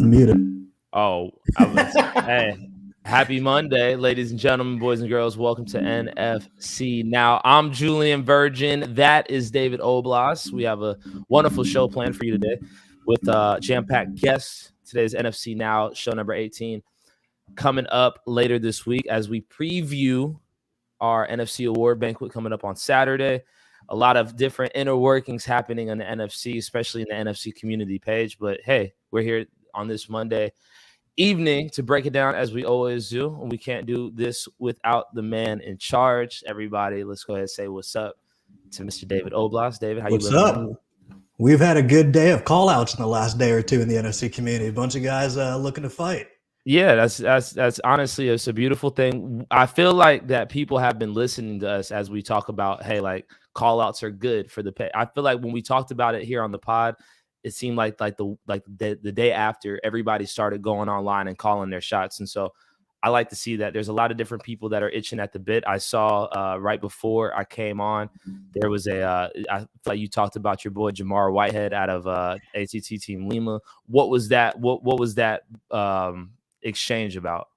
unmuted. Oh, hey, happy Monday, ladies and gentlemen, boys and girls. Welcome to NFC. Now, I'm Julian Virgin. That is David Oblas. We have a wonderful show planned for you today with jam-packed guests. Today's NFC Now, show number 18, coming up later this week as we preview our NFC Award Banquet coming up on Saturday. A lot of different inner workings happening on the NFC, especially in the NFC community page. But hey, we're here on this Monday evening to break it down as we always do. And we can't do this without the man in charge. Everybody, let's go ahead and say what's up to Mr. David Oblas. David, how you living? What's up? We've had a good day of call-outs in the last day or two in the NFC community. A bunch of guys looking to fight. Yeah, that's honestly, it's a beautiful thing. I feel like that people have been listening to us as we talk about, hey, like call-outs are good for the pay. I feel like when we talked about it here on the pod, it seemed like the day after, everybody started going online and calling their shots. And so I like to see that there's a lot of different people that are itching at the bit. I saw right before I came on, there was I feel like you talked about your boy Jamar Whitehead out of ATT Team Lima. What was that? What was that exchange about?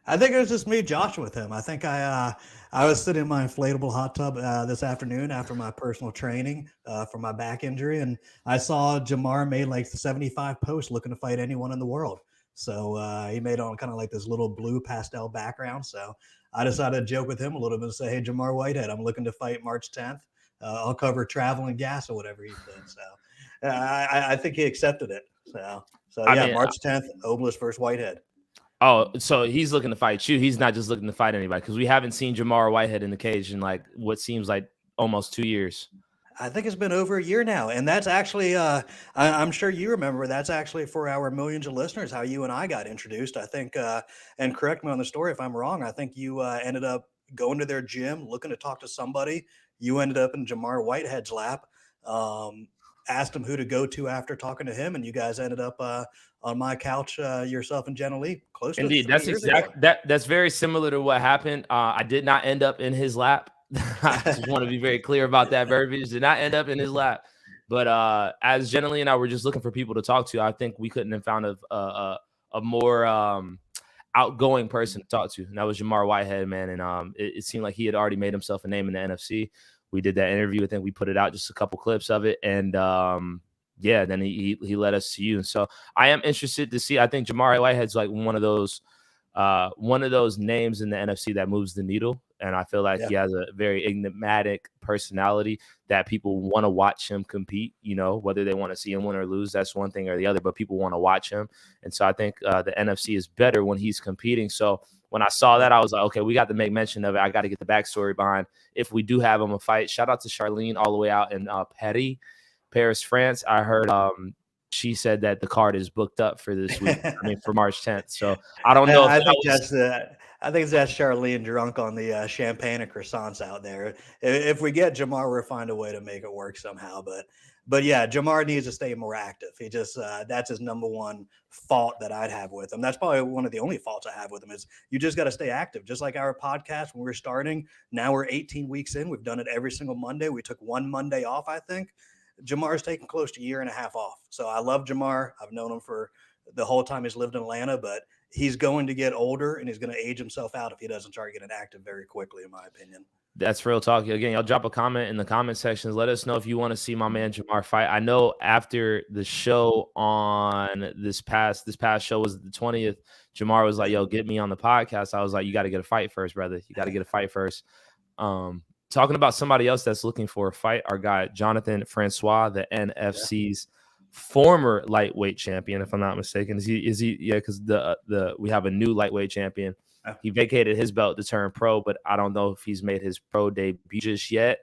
I think it was just me joshing with him. I think I was sitting in my inflatable hot tub this afternoon after my personal training for my back injury, and I saw Jamar made like 75 posts looking to fight anyone in the world. So he made on kind of like this little blue pastel background. So I decided to joke with him a little bit and say, hey, Jamar Whitehead, I'm looking to fight March 10th. I'll cover travel and gas or whatever he said. So I think he accepted it. So yeah, March 10th, Oblas versus Whitehead. Oh, so he's looking to fight you. He's not just looking to fight anybody, because we haven't seen Jamar Whitehead in the cage in like what seems like almost 2 years. I think it's been over a year now. And that's actually, I'm sure you remember, that's actually for our millions of listeners, how you and I got introduced. I think, and correct me on the story if I'm wrong, I think you ended up going to their gym, looking to talk to somebody. You ended up in Jamar Whitehead's lap. Asked him who to go to after talking to him, and you guys ended up on my couch, yourself and Jenna Lee. Close. Indeed, that's that's very similar to what happened. I did not end up in his lap. I just want to be very clear about that verbiage. Did not end up in his lap, but as Jenna Lee and I were just looking for people to talk to, I think we couldn't have found a more outgoing person to talk to, and that was Jamar Whitehead, man. And it seemed like he had already made himself a name in the NFC. We did that interview. I think we put it out, just a couple clips of it. And yeah, then he led us to you. And so I am interested to see. I think Jamar Whitehead's like one of those names in the NFC that moves the needle. And I feel like he has a very enigmatic personality that people want to watch him compete, you know, whether they want to see him win or lose, that's one thing or the other, but people want to watch him. And so I think the NFC is better when he's competing. So when I saw that, I was like, okay, we got to make mention of it. I got to get the backstory behind if we do have him a fight. Shout out to Charlene all the way out in Paris, France. I heard she said that the card is booked up for this week. I mean, for March 10th. So I don't know. I think that's Charlene drunk on the champagne and croissants out there. If we get Jamar, we'll find a way to make it work somehow. But yeah, Jamar needs to stay more active. He just that's his number one fault that I'd have with him. That's probably one of the only faults I have with him is you just got to stay active. Just like our podcast when we were starting. Now we're 18 weeks in. We've done it every single Monday. We took one Monday off, I think. Jamar's taken close to a year and a half off. So I love Jamar. I've known him for the whole time he's lived in Atlanta, but he's going to get older and he's going to age himself out if he doesn't start getting active very quickly, in my opinion. That's real talk. Again, y'all drop a comment in the comment sections. Let us know if you want to see my man Jamar fight. I know after the show on this past show was the 20th, Jamar was like, yo, get me on the podcast. I was like, you got to get a fight first, brother. You got to get a fight first. Talking about somebody else that's looking for a fight, our guy Jonathan Francois, the NFC's former lightweight champion, if I'm not mistaken. Is he? Yeah, because we have a new lightweight champion. He vacated his belt to turn pro, but I don't know if he's made his pro debut just yet.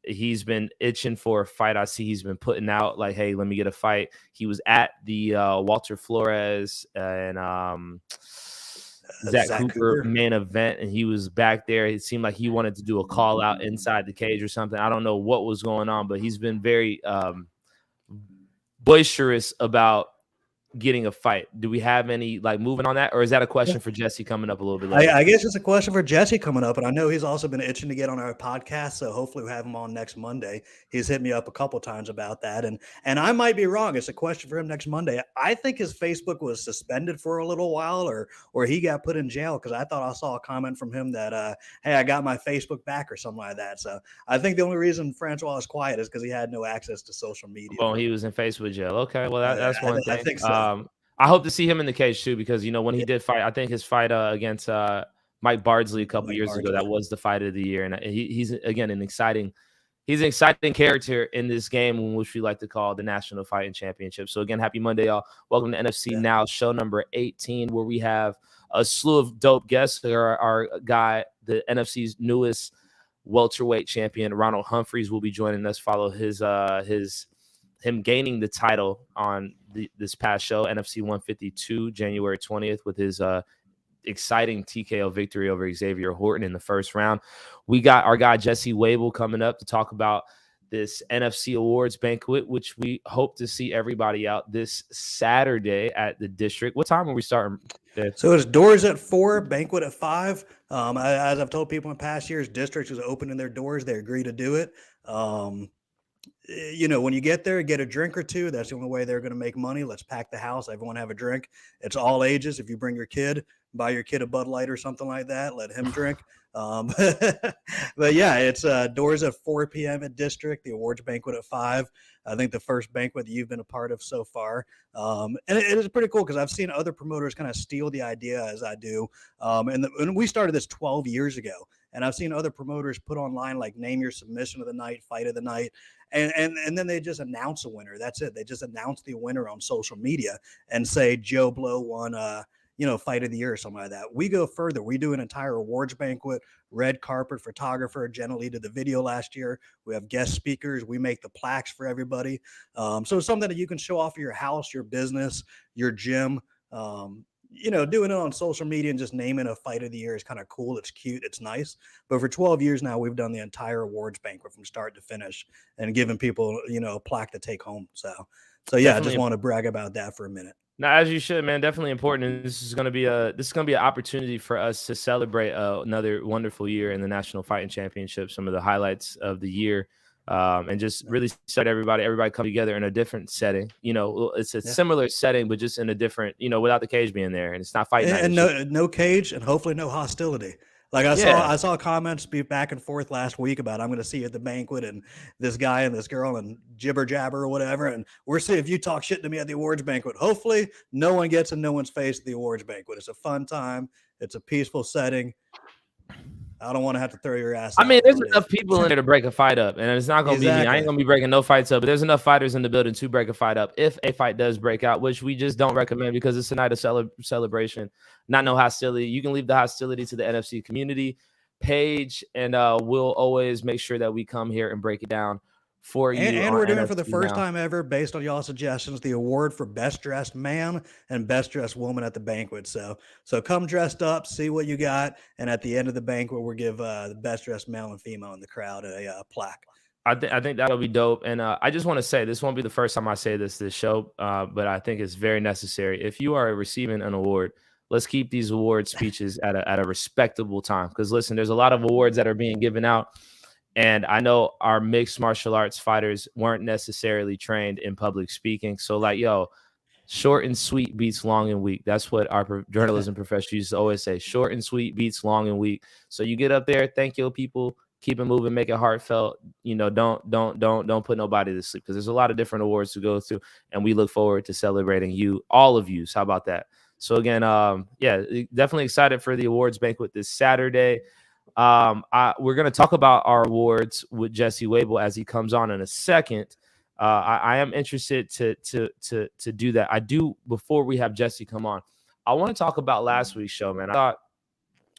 He's been itching for a fight. I see he's been putting out like, hey, let me get a fight. He was at the Walter Flores and Zach Cooper main event, and he was back there. It seemed like he wanted to do a call out inside the cage or something. I don't know what was going on, but he's been very boisterous about getting a fight? Do we have any like moving on that, or is that a question for Jesse coming up a little bit later? I guess it's a question for Jesse coming up, and I know he's also been itching to get on our podcast, so hopefully we'll have him on next Monday. He's hit me up a couple times about that, and I might be wrong. It's a question for him next Monday. I think his Facebook was suspended for a little while, or he got put in jail, because I thought I saw a comment from him that hey, I got my Facebook back or something like that. So I think the only reason Francois is quiet is because he had no access to social media. Oh, he was in Facebook jail. Okay, well that's one thing. I think so. I hope to see him in the cage too, because when he did fight, I think his fight against Mike Bardsley a couple years ago, that was the fight of the year, and he's again an exciting character in this game, which we like to call the National Fighting Championship. So again, happy Monday, y'all. Welcome to NFC Now, show number 18, where we have a slew of dope guests. Our guy, the NFC's newest welterweight champion, Ronald Humphreys, will be joining us. Follow him gaining the title on this past show, NFC 152, January 20th, with his exciting TKO victory over Xavier Horton in the first round. We got our guy Jesse Wable coming up to talk about this NFC Awards banquet, which we hope to see everybody out this Saturday at the District. What time are we starting? So it's doors at 4, banquet at 5. As I've told people in past years, District is opening their doors. They agree to do it. When you get there, get a drink or two. That's the only way they're going to make money. Let's pack the house. Everyone have a drink. It's all ages. If you bring your kid, buy your kid a Bud Light or something like that. Let him drink. But yeah, it's doors at 4 p.m. at District, the awards banquet at 5. I think the first banquet that you've been a part of so far. And it is pretty cool, because I've seen other promoters kind of steal the idea as I do. And we started this 12 years ago. And I've seen other promoters put online, like, name your submission of the night, fight of the night. And then they just announce a winner. That's it. They just announce the winner on social media and say Joe Blow won fight of the year or something like that. We go further. We do an entire awards banquet, red carpet, photographer. Generally did the video last year. We have guest speakers. We make the plaques for everybody. So it's something that you can show off of your house, your business, your gym. Doing it on social media and just naming a fight of the year is kind of cool. It's cute. It's nice. But for 12 years now, we've done the entire awards banquet from start to finish and giving people, a plaque to take home. So yeah, definitely. I just want to brag about that for a minute. Now, as you should, man, definitely important. And this is going to be an opportunity for us to celebrate another wonderful year in the National Fighting Championship, some of the highlights of the year, and just really set everybody come together in a different setting. It's a similar setting, but just in a different, without the cage being there, and it's not fighting. And no cage, and hopefully no hostility. Like I saw comments be back and forth last week about, I'm going to see you at the banquet, and this guy and this girl and jibber jabber or whatever. And we're seeing if you talk shit to me at the awards banquet. Hopefully no one gets in no one's face at the awards banquet. It's a fun time. It's a peaceful setting. I don't want to have to throw your ass. I mean, there's enough people in there to break a fight up, and it's not going to be me. I ain't going to be breaking no fights up, but there's enough fighters in the building to break a fight up if a fight does break out, which we just don't recommend, because it's a night of celebration, not no hostility. You can leave the hostility to the NFC community page, and we'll always make sure that we come here and break it down for you. And we're doing, for the first time ever, based on y'all suggestions, the award for best dressed man and best dressed woman at the banquet. So come dressed up, see what you got, and at the end of the banquet, we'll give the best dressed male and female in the crowd a plaque. I think that'll be dope. And I just want to say, this won't be the first time I say this show, but I think it's very necessary. If you are receiving an award, let's keep these award speeches at a respectable time. Because listen, there's a lot of awards that are being given out, and I know our mixed martial arts fighters weren't necessarily trained in public speaking. So short and sweet beats long and weak. That's what our journalism professor used to always say. Short and sweet beats long and weak. So you get up there, thank your people, keep it moving, make it heartfelt. Don't put nobody to sleep, because there's a lot of different awards to go through, and we look forward to celebrating you, all of you. So how about that? So again, definitely excited for the awards banquet this Saturday. We're going to talk about our awards with Jesse Wable as he comes on in a second. I am interested to do that. I do, before we have Jesse come on, I want to talk about last week's show, man.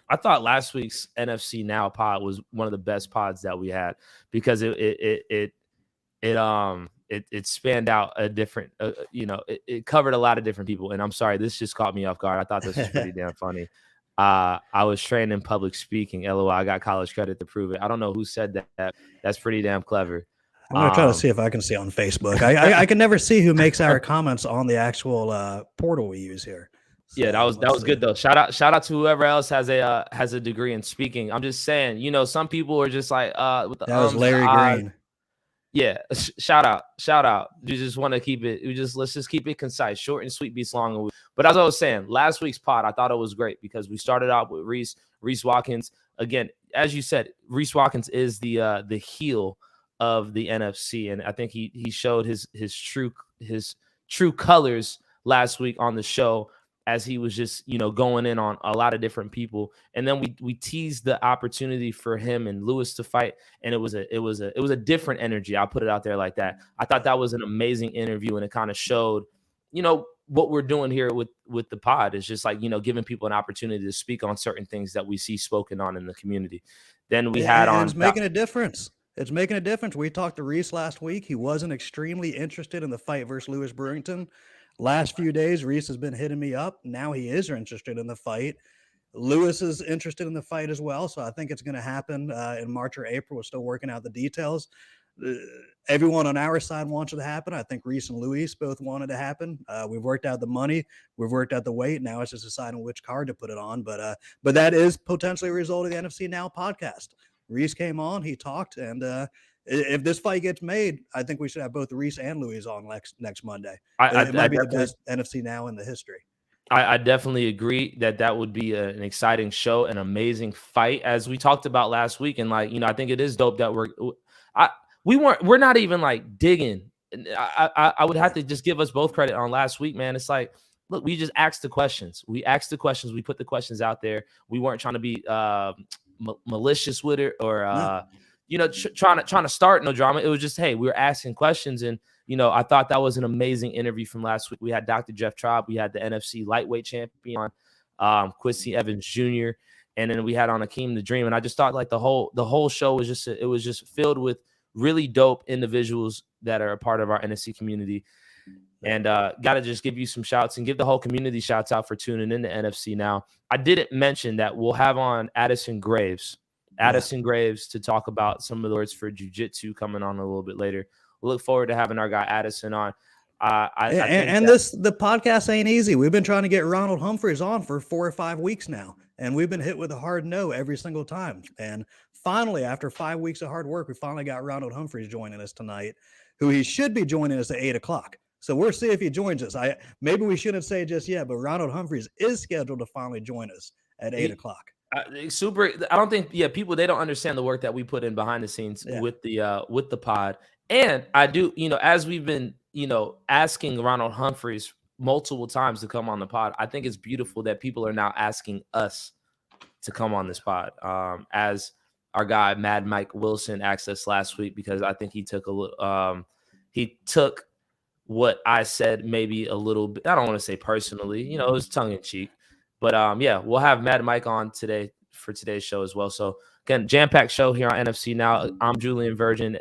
I thought last week's NFC Now pod was one of the best pods that we had, because it spanned out a different, it covered a lot of different people. And I'm sorry, this just caught me off guard. I thought this was pretty damn funny. I was trained in public speaking. LOL, I got college credit to prove it. I don't know who said that. That's pretty damn clever. I'm gonna try to see if I can see on Facebook. I can never see who makes our comments on the actual portal we use here. So, yeah, that was good though. Shout out to whoever else has a degree in speaking. I'm just saying, some people are just like with the that was Larry Green. Yeah, shout out. You just want to keep it. Let's just keep it concise, short and sweet, beats long. But as I was saying, last week's pod, I thought it was great because we started out with Reese Watkins. Again, as you said, Reese Watkins is the heel of the NFC, and I think he showed his true colors last week on the show, as he was just, going in on a lot of different people. And then we teased the opportunity for him and Lewis to fight. And it was a different energy. I'll put it out there like that. I thought that was an amazing interview. And it kind of showed, what we're doing here with the pod is just like, giving people an opportunity to speak on certain things that we see spoken on in the community. Then we had on. It's making a difference. It's making a difference. We talked to Reese last week. He wasn't extremely interested in the fight versus Lewis Brewington. Last few days, Reese has been hitting me up. Now he is interested in the fight. Lewis is interested in the fight as well. So I think it's going to happen in March or April. We're still working out the details. Everyone on our side wants it to happen. I think Reese and Luis both wanted to happen. We've worked out the money. We've worked out the weight. Now it's just deciding which card to put it on. But that is potentially a result of the NFC Now podcast. Reese came on. He talked. And if this fight gets made, I think we should have both Reese and Luis on next Monday. It might be the best NFC Now in the history. I definitely agree that would be an exciting show, an amazing fight, as we talked about last week. And I think it is dope that we're not even like digging. I would have to just give us both credit on last week, man. It's like, look, we just asked the questions. We put the questions out there. We weren't trying to be malicious with it or trying to start no drama. It was just, hey, we were asking questions. And I thought that was an amazing interview from last week. We had Dr. Jeff Traub. We had the NFC lightweight champion, Quincy Evans Jr., and then we had on Akeem the Dream. And I just thought like the whole show was just filled with really dope individuals that are a part of our NFC community. And got to just give you some shouts and give the whole community shouts out for tuning in to NFC Now. I didn't mention that we'll have on Addison Graves to talk about some of the words for jiu-jitsu coming on a little bit later. We look forward to having our guy Addison on. The podcast ain't easy. We've been trying to get Ronald Humphreys on for 4 or 5 weeks now, and we've been hit with a hard no every single time. And finally, after 5 weeks of hard work, we finally got Ronald Humphreys joining us tonight, who he should be joining us at 8:00. So we'll see if he joins us. Maybe we shouldn't say just yet, but Ronald Humphreys is scheduled to finally join us at 8:00. Super. I don't think people, they don't understand the work that we put in behind the scenes with the pod. And I do, as we've been, asking Ronald Humphreys multiple times to come on the pod, I think it's beautiful that people are now asking us to come on this pod. As our guy Mad Mike Wilson asked us last week, because I think he took what I said maybe a little bit. I don't want to say personally, it was tongue in cheek. But we'll have Mad Mike on today for today's show as well. So again, jam-packed show here on NFC Now. I'm Julian Virgin.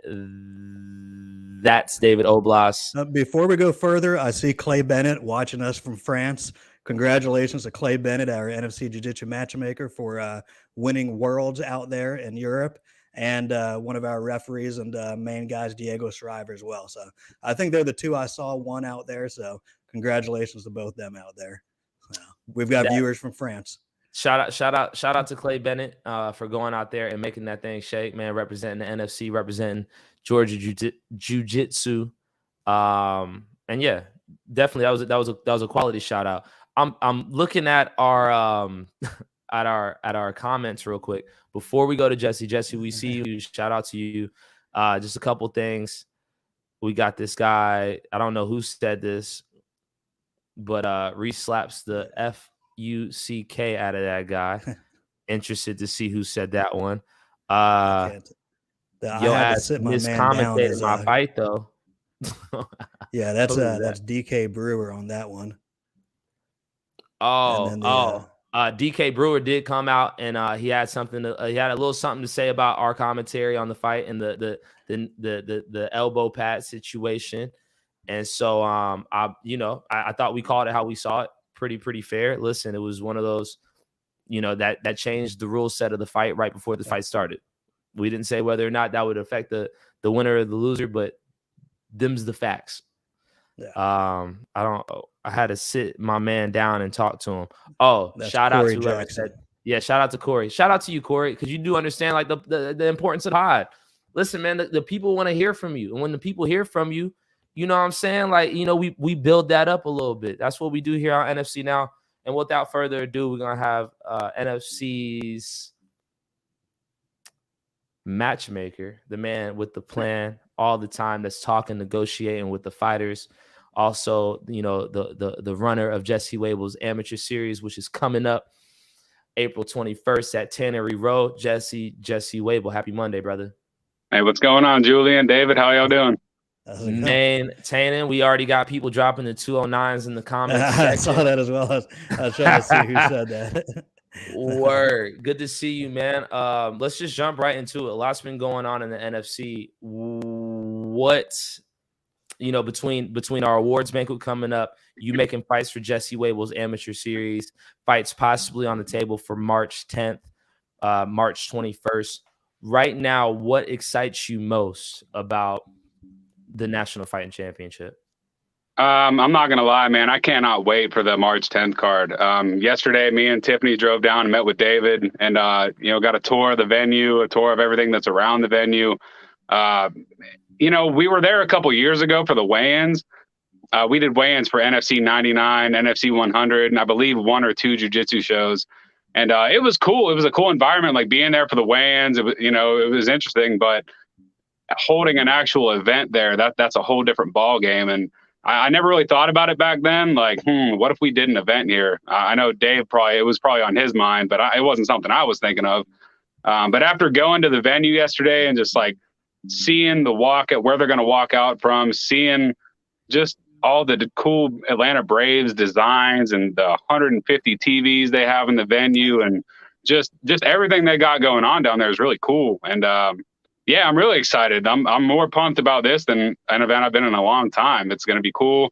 That's David Oblas. Before we go further, I see Clay Bennett watching us from France. Congratulations to Clay Bennett, our NFC Jiu-Jitsu matchmaker, for winning worlds out there in Europe. And one of our referees and main guys, Diego Shriver, as well. So I think they're the two I saw, one out there. So congratulations to both them out there. We've got viewers from France. Shout out to Clay Bennett for going out there and making that thing shake, man. Representing the NFC, representing Georgia Jiu-Jitsu, and yeah, definitely that was a quality shout out. I'm looking at our at our comments real quick before we go to Jesse. Jesse, we see you. Shout out to you. Just a couple things. We got this guy. I don't know who said this, but Reese slaps the F-U-C-K out of that guy. Interested to see who said that one. Miscommented my fight though. Yeah, that's DK Brewer on that one. DK Brewer did come out and he had he had a little something to say about our commentary on the fight and the elbow pad situation. And so I thought we called it how we saw it, pretty fair. Listen, it was one of those, that changed the rule set of the fight right before the fight started. We didn't say whether or not that would affect the winner or the loser, but them's the facts. Yeah. I had to sit my man down and talk to him. Oh, That's shout Corey out to whoever Jackson. said, yeah, shout out to Corey. Shout out to you, Corey, because you do understand like the importance of pod. Listen, man, the people want to hear from you. And when the people hear from you, you know what I'm saying? Like, you know, we build that up a little bit. That's what we do here on NFC Now. And without further ado, we're going to have NFC's matchmaker, the man with the plan all the time that's talking, negotiating with the fighters. Also, you know, the runner of Jesse Wable's amateur series, which is coming up April 21st at Tannery Road. Jesse Wable, happy Monday, brother. Hey, what's going on, Julian, David? How y'all doing? Man, Tannen, we already got people dropping the 209s in the comments. I saw that as well. I was trying to see who said that. Word. Good to see you, man. Let's just jump right into it. A lot's been going on in the NFC. What, you know, between our awards banquet coming up, you making fights for Jesse Wable's amateur series, fights possibly on the table for March 10th, March 21st. Right now, what excites you most about the National Fighting Championship? I'm not going to lie, man. I cannot wait for the March 10th card. Yesterday, me and Tiffany drove down and met with David and, you know, got a tour of the venue, a tour of everything that's around the venue. You know, we were there a couple years ago for the weigh-ins. We did weigh-ins for NFC 99, NFC 100, and I believe 1 or 2 jiu-jitsu shows. And it was cool. It was a cool environment, like being there for the weigh-ins. You know, it was interesting, but holding an actual event there, that's a whole different ball game. And I never really thought about it back then. Like, what if we did an event here? I know Dave it was probably on his mind, but it wasn't something I was thinking of. But after going to the venue yesterday and just like seeing the walk at where they're going to walk out from, seeing just all the cool Atlanta Braves designs and the 150 TVs they have in the venue and just everything they got going on down there is really cool. And yeah, I'm really excited. I'm more pumped about this than an event I've been in a long time. It's going to be cool.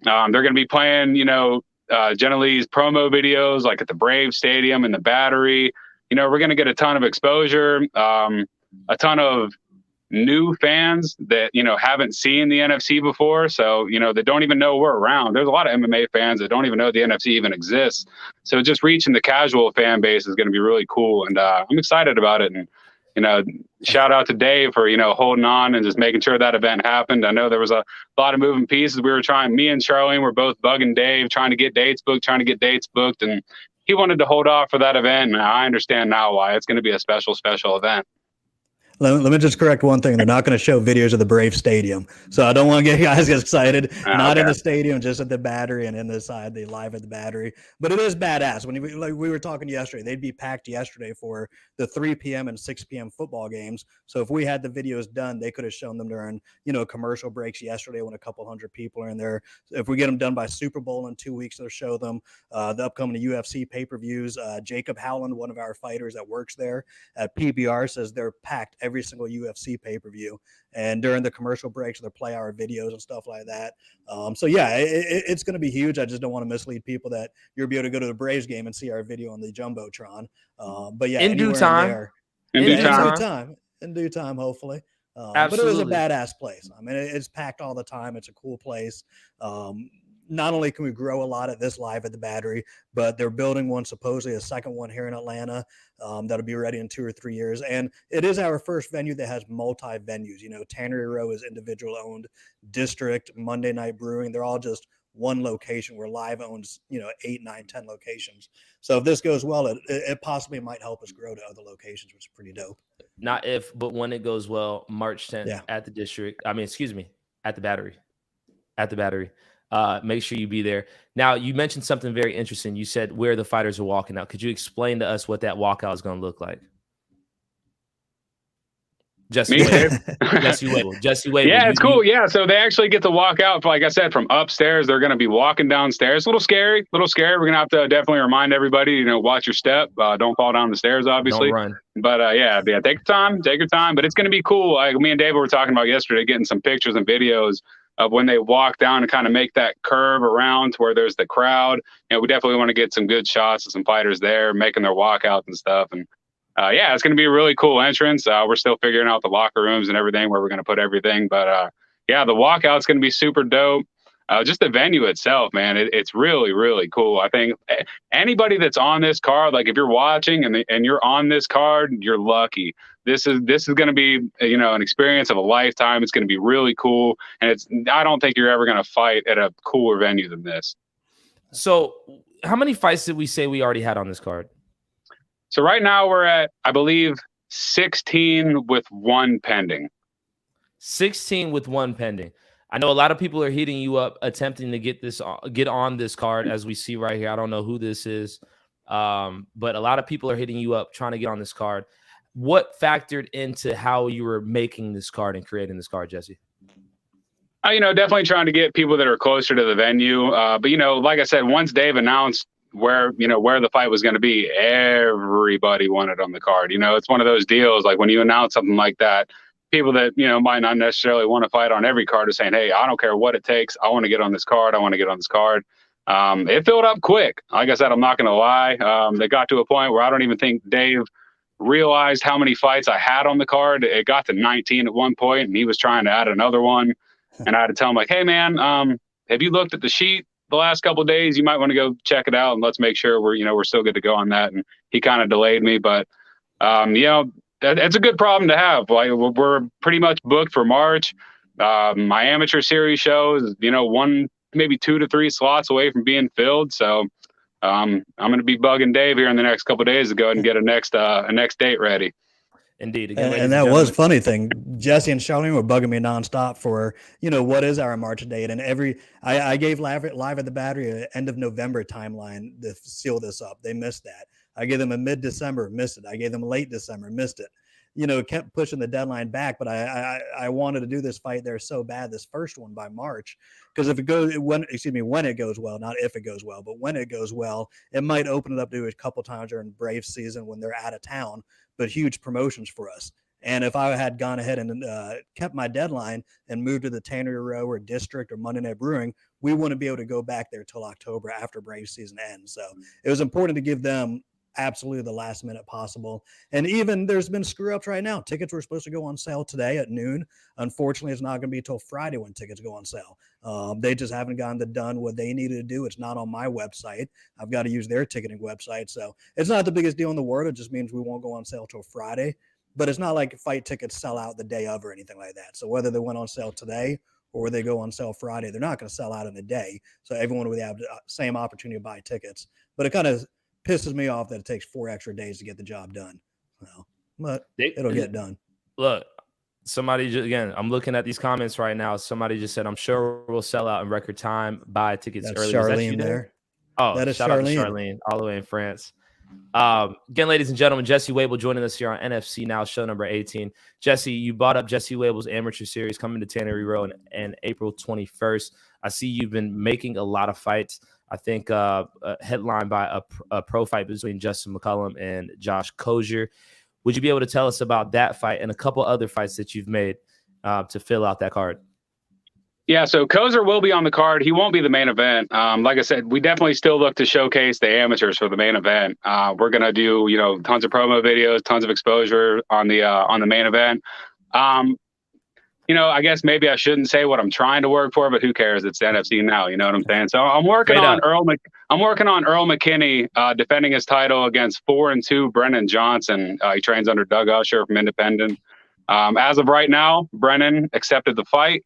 They're going to be playing, you know, Genele's promo videos like at the Brave Stadium and the Battery. You know, we're going to get a ton of exposure, a ton of new fans that, you know, haven't seen the NFC before. So, you know, they don't even know we're around. There's a lot of MMA fans that don't even know the NFC even exists. So just reaching the casual fan base is going to be really cool. And I'm excited about it. And, you know, shout out to Dave for, you know, holding on and just making sure that event happened. I know there was a lot of moving pieces. Me and Charlene were both bugging Dave, trying to get dates booked. And he wanted to hold off for that event. And I understand now why. It's going to be a special event. Let me just correct one thing. They're not going to show videos of the Brave Stadium. So I don't want to get guys get excited. Not in the stadium, just at the Battery and in the side, the live at the Battery. But it is badass. Like we were talking yesterday, they'd be packed yesterday for the 3 p.m. and 6 p.m. football games. So if we had the videos done, they could have shown them during, you know, commercial breaks yesterday when a couple hundred people are in there. If we get them done by Super Bowl in 2 weeks, they'll show them the upcoming UFC pay-per-views. Jacob Howland, one of our fighters that works there at PBR, says they're packed every single UFC pay-per-view, and during the commercial breaks, they're play hour videos and stuff like that. So yeah, it's going to be huge. I just don't want to mislead people that you'll be able to go to the Braves game and see our video on the Jumbotron. But yeah, in due time, in due time, hopefully. But it was a badass place. I mean, it's packed all the time. It's a cool place. Not only can we grow a lot at this live at the Battery, but they're building one, supposedly a second one here in Atlanta that'll be ready in 2 or 3 years. And it is our first venue that has multi-venues. You know, Tannery Row is individual-owned, District, Monday Night Brewing. They're all just one location where Live owns, you know, 8, 9, 10 locations. So if this goes well, it possibly might help us grow to other locations, which is pretty dope. Not if, but when it goes well, March 10th at the District. I mean, excuse me, at the Battery. At the Battery. Make sure you be there. Now, you mentioned something very interesting. You said where the fighters are walking out. Could you explain to us what that walkout is going to look like? Jesse Wable. Yeah, it's cool. Yeah, so they actually get to walk out, like I said, from upstairs. They're going to be walking downstairs. A little scary. We're going to have to definitely remind everybody, you know, watch your step. Don't fall down the stairs, obviously. Don't run. But yeah, take your time. But it's going to be cool. Like me and David were talking about yesterday, getting some pictures and videos of when they walk down and kind of make that curve around to where there's the crowd. You know, we definitely want to get some good shots of some fighters there making their walkouts and stuff. And yeah, it's going to be a really cool entrance. We're still figuring out the locker rooms and everything, where we're going to put everything. But yeah, the walkout's going to be super dope. Just the venue itself, man, it's really, really cool. I think anybody that's on this card, like if you're watching and you're on this card, you're lucky. This is going to be, an experience of a lifetime. It's going to be really cool. And I don't think you're ever going to fight at a cooler venue than this. So how many fights did we say we already had on this card? So right now we're at, I believe, 16 with 1 pending. 16 with 1 pending. I know a lot of people are hitting you up, attempting to get on this card, as we see right here. I don't know who this is, but a lot of people are hitting you up trying to get on this card. What factored into how you were making this card and creating this card, Jesse? Definitely trying to get people that are closer to the venue. But like I said, once Dave announced where the fight was going to be, everybody wanted on the card. It's one of those deals, like when you announce something like that, people that, might not necessarily want to fight on every card are saying, hey, I don't care what it takes. I want to get on this card. I want to get on this card. It filled up quick. Like I said, I'm not going to lie. They got to a point where I don't even think Dave realized how many fights I had on the card. It got to 19 at one point, and he was trying to add another one. And I had to tell him, like, hey, man, have you looked at the sheet the last couple of days? You might want to go check it out, and let's make sure we're still good to go on that. And he kind of delayed me, but it's a good problem to have. Like, we're pretty much booked for March. My amateur series show is, 1, maybe 2 to 3 slots away from being filled. So I'm going to be bugging Dave here in the next couple of days to go ahead and get a next date ready. Indeed. Again, and that was funny thing. Jesse and Charlene were bugging me nonstop for, what is our March date? And I gave live at the Battery an end of November timeline to seal this up. They missed that. I gave them a mid-December, missed it. I gave them late December, missed it. Kept pushing the deadline back, but I wanted to do this fight there so bad, this first one by March, because when it goes well, not if it goes well, but when it goes well, it might open it up to a couple times during Braves season when they're out of town, but huge promotions for us. And if I had gone ahead and kept my deadline and moved to the Tannery Row or District or Monday Night Brewing, we wouldn't be able to go back there till October after Braves season ends. So it was important to give them absolutely the last minute possible. And even there's been screw ups right now. Tickets were supposed to go on sale today at noon. Unfortunately, it's not going to be till Friday when tickets go on sale. They just haven't gotten done what they needed to do. It's not on my website. I've got to use their ticketing website. So it's not the biggest deal in the world. It just means we won't go on sale till Friday. But it's not like fight tickets sell out the day of or anything like that. So whether they went on sale today or they go on sale Friday, they're not going to sell out in a day. So everyone would have the same opportunity to buy tickets. But it kind of pisses me off that it takes 4 extra days to get the job done. So, but it'll get done. Look, again, I'm looking at these comments right now. Somebody just said, I'm sure we'll sell out in record time. Buy tickets early. Charlene there. Oh, that is shout out to Charlene, all the way in France. Again, ladies and gentlemen, Jesse Wable joining us here on NFC Now, show number 18. Jesse, you brought up Jesse Wable's amateur series coming to Tannery Row in April 21st. I see you've been making a lot of fights. I think headlined by a pro fight between Justin McCullum and Josh Kozier. Would you be able to tell us about that fight and a couple other fights that you've made to fill out that card? Yeah, so Kozier will be on the card. He won't be the main event. Like I said, we definitely still look to showcase the amateurs for the main event. We're gonna do, tons of promo videos, tons of exposure on the main event. I guess maybe I shouldn't say what I'm trying to work for, but who cares? It's the NFC now. You know what I'm saying? So I'm working on Earl McKinney defending his title against 4-2 Brennan Johnson. He trains under Doug Usher from Independent. As of right now, Brennan accepted the fight.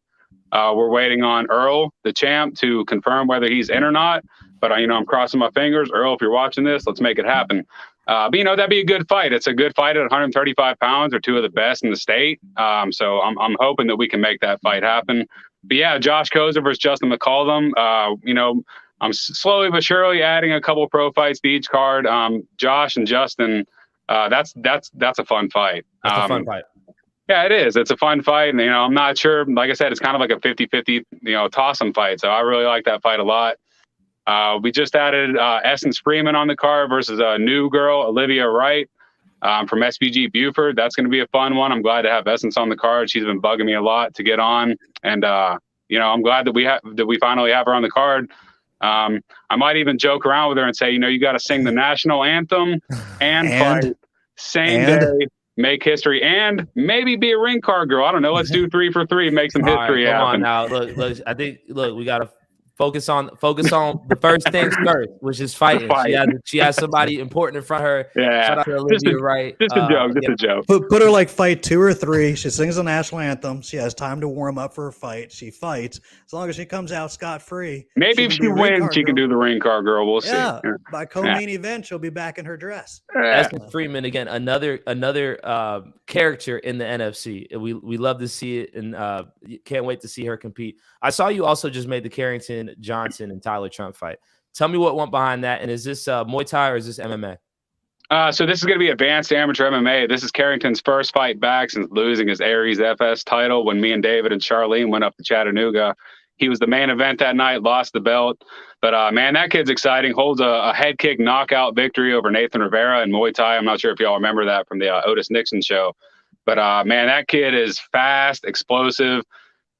We're waiting on Earl, the champ, to confirm whether he's in or not. But I'm crossing my fingers. Earl, if you're watching this, let's make it happen. But that'd be a good fight. It's a good fight at 135 pounds, or 2 of the best in the state. So I'm hoping that we can make that fight happen. But yeah, Josh Kozier versus Justin McCullum. I'm slowly but surely adding a couple pro fights to each card. Josh and Justin, that's a fun fight. That's a fun fight. Yeah, it is. It's a fun fight. And, I'm not sure. Like I said, it's kind of like a 50-50, toss-em fight. So I really like that fight a lot. We just added Essence Freeman on the card versus a new girl, Olivia Wright, from SBG Buford. That's going to be a fun one. I'm glad to have Essence on the card. She's been bugging me a lot to get on. And, I'm glad that we finally have her on the card. I might even joke around with her and say, you got to sing the national anthem and fight. same And day, make history, and maybe be a ring card girl. I don't know. Let's do 3 for 3, make some history Come happen. on now. Look, I think we gotta focus on the first things first, which is fighting. She has somebody important in front of her. Yeah. Shout out to Olivia Wright. Just a joke, just a joke. Put her like fight 2 or 3. She sings the national anthem. She has time to warm up for a fight. She fights. As long as she comes out scot-free. Maybe if she wins, she can do the ring card girl. We'll see. Yeah. By co-main event, she'll be back in her dress. Addison Freeman, again, another character in the NFC. We love to see it, and can't wait to see her compete. I saw you also just made the Carrington Johnson and Tyler Trump fight. Tell me what went behind that, and is this Muay Thai or is this MMA? So this is going to be advanced amateur MMA. This is Carrington's first fight back since losing his Aries FS title when me and David and Charlene went up to Chattanooga. He was the main event that night, lost the belt. But, man, that kid's exciting. Holds a head kick knockout victory over Nathan Rivera in Muay Thai. I'm not sure if y'all remember that from the Otis Nixon show. But, man, that kid is fast, explosive.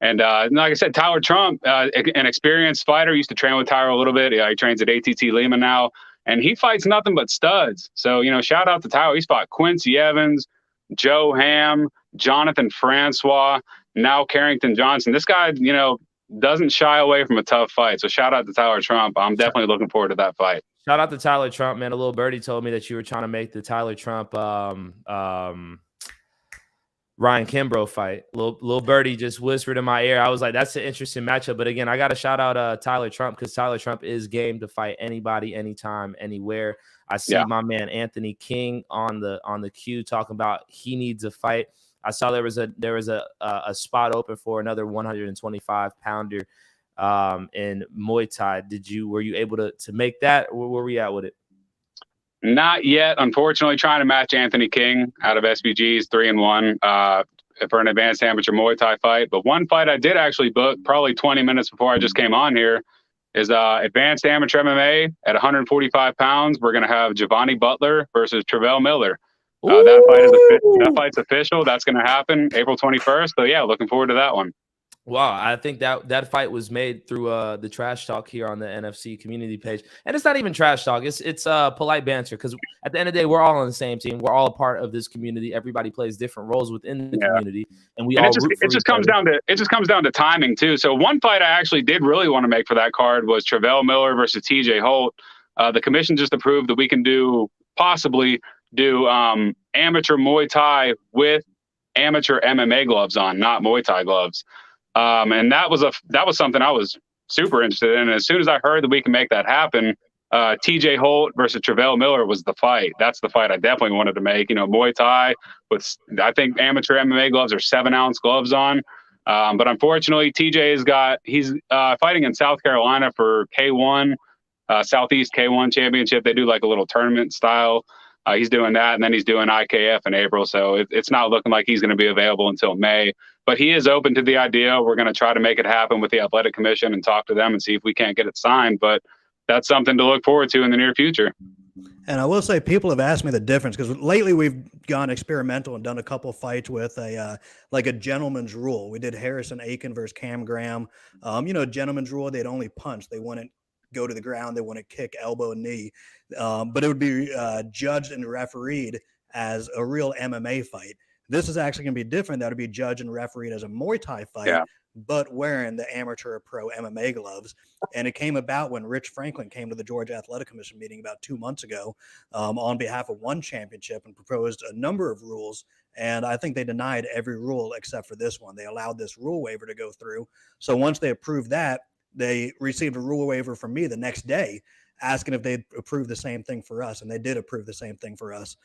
And like I said, Tyler Trump, an experienced fighter, used to train with Tyler a little bit. Yeah, he trains at ATT Lima now. And he fights nothing but studs. So, shout out to Tyler. He's fought Quincy Evans, Joe Ham, Jonathan Francois, now Carrington Johnson. This guy, doesn't shy away from a tough fight. So shout out to Tyler Trump. I'm definitely looking forward to that fight. Shout out to Tyler Trump, man. A little birdie told me that you were trying to make the Tyler Trump Ryan Kimbrough fight. Little birdie just whispered in my ear. I was like, that's an interesting matchup. But again, I got to shout out Tyler Trump, because Tyler Trump is game to fight anybody, anytime, anywhere. I see my man Anthony King on the queue talking about he needs a fight. I saw there was a spot open for another 125-pounder in Muay Thai. Were you able to make that? Where were we at with it? Not yet, unfortunately. Trying to match Anthony King out of SBG's 3-1 for an advanced amateur Muay Thai fight. But one fight I did actually book probably 20 minutes before I just came on here is advanced amateur MMA at 145 pounds. We're going to have Giovanni Butler versus Travell Miller. That fight's official. That's going to happen April 21st. So yeah, looking forward to that one. Wow, I think that fight was made through the trash talk here on the NFC community page, and it's not even trash talk. It's polite banter, because at the end of the day, we're all on the same team. We're all a part of this community. Everybody plays different roles within the community, and it just comes down to timing too. So one fight I actually did really want to make for that card was Travell Miller versus TJ Holt. The commission just approved that we can possibly do amateur Muay Thai with amateur MMA gloves on, not Muay Thai gloves. And that was something I was super interested in. And as soon as I heard that we can make that happen, TJ Holt versus Travell Miller was the fight. That's the fight I definitely wanted to make. Muay Thai with, I think amateur MMA gloves are 7-ounce gloves on. But unfortunately, TJ he's fighting in South Carolina for K1, Southeast K1 championship. They do like a little tournament style. He's doing that, and then he's doing IKF in April. So it's not looking like he's going to be available until May. But he is open to the idea. We're going to try to make it happen with the athletic commission and talk to them and see if we can't get it signed. But that's something to look forward to in the near future. And I will say, people have asked me the difference, because lately we've gone experimental and done a couple fights with a gentleman's rule. We did Harrison Aiken versus Cam Graham. Gentleman's rule, they'd only punch. They wouldn't go to the ground. They wouldn't kick, elbow, knee. But it would be judged and refereed as a real MMA fight. This is actually going to be different. That would be judged and refereed as a Muay Thai fight, but wearing the amateur or pro MMA gloves. And it came about when Rich Franklin came to the Georgia Athletic Commission meeting about 2 months ago on behalf of one championship and proposed a number of rules. And I think they denied every rule except for this one. They allowed this rule waiver to go through. So once they approved that, they received a rule waiver from me the next day, asking if they'd approve the same thing for us. And they did approve the same thing for us.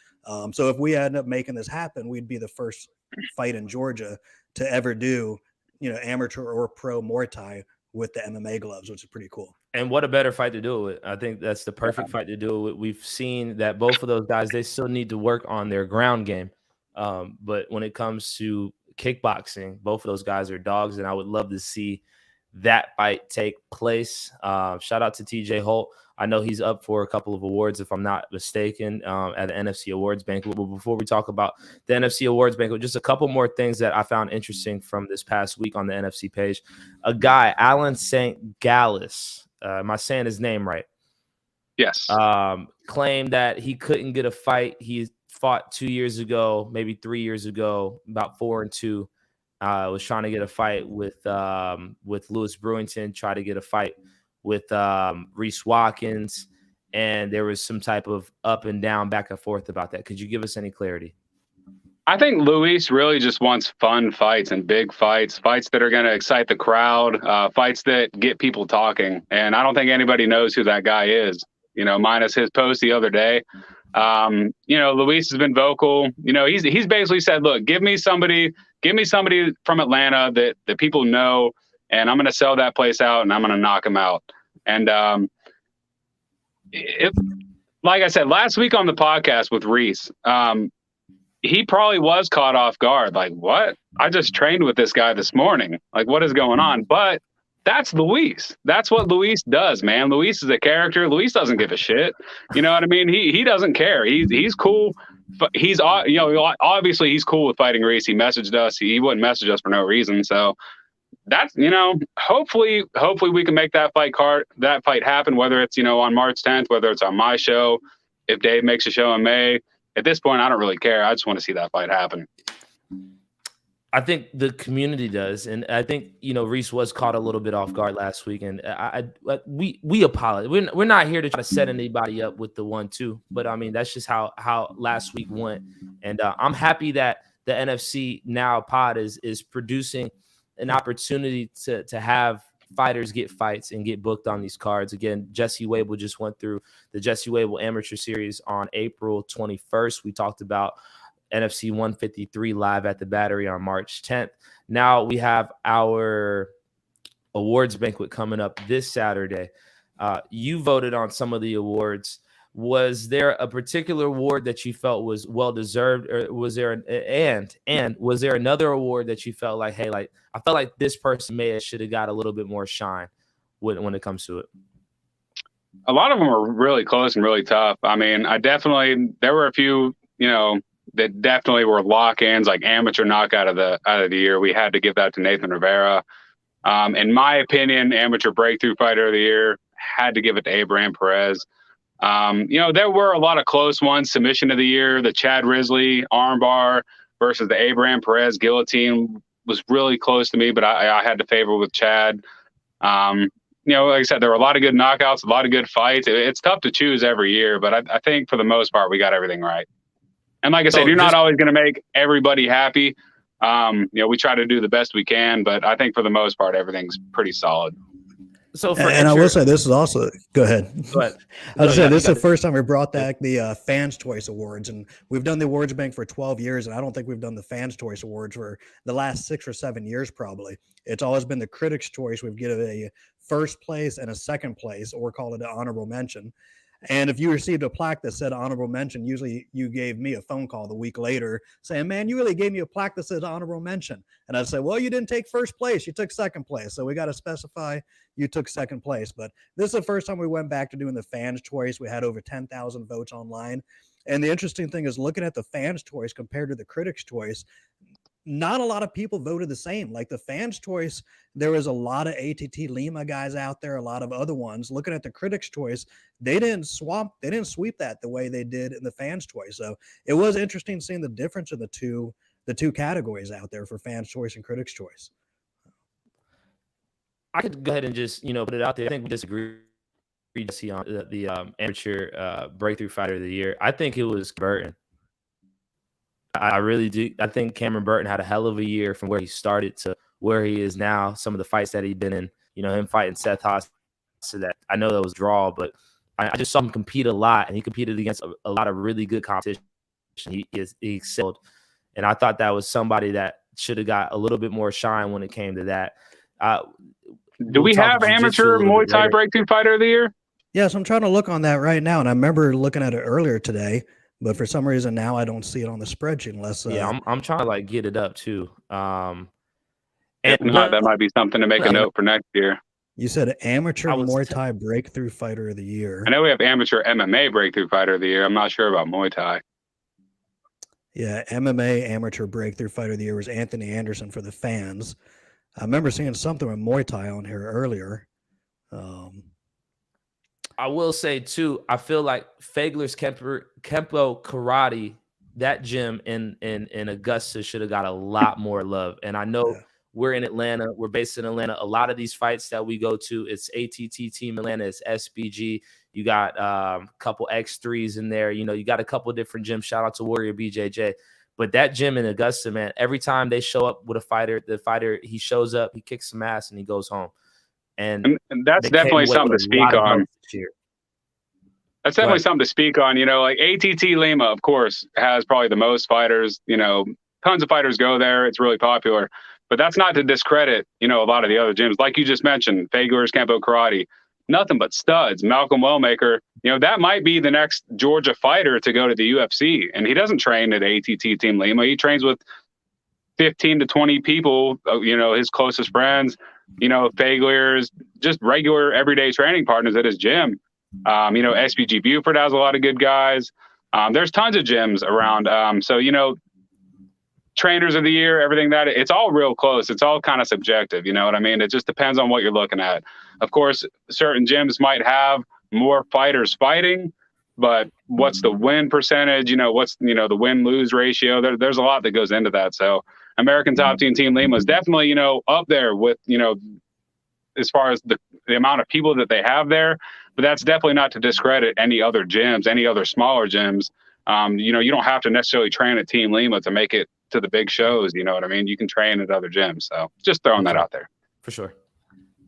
So if we end up making this happen, we'd be the first fight in Georgia to ever do, amateur or pro Muay Thai with the MMA gloves, which is pretty cool. And what a better fight to do it with. I think that's the perfect fight to do it with. We've seen that both of those guys, they still need to work on their ground game. But when it comes to kickboxing, both of those guys are dogs, and I would love to see that fight take place. Shout out to TJ Holt. I know he's up for a couple of awards, if I'm not mistaken, at the NFC Awards Banquet. But before we talk about the NFC Awards Banquet, just a couple more things that I found interesting from this past week on the NFC page. A guy, Alan St. Gallis, am I saying his name right? Yes. Claimed that he couldn't get a fight. He fought 2 years ago, maybe 3 years ago, about 4-2. Was trying to get a fight with Lewis Brewington, try to get a fight with Reese Watkins, and there was some type of up and down, back and forth about that. Could you give us any clarity? I think Luis really just wants fun fights and big fights that are going to excite the crowd, fights that get people talking. And I don't think anybody knows who that guy is, minus his post the other day. Luis has been vocal. He's basically said, look, give me somebody from Atlanta that people know, and I'm going to sell that place out and I'm going to knock him out. And like I said last week on the podcast with Reese, he probably was caught off guard. Like, what? I just trained with this guy this morning. Like, what is going on? But that's Luis. That's what Luis does, man. Luis is a character. Luis doesn't give a shit. You know what I mean? He doesn't care. He's cool. He's obviously he's cool with fighting Reese. He messaged us. He wouldn't message us for no reason. So that's, hopefully we can make that fight happen, whether it's, on March 10th, whether it's on my show, if Dave makes a show in May. At this point, I don't really care. I just want to see that fight happen. I think the community does, and I think Reese was caught a little bit off guard last week, and we apologize. We're not here to try to set anybody up with the 1-2, but I mean that's just how last week went, and I'm happy that the NFC now pod is producing an opportunity to have fighters get fights and get booked on these cards. Again, Jesse Wable just went through the Jesse Wable Amateur Series on April 21st. We talked about NFC 153 live at the Battery on March 10th. Now we have our awards banquet coming up this Saturday. You voted on some of the awards. Was there a particular award that you felt was well deserved, or was there was there another award that you felt like, hey, like I felt like this person should have got a little bit more shine when it comes to it? A lot of them were really close and really tough. I mean, there were a few, that definitely were lock-ins, like amateur knockout of the year. We had to give that to Nathan Rivera. In my opinion, amateur breakthrough fighter of the year, had to give it to Abraham Perez. There were a lot of close ones. Submission of the year, the Chad Risley armbar versus the Abraham Perez guillotine was really close to me, but I had to favor with Chad. Like I said, there were a lot of good knockouts, a lot of good fights. It's tough to choose every year, but I think for the most part, we got everything right. And like I said, you're not always going to make everybody happy. We try to do the best we can, but I think for the most part, everything's pretty solid. So, I will say this is also go ahead. I was saying this is the first time we brought back the Fans' Choice Awards, and we've done the awards bank for 12 years, and I don't think we've done the Fans' Choice Awards for the last 6 or 7 years. Probably it's always been the Critics' Choice. We've given a first place and a second place, or call it an honorable mention. And if you received a plaque that said honorable mention, usually you gave me a phone call the week later saying, man, you really gave me a plaque that says honorable mention. And I'd say, well, you didn't take first place. You took second place. So we got to specify you took second place. But this is the first time we went back to doing the Fans' Choice. We had over 10,000 votes online. And the interesting thing is looking at the Fans' Choice compared to the Critics' Choice, not a lot of people voted the same. Like the Fans' Choice, there was a lot of ATT Lima guys out there, a lot of other ones. Looking at the Critics' Choice, they didn't sweep that the way they did in the Fans' Choice. So it was interesting seeing the difference in the two categories out there for Fans' Choice and Critics' Choice. I could go ahead and just put it out there. I think we disagree on the amateur breakthrough fighter of the year. I think it was Burton. I really do. I think Cameron Burton had a hell of a year from where he started to where he is now. Some of the fights that he'd been in, him fighting Seth Haas, so that I know that was draw, but I just saw him compete a lot, and he competed against a lot of really good competition. He excelled, and I thought that was somebody that should have got a little bit more shine when it came to that. Do we have amateur Muay Thai breakthrough fighter of the year? Yes, I'm trying to look on that right now, and I remember looking at it earlier today. But for some reason now I don't see it on the spreadsheet unless I'm trying to get it up too. And that might be something to make a note for next year. You said amateur Muay Thai breakthrough fighter of the year. I know we have amateur MMA breakthrough fighter of the year. I'm not sure about Muay Thai. Yeah, MMA amateur breakthrough fighter of the year was Anthony Anderson for the Fans. I remember seeing something with Muay Thai on here earlier. I will say too, I feel like Fagler's Kempo Karate that gym in Augusta should have got a lot more love. And I know we're in Atlanta. We're based in Atlanta. A lot of these fights that we go to, it's ATT Team Atlanta, it's SBG. You got a couple X3s in there. You know, you got a couple different gyms. Shout out to Warrior BJJ. But that gym in Augusta, man, every time they show up with a fighter, the fighter, he shows up, he kicks some ass, and he goes home. And that's definitely something to speak on. That's definitely something to speak on. You know, like ATT Lima, of course, has probably the most fighters. You know, tons of fighters go there. It's really popular. But that's not to discredit, you know, a lot of the other gyms. Like you just mentioned, Fager's Kempo Karate, nothing but studs. Malcolm Wellmaker, you know, that might be the next Georgia fighter to go to the UFC. And he doesn't train at ATT Team Lima. He trains with 15 to 20 people, you know, his closest friends, you know, Fagler's just regular everyday training partners at his gym. You know, SBG Buford has a lot of good guys. There's tons of gyms around. So, you know, trainers of the year, everything that it's all real close. It's all kind of subjective. You know what I mean? It just depends on what you're looking at. Of course, certain gyms might have more fighters fighting, but what's the win percentage? You know, what's, you know, the win-lose ratio? There's a lot that goes into that. So American Top Team Team Lima is definitely, you know, up there with, you know, as far as the amount of people that they have there. But that's definitely not to discredit any other gyms, any other smaller gyms. You know, you don't have to necessarily train at Team Lima to make it to the big shows. You know what I mean? You can train at other gyms. So just throwing that out there. For sure.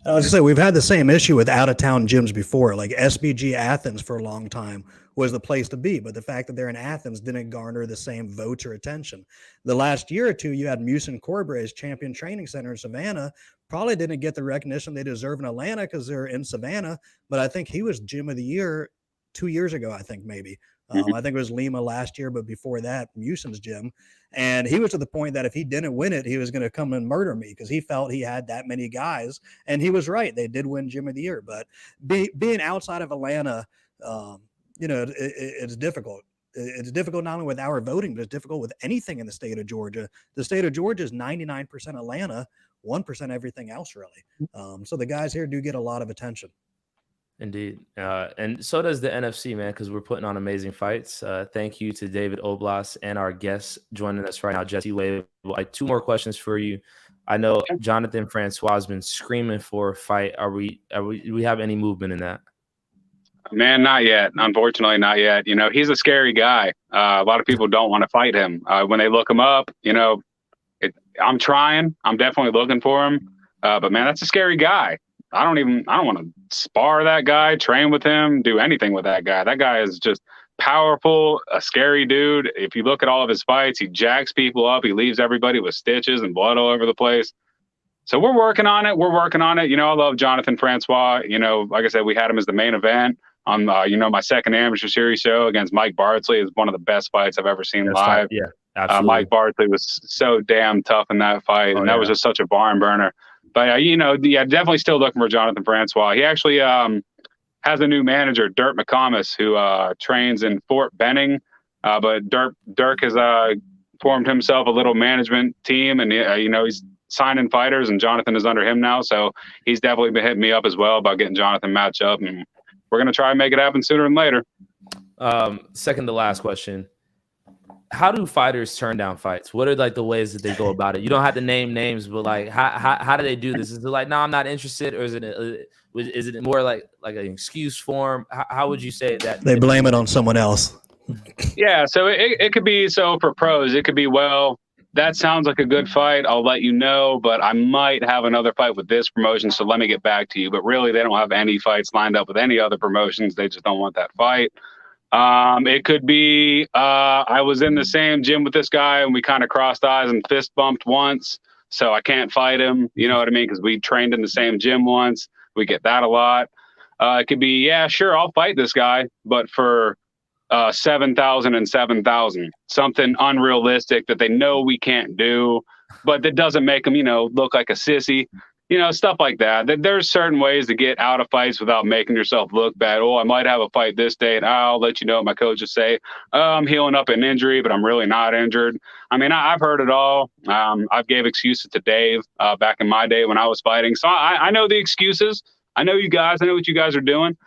I was gonna say, we've had the same issue with out-of-town gyms before. Like SBG Athens for a long time was the place to be, but the fact that they're in Athens didn't garner the same votes or attention. The last year or two, you had Musin Corbre's Champion Training Center in Savannah. Probably didn't get the recognition they deserve in Atlanta because they're in Savannah, but I think he was Gym of the Year 2 years ago, I think maybe. I think it was Lima last year, but before that, Musin's gym. And he was to the point that if he didn't win it, he was going to come and murder me because he felt he had that many guys. And he was right. They did win Gym of the Year. But being outside of Atlanta, you know, it's difficult. It's difficult not only with our voting, but it's difficult with anything in the state of Georgia. The state of Georgia is 99% Atlanta, 1% everything else, really. So the guys here do get a lot of attention. Indeed. And so does the NFC, man, because we're putting on amazing fights. Thank you to David Oblas and our guests joining us right now, Jesse Wable. I have two more questions for you. I know Jonathan Francois has been screaming for a fight. Do we have any movement in that? Man, not yet. Unfortunately, not yet. You know, he's a scary guy. A lot of people don't want to fight him. When they look him up, you know, I'm trying. I'm definitely looking for him. But man, that's a scary guy. I don't want to spar that guy, train with him, do anything with that guy. That guy is just powerful, a scary dude. If you look at all of his fights, he jacks people up. He leaves everybody with stitches and blood all over the place. So we're working on it. You know, I love Jonathan Francois. You know, like I said, we had him as the main event on, you know, my second amateur series show against Mike Bardsley. Is one of the best fights I've ever seen live. Yeah, absolutely. Mike Bardsley was so damn tough in that fight. And that was just such a barn burner. But, you know, definitely still looking for Jonathan Francois. He actually has a new manager, Dirk McComas, who trains in Fort Benning. But Dirk has formed himself a little management team, and, you know, he's signing fighters, and Jonathan is under him now. So he's definitely been hitting me up as well about getting Jonathan matched up, and we're going to try and make it happen sooner than later. Second to last question. How do fighters turn down fights? What are like the ways that they go about it? You don't have to name names, but like how do they do this? Is it like, no, I'm not interested, or is it more like an excuse form? How would you say that? They blame it on someone else. Yeah, so it could be, so for pros, it could be, well, that sounds like a good fight. I'll let you know, but I might have another fight with this promotion, so let me get back to you. But really, they don't have any fights lined up with any other promotions. They just don't want that fight. It could be, I was in the same gym with this guy and we kind of crossed eyes and fist bumped once, so I can't fight him. You know what I mean? Because we trained in the same gym once. We get that a lot. It could be, yeah, sure, I'll fight this guy, but for 7,000 and 7,000, something unrealistic that they know we can't do, but that doesn't make them, you know, look like a sissy. You know, stuff like that. There's certain ways to get out of fights without making yourself look bad. Oh, I might have a fight this day, and I'll let you know what my coaches say. I'm healing up an injury, but I'm really not injured. I mean, I've heard it all. I've gave excuses to Dave back in my day when I was fighting. So I know the excuses. I know you guys. I know what you guys are doing.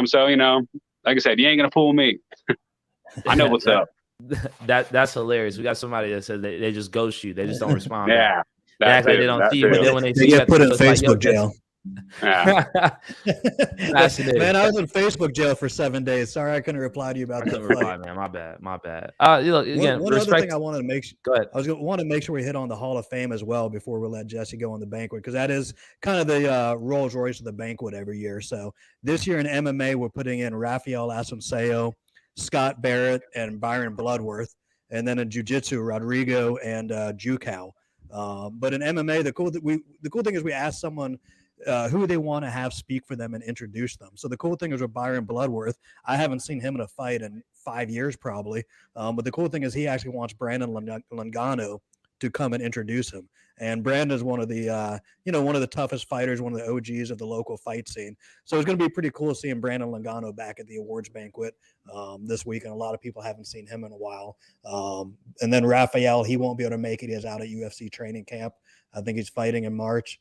So, you know, like I said, you ain't going to fool me. I know what's up. That's hilarious. We got somebody that says they just ghost you. They just don't respond. Yeah. They act like they don't see you, but then when they see get put in it's like, Facebook jail. Yeah. Fascinating. Man, I was in Facebook jail for 7 days. Sorry, I couldn't reply to you about that. Reply, man. My bad. Again, one other thing I wanted to make sure. Go ahead. I was going to want to make sure we hit on the Hall of Fame as well before we let Jesse go on the banquet, because that is kind of the Rolls Royce of the banquet every year. So this year in MMA, we're putting in Rafael Asuncao, Scott Barrett, and Byron Bloodworth, and then in Jiu-Jitsu, Rodrigo and Jukow. But in MMA, the cool thing is we asked someone who they want to have speak for them and introduce them. So the cool thing is with Byron Bloodworth, I haven't seen him in a fight in 5 years probably. But the cool thing is he actually wants Brandon Longano to come and introduce him. And Brandon is one of the, one of the toughest fighters, one of the OGs of the local fight scene. So it's going to be pretty cool seeing Brandon Longano back at the awards banquet this week. And a lot of people haven't seen him in a while. And then Rafael, he won't be able to make it. He is out at UFC training camp. I think he's fighting in March.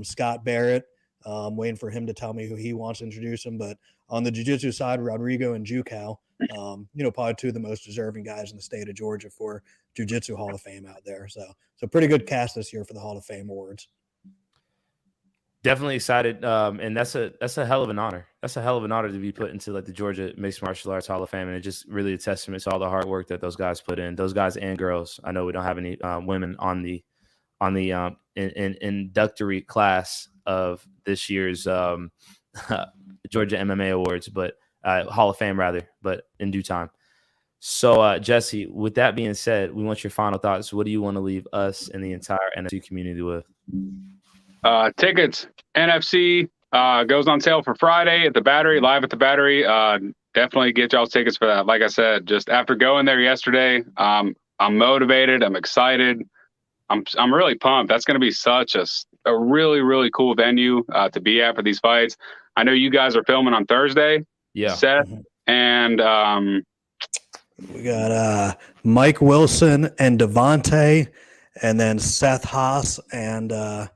Scott Barrett, waiting for him to tell me who he wants to introduce him. But on the jiu-jitsu side, Rodrigo and Jukow, probably two of the most deserving guys in the state of Georgia for Jiu-Jitsu Hall of Fame out there. So pretty good cast this year for the Hall of Fame awards. Definitely excited. And that's a hell of an honor. That's a hell of an honor to be put into like the Georgia Mixed Martial Arts Hall of Fame. And it's just really a testament to all the hard work that those guys put in, those guys and girls. I know we don't have any women on the inductory class of this year's Georgia MMA Awards, but Hall of Fame rather, but in due time. So Jesse, with that being said, we want your final thoughts. What do you want to leave us and the entire NFC community with? Tickets, NFC goes on sale for Friday at the Battery, live at the Battery. Definitely get y'all's tickets for that. Like I said, just after going there yesterday, I'm motivated. I'm excited. I'm really pumped. That's going to be such a really, really cool venue to be at for these fights. I know you guys are filming on Thursday. Yeah. Seth and we got Mike Wilson and Devontae, and then Seth Haas and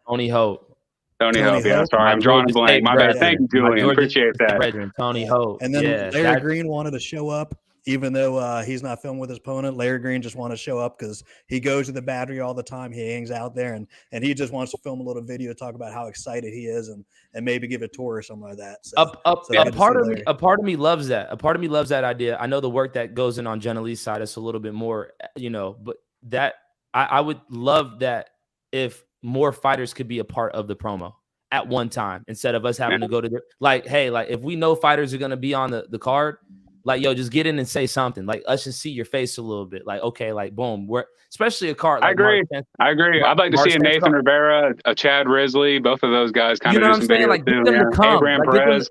Tony Hope. Tony Hope. Yeah, sorry, I'm drawing a blank. My bad. Thank you, Julian. Appreciate that. Tony Hope. And then Larry Green wanted to show up. Even though he's not filming with his opponent, Larry Green just wanted to show up because he goes to the Battery all the time. He hangs out there, and he just wants to film a little video, talk about how excited he is, and maybe give a tour or something like that. So, a part of me loves that. A part of me loves that idea. I know the work that goes in on Jenna Lee's side is a little bit more, but that I would love that if more fighters could be a part of the promo at one time instead of us having to go to if we know fighters are going to be on the card. Like, yo, just get in and say something. Like, let's just see your face a little bit. Like, okay, like, boom. We're especially a card. Like I agree. I'd like to see a Nathan Rivera, a Chad Risley. Both of those guys kind of do some videos too. Get them to come. Abraham Perez.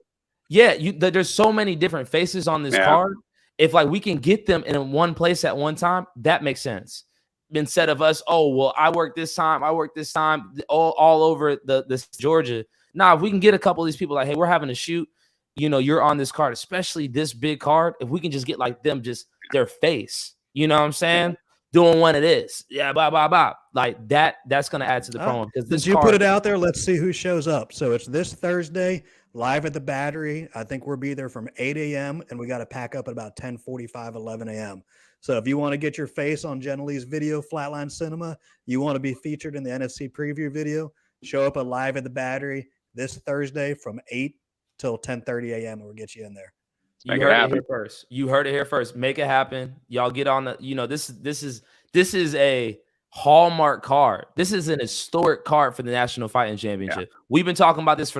There's so many different faces on this card. If like we can get them in one place at one time, that makes sense. Instead of us, I work this time, all over the Georgia. Nah, if we can get a couple of these people, like, hey, we're having a shoot. You're on this card, especially this big card. If we can just get like them, just their face, you know what I'm saying? Doing what it is. Yeah, blah, blah, blah. Like that's going to add to the promo. Because since you put it out there, let's see who shows up. So it's this Thursday, live at the Battery. I think we'll be there from 8 a.m. and we got to pack up at about 10:45, 11 a.m. So if you want to get your face on Jenna Lee's video, Flatline Cinema, you want to be featured in the NFC preview video, show up at live at the Battery this Thursday from 8 till 10:30 a.m. and we'll get you in there. You heard it here first. You heard it here first. Make it happen. Y'all get on the, this is a hallmark card. This is an historic card for the National Fighting Championship. Yeah. We've been talking about this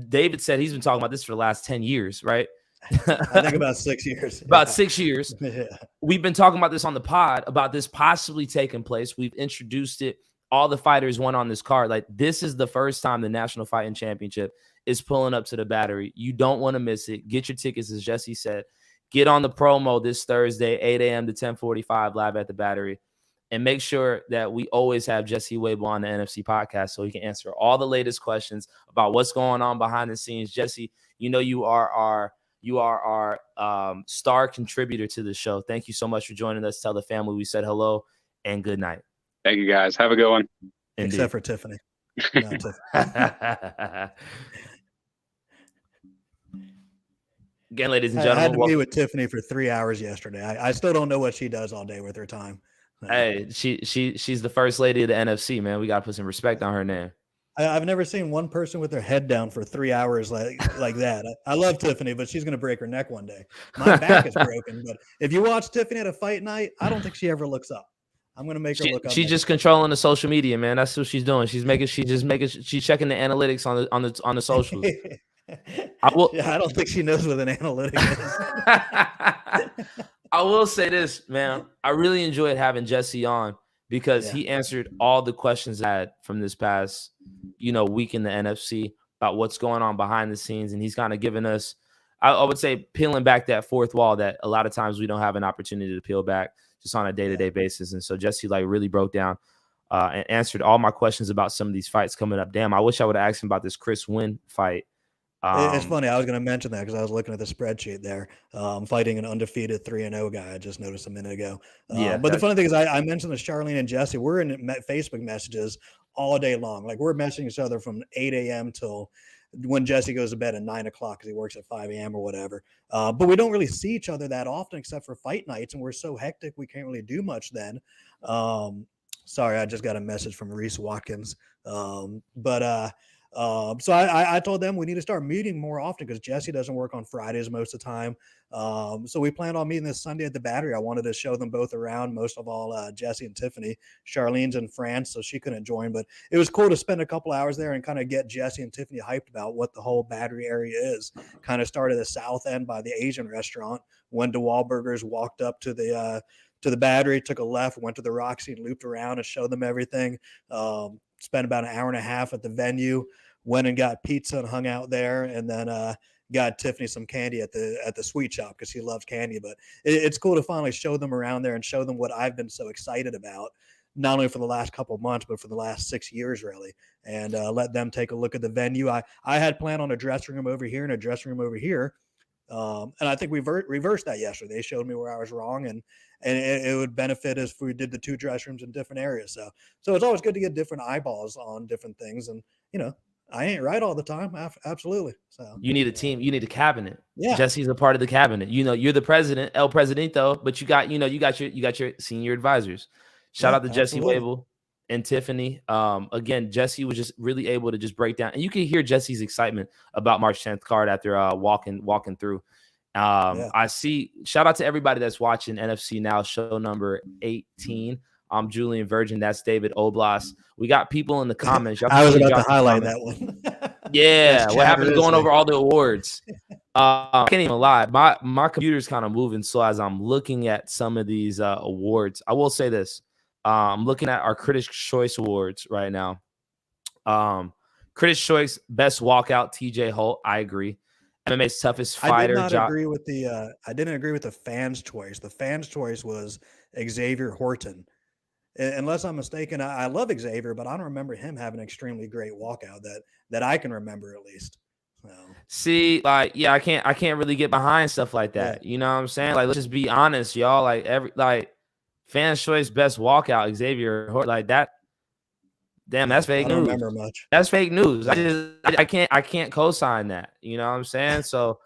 David said he's been talking about this for the last 10 years, right? I think about 6 years. About 6 years. Yeah. We've been talking about this on the pod, about this possibly taking place. We've introduced it. All the fighters went on this card. Like, this is the first time the National Fighting Championship is pulling up to the Battery. You don't want to miss it. Get your tickets, as Jesse said. Get on the promo this Thursday, 8 a.m. to 10:45, live at the Battery. And make sure that we always have Jesse Wable on the NFC podcast so he can answer all the latest questions about what's going on behind the scenes. Jesse, you are our star contributor to the show. Thank you so much for joining us. Tell the family we said hello and good night. Thank you, guys. Have a good one. Indeed. Except for Tiffany. Not Tiffany. Again, ladies and I had gentlemen, to meet with Tiffany for 3 hours yesterday. I still don't know what she does all day with her time. hey, she's the first lady of the NFC, man. We got to put some respect on her name. I've never seen one person with their head down for 3 hours like that. I love Tiffany, but she's going to break her neck one day. My back is broken, but if you watch Tiffany at a fight night, I don't think she ever looks up. I'm going to make her look up. She's just controlling the social media, man. That's what she's doing. She's checking the analytics on the socials. I don't think she knows what an analytic is. I will say this, man. I really enjoyed having Jesse on because he answered all the questions I had from this past, week in the NFC about what's going on behind the scenes. And he's kind of given us, I would say, peeling back that fourth wall that a lot of times we don't have an opportunity to peel back just on a day-to-day basis. And so Jesse really broke down and answered all my questions about some of these fights coming up. Damn, I wish I would have asked him about this Chris Wynn fight. It's funny. I was going to mention that because I was looking at the spreadsheet there, fighting an undefeated 3-0 guy. I just noticed a minute ago. But the funny thing is, I mentioned this Charlene and Jesse. We're in Facebook messages all day long. Like, we're messaging each other from 8 a.m. till when Jesse goes to bed at 9 o'clock because he works at 5 a.m. or whatever. But we don't really see each other that often except for fight nights, and we're so hectic we can't really do much then. Sorry, I just got a message from Reese Watkins. So I told them we need to start meeting more often because Jesse doesn't work on Fridays most of the time. So we planned on meeting this Sunday at the Battery. I wanted to show them both around, most of all Jesse and Tiffany. Charlene's in France, so she couldn't join, but it was cool to spend a couple hours there and kind of get Jesse and Tiffany hyped about what the whole Battery area is. Kind of started at the south end by the Asian restaurant, went to Wahlburgers, walked up to the Battery, took a left, went to the Roxy and looped around and showed them everything. Spent about an hour and a half at the venue, went and got pizza and hung out there, and then got Tiffany some candy at the sweet shop because she loves candy. But it's cool to finally show them around there and show them what I've been so excited about, not only for the last couple of months, but for the last 6 years, really, and let them take a look at the venue. I had planned on a dressing room over here and a dressing room over here. And I think we reversed that yesterday. They showed me where I was wrong, and it would benefit us if we did the two dressing rooms in different areas. So it's always good to get different eyeballs on different things. And, I ain't right all the time. Absolutely. So you need a team. You need a cabinet. Yeah. Jesse's a part of the cabinet. You're the president, El Presidente, but you got your senior advisors. Shout out to Jesse Wable and Tiffany. Again, Jesse was just really able to just break down, and you can hear Jesse's excitement about March 10th card after walking through. I see. Shout out to everybody that's watching NFC Now show number 18. I'm Julian Virgin. That's David Oblas. We got people in the comments. I was about to highlight that one. Yeah, what happened going over all the awards? I can't even lie. My computer's kind of moving slow as I'm looking at some of these awards. I will say this. I'm looking at our Critics' Choice Awards right now. Critics' Choice Best Walkout, TJ Holt. I agree. MMA's Toughest Fighter. I didn't agree with the Fans' Choice. The Fans' Choice was Xavier Horton. Unless I'm mistaken, I love Xavier, but I don't remember him having an extremely great walkout that I can remember, at least. So. See, I can't really get behind stuff like that. Yeah. You know what I'm saying? Let's just be honest, y'all. Fans' Choice Best Walkout, Xavier Horton, that. Damn, that's fake news. I don't remember much. That's fake news. I can't co-sign that. You know what I'm saying? So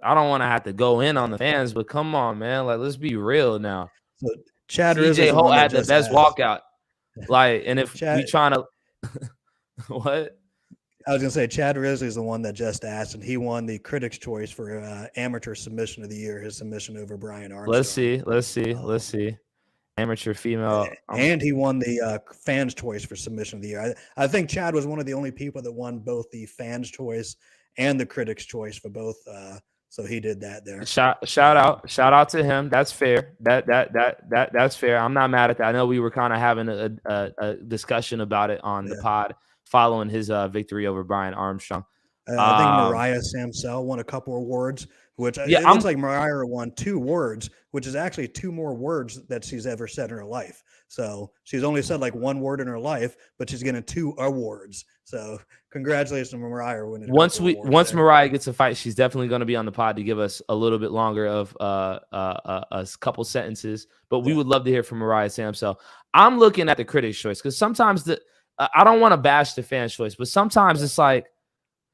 I don't want to have to go in on the fans, but come on, man. Let's be real now. So Chad TJ Holt had the best walkout. And if we trying to what? I was gonna say Chad Risley is the one that just asked, and he won the Critics' Choice for Amateur Submission of the Year. His submission over Brian Armstrong. Let's see. Amateur female, and he won the Fans' Choice for Submission of the Year. I think Chad was one of the only people that won both the Fans' Choice and the Critics' Choice for both. So he did that there. Shout out to him. That's fair. That's fair. I'm not mad at that. I know we were kind of having a discussion about it on the pod following his victory over Brian Armstrong. I think Mariah Samsel won a couple awards, which it looks like Mariah won 2 words, which is actually 2 more words that she's ever said in her life. So she's only said 1 word in her life, but she's getting 2 awards. So congratulations to Mariah winning. Once Mariah gets a fight, she's definitely going to be on the pod to give us a little bit longer of a couple sentences. But we would love to hear from Mariah Samsel. I'm looking at the Critics' Choice because sometimes I don't want to bash the Fans' Choice, but sometimes it's like.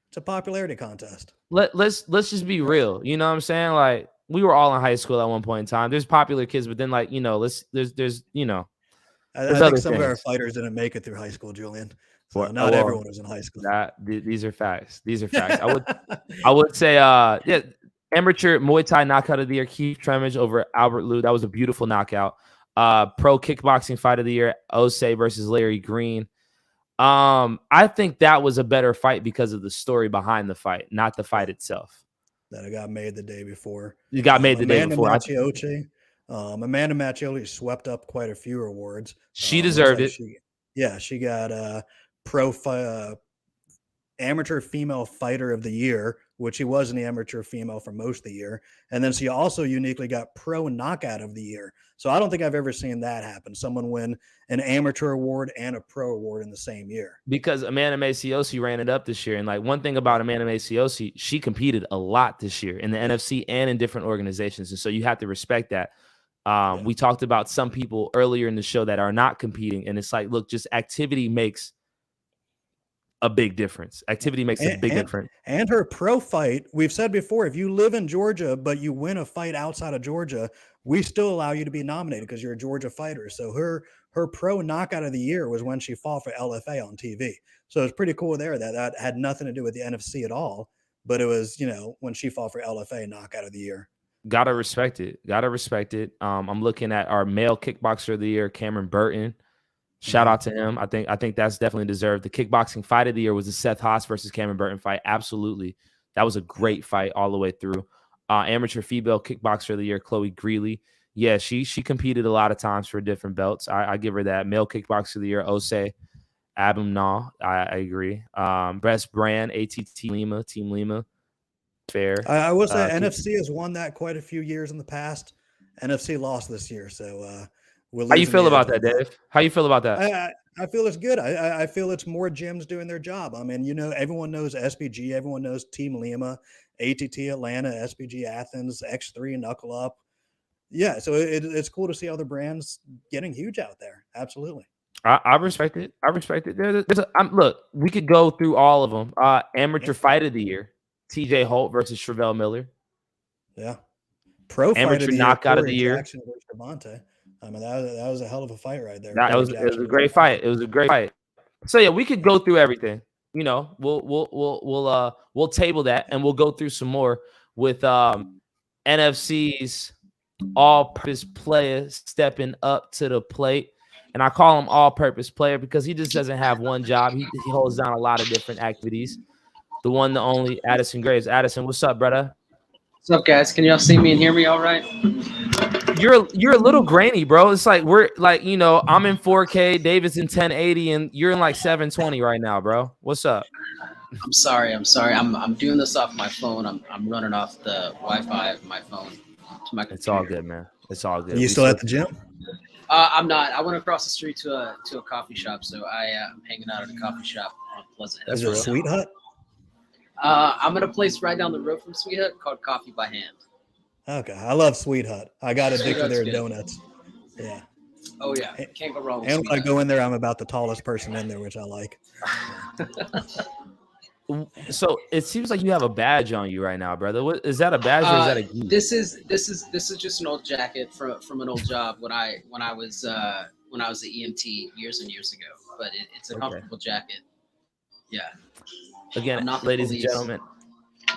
It's a popularity contest. let's just be real. You know what I'm saying? Like, we were all in high school at one point in time. There's popular kids, but then like, you know, there's there's I think other some of our things. fighters didn't make it through high school, Julian. So Well, not everyone was in high school. these are facts. These are facts. I would say yeah, amateur Muay Thai knockout of the year, Keith Tremage over Albert Liu. That was a beautiful knockout. Pro kickboxing fight of the year, Osei versus Larry Green. I think that was a better fight because of the story behind the fight, not the fight itself. That it got made the day before. It got made the day before. Amanda Maciocci swept up quite a few awards. She deserved it. She got amateur female fighter of the year, which she was in the amateur female for most of the year. And then she also uniquely got pro knockout of the year. So I don't think I've ever seen that happen. Someone win an amateur award and a pro award in the same year. Because Amanda Maciocci ran it up this year. And like, one thing about Amanda Maciocci, she competed a lot this year in the NFC and in different organizations. And so you have to respect that. We talked about some people earlier in the show that are not competing. And it's like, look, just activity makes a big difference. Activity makes a big difference. And her pro fight, we've said before, if you live in Georgia, but you win a fight outside of Georgia, we still allow you to be nominated because you're a Georgia fighter. So her pro knockout of the year was when she fought for LFA on TV. So it's pretty cool there that had nothing to do with the NFC at all, but it was, you know, when she fought for LFA knockout of the year. Gotta respect it. I'm looking at our male kickboxer of the year, Cameron Burton. Shout out to him. I think that's definitely deserved. The kickboxing fight of the year was the Seth Haas versus Cameron Burton fight. Absolutely. That was a great fight all the way through. Amateur female kickboxer of the year, Chloe Greeley. Yeah, she competed a lot of times for different belts. I give her that. Male kickboxer of the year, Osei Abumnal. I agree. Best brand, ATT Lima, Team Lima. Fair. I will say NFC has won that quite a few years in the past. NFC lost this year, so how you feel about that, Dave? How you feel about that? I feel it's good. I feel it's more gyms doing their job. I mean, you know, everyone knows SBG, everyone knows Team Lima, ATT Atlanta, SBG Athens, X3 Knuckle Up. Yeah, so it's cool to see other brands getting huge out there. Absolutely. I respect it. Look, we could go through all of them. Amateur fight of the year, TJ Holt versus Shervelle Miller. Yeah. Pro amateur knockout of the year. Jackson versus Devontae. I mean, that was a hell of a fight right there. It was a great fight. It was a great fight. So yeah, we could go through everything. You know, we'll table that and we'll go through some more with NFC's all-purpose player stepping up to the plate. And I call him all-purpose player because he just doesn't have one job. He holds down a lot of different activities. The one, the only, Addison Graves. Addison, what's up, brother? What's up, guys? Can y'all see me and hear me all right? You're a little grainy, bro. It's like we're like, you know, I'm in 4K, David's in 1080, and you're in like 720 right now, bro. What's up? I'm sorry. I'm doing this off my phone. I'm running off the Wi-Fi of my phone to my computer. It's all good, man. It's all good. You still at the gym? I'm not. I went across the street to a coffee shop, so I'm hanging out at a coffee shop on Pleasant Hill. Is it a Sweet Hut? I'm at a place right down the road from Sweet Hut called Coffee by Hand. Okay, I love Sweet Hut. I got addicted to their donuts. Yeah. Oh yeah, can't go wrong with and Sweet when Hut. I go in there, I'm about the tallest person in there, which I like. So it seems like you have a badge on you right now, brother. What is that, a badge or is that a gear? This is just an old jacket from an old job when I was an EMT years and years ago. But it's a comfortable jacket. Yeah. Again, ladies and gentlemen,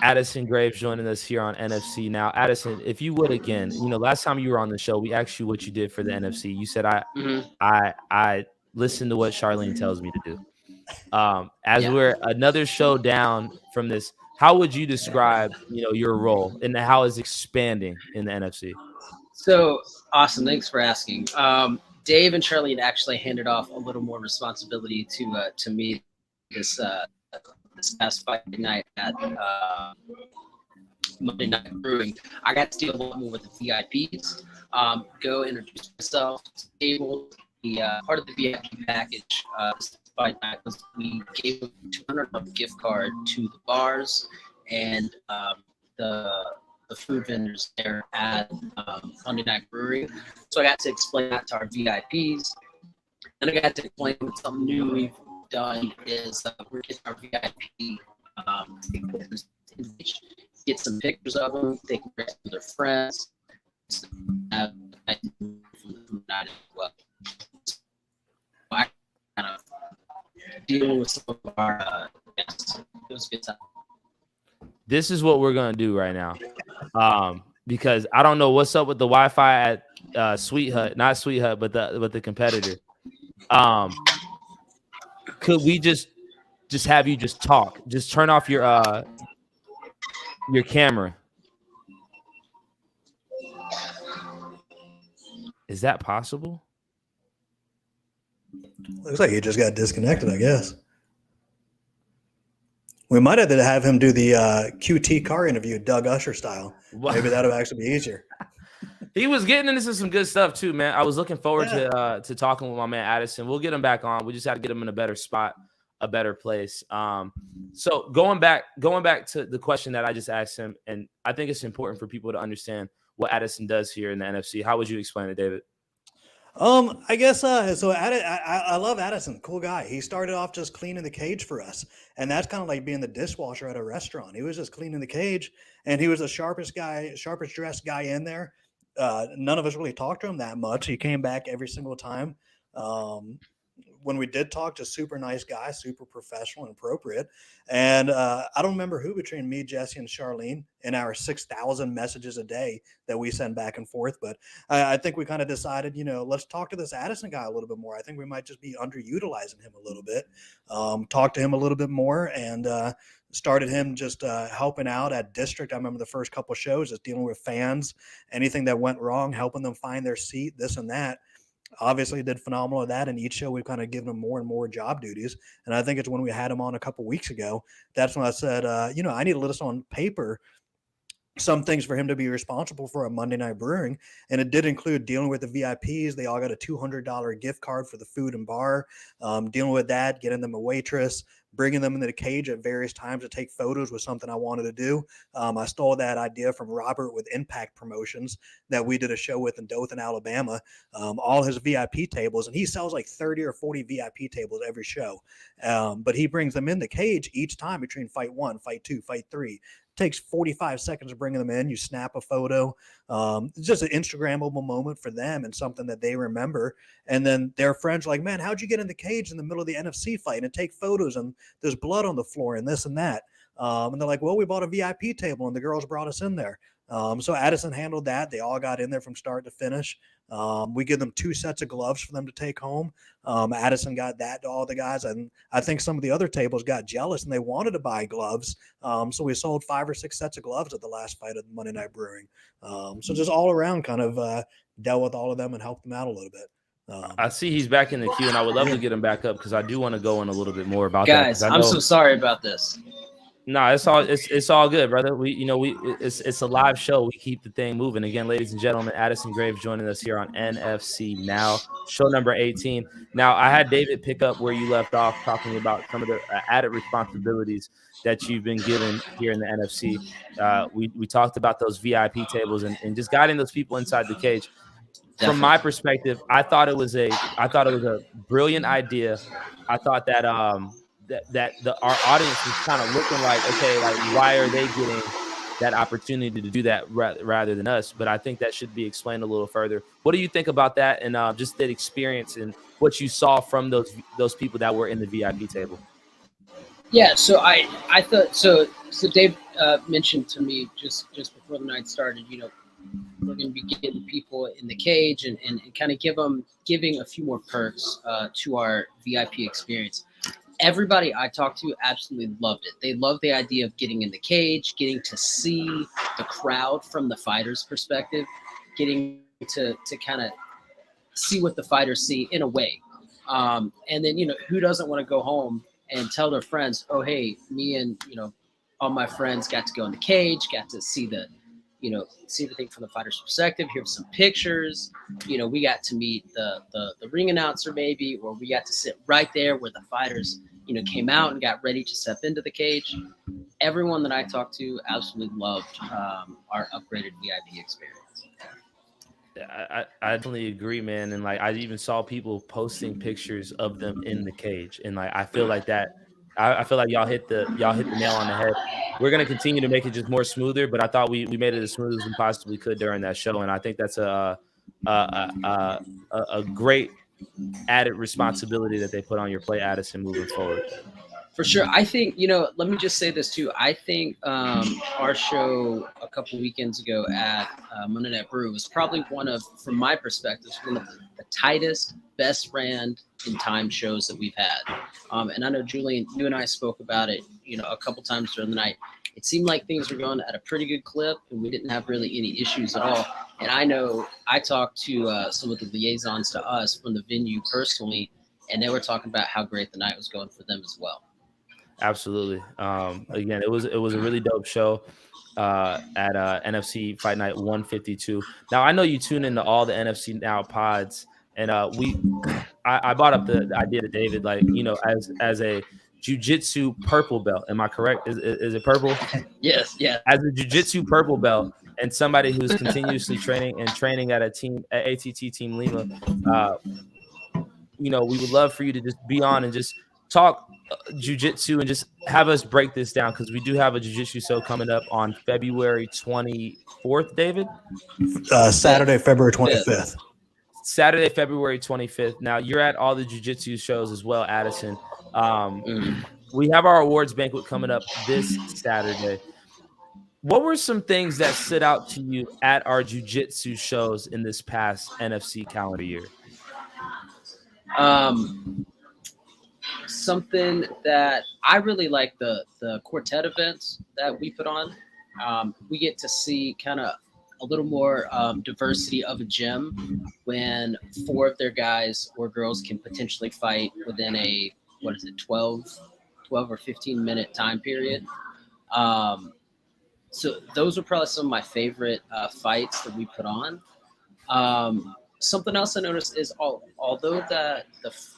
Addison Graves joining us here on NFC. Now, Addison, if you would again, you know, last time you were on the show, we asked you what you did for the NFC. You said I listen to what Charlene tells me to do. We're another show down from this, how would you describe, you know, your role and how it's expanding in the NFC? So awesome. Thanks for asking. Dave and Charlene actually handed off a little more responsibility to me this past fight night at Monday Night Brewing. I got to deal a lot more with the VIPs. Go introduce myself, able to be part of the VIP package. This fight night was we gave a $200 gift card to the bars and the food vendors there at Monday Night Brewing. So I got to explain that to our VIPs, and I got to explain something new we've done is we're getting our VIP stakeholders get some pictures of them. They can bring some of their friends. Have a night as well. I kind of dealing with some of our guests. It was a good time. This is what we're gonna do right now, because I don't know what's up with the Wi-Fi at Sweet Hut, not Sweet Hut, but the competitor. Could we just have you just talk? Just turn off your camera. Is that possible? Looks like he just got disconnected, I guess. We might have to have him do the QT car interview, Doug Usher style. Maybe that'll actually be easier. He was getting into some good stuff too, man. I was looking forward to talking with my man Addison. We'll get him back on. We just had to get him in a better spot, a better place. So going back to the question that I just asked him, and I think it's important for people to understand what Addison does here in the NFC. How would you explain it, David? I guess so. I love Addison, cool guy. He started off just cleaning the cage for us, and that's kind of like being the dishwasher at a restaurant. He was just cleaning the cage, and he was the sharpest dressed guy in there. None of us really talked to him that much. He came back every single time. When we did talk, just super nice guy, super professional and appropriate. And I don't remember who between me, Jesse, and Charlene in our 6,000 messages a day that we send back and forth. But I think we kind of decided, let's talk to this Addison guy a little bit more. I think we might just be underutilizing him a little bit. Talk to him a little bit more, and started him just helping out at district. I remember the first couple of shows just dealing with fans, anything that went wrong, helping them find their seat, this and that. Obviously did phenomenal at that. And each show we've kind of given him more and more job duties. And I think it's when we had him on a couple weeks ago, that's when I said, I need to list on paper some things for him to be responsible for a Monday Night Brewing. And it did include dealing with the VIPs. They all got a $200 gift card for the food and bar, dealing with that, getting them a waitress, bringing them into the cage at various times to take photos was something I wanted to do. I stole that idea from Robert with Impact Promotions that we did a show with in Dothan, Alabama. All his VIP tables, and he sells like 30 or 40 VIP tables every show. But he brings them in the cage each time between fight 1, fight 2, fight 3. Takes 45 seconds of bringing them in. You snap a photo. It's just an Instagrammable moment for them and something that they remember. And then their friends are like, man, how'd you get in the cage in the middle of the NFC fight and take photos and there's blood on the floor and this and that? And they're like, well, we bought a VIP table and the girls brought us in there. So Addison handled that. They all got in there from start to finish. We give them 2 sets of gloves for them to take home. Addison got that to all the guys. And I think some of the other tables got jealous and they wanted to buy gloves. So we sold 5 or 6 sets of gloves at the last fight of Monday Night Brewing. So just all around kind of dealt with all of them and helped them out a little bit. I see he's back in the queue, and I would love to get him back up because I do want to go in a little bit more about guys, that. I'm so sorry about this. No, it's all good, brother. It's a live show. We keep the thing moving. Again, ladies and gentlemen, Addison Graves joining us here on NFC Now, show number 18. Now, I had David pick up where you left off, talking about some of the added responsibilities that you've been given here in the NFC. We talked about those VIP tables and just guiding those people inside the cage. Definitely. From my perspective, I thought it was a brilliant idea. I thought that our audience was kind of looking like, okay, like why are they getting that opportunity to do that rather than us? But I think that should be explained a little further. What do you think about that, and just that experience and what you saw from those people that were in the VIP table? Yeah, so I thought so Dave mentioned to me just before the night started, we're going to be getting people in the cage and kind of giving a few more perks to our VIP experience. Everybody I talked to absolutely loved it. They loved the idea of getting in the cage, getting to see the crowd from the fighter's perspective, getting to kind of see what the fighters see in a way. And then, who doesn't want to go home and tell their friends, oh, hey, me and, all my friends got to go in the cage, got to see see everything from the fighter's perspective. Here's some pictures. We got to meet the ring announcer maybe, or we got to sit right there where the fighters, came out and got ready to step into the cage. Everyone that I talked to absolutely loved our upgraded VIP experience. I definitely agree, man. And like, I even saw people posting pictures of them in the cage. And like, I feel like that I feel like y'all hit the nail on the head. We're gonna continue to make it just more smoother, but I thought we made it as smooth as we possibly could during that show, and I think that's a great added responsibility that they put on your plate, Addison, moving forward. For sure. I think, let me just say this too. I think our show a couple weekends ago at Monday Night Brew was probably from my perspective, one of the tightest, best ran in time shows that we've had. And I know, Julian, you and I spoke about it, a couple times during the night. It seemed like things were going at a pretty good clip, and we didn't have really any issues at all. And I know I talked to some of the liaisons to us from the venue personally, and they were talking about how great the night was going for them as well. Absolutely. Again, it was a really dope show at NFC Fight Night 152. Now, I know you tune into all the NFC Now pods, and I brought up the idea to David, like, as a jiu-jitsu purple belt. Am I correct? Is it purple? Yes. Yeah. As a jiu-jitsu purple belt and somebody who's continuously training at ATT Team Lima, we would love for you to just be on and just talk jiu-jitsu and just have us break this down, because we do have a jiu-jitsu show coming up on February 24th, David. Saturday, February 25th. Saturday, February 25th. Now, you're at all the jiu-jitsu shows as well, Addison. We have our awards banquet coming up this Saturday. What were some things that stood out to you at our jiu-jitsu shows in this past NFC calendar year? Something that I really like, the quartet events that we put on. We get to see kind of a little more diversity of a gym when 4 of their guys or girls can potentially fight within a 12 or 15 minute time period. So those are probably some of my favorite fights that we put on. Something else I noticed is although the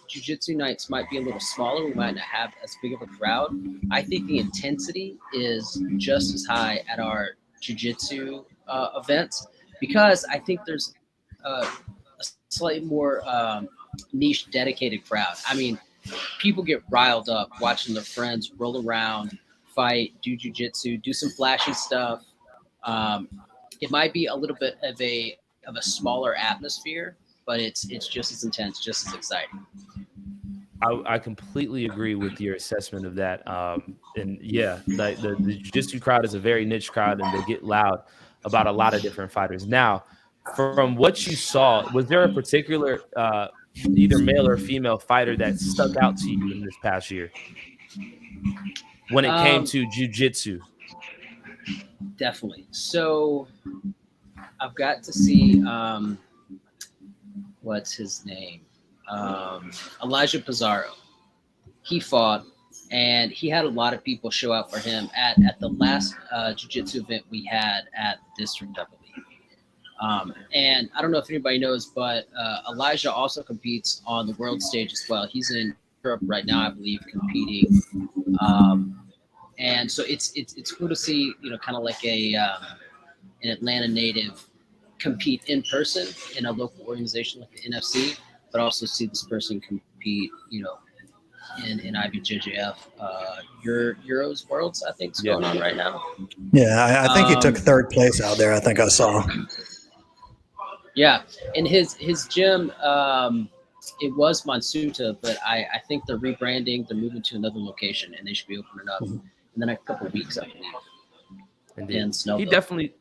jiu-jitsu nights might be a little smaller, we might not have as big of a crowd, I think the intensity is just as high at our jiu-jitsu events, because I think there's a slightly more niche dedicated crowd. I mean, people get riled up watching their friends roll around, fight, do jiu-jitsu, do some flashy stuff. It might be a little bit of a smaller atmosphere, but it's just as intense, just as exciting. I completely agree with your assessment of that. And yeah, like the jiu-jitsu crowd is a very niche crowd, and they get loud about a lot of different fighters. Now, from what you saw, was there a particular either male or female fighter that stuck out to you in this past year when it came to jiu-jitsu? Definitely. So I've got to see what's his name? Elijah Pizarro. He fought, and he had a lot of people show out for him at the last jiu-jitsu event we had at the district, I believe. And I don't know if anybody knows, but Elijah also competes on the world stage as well. He's in Europe right now, I believe, competing. And so it's cool to see, kind of like an Atlanta native compete in person in a local organization like the NFC, but also see this person compete, in IBJJF, Euros Worlds, I think is going on right now. Yeah, I think he took 3rd place out there. I think I saw. Yeah, and his gym, it was Monsuta, but I think they're rebranding. They're moving to another location, and they should be opening up in the next couple of weeks, I believe. Indeed.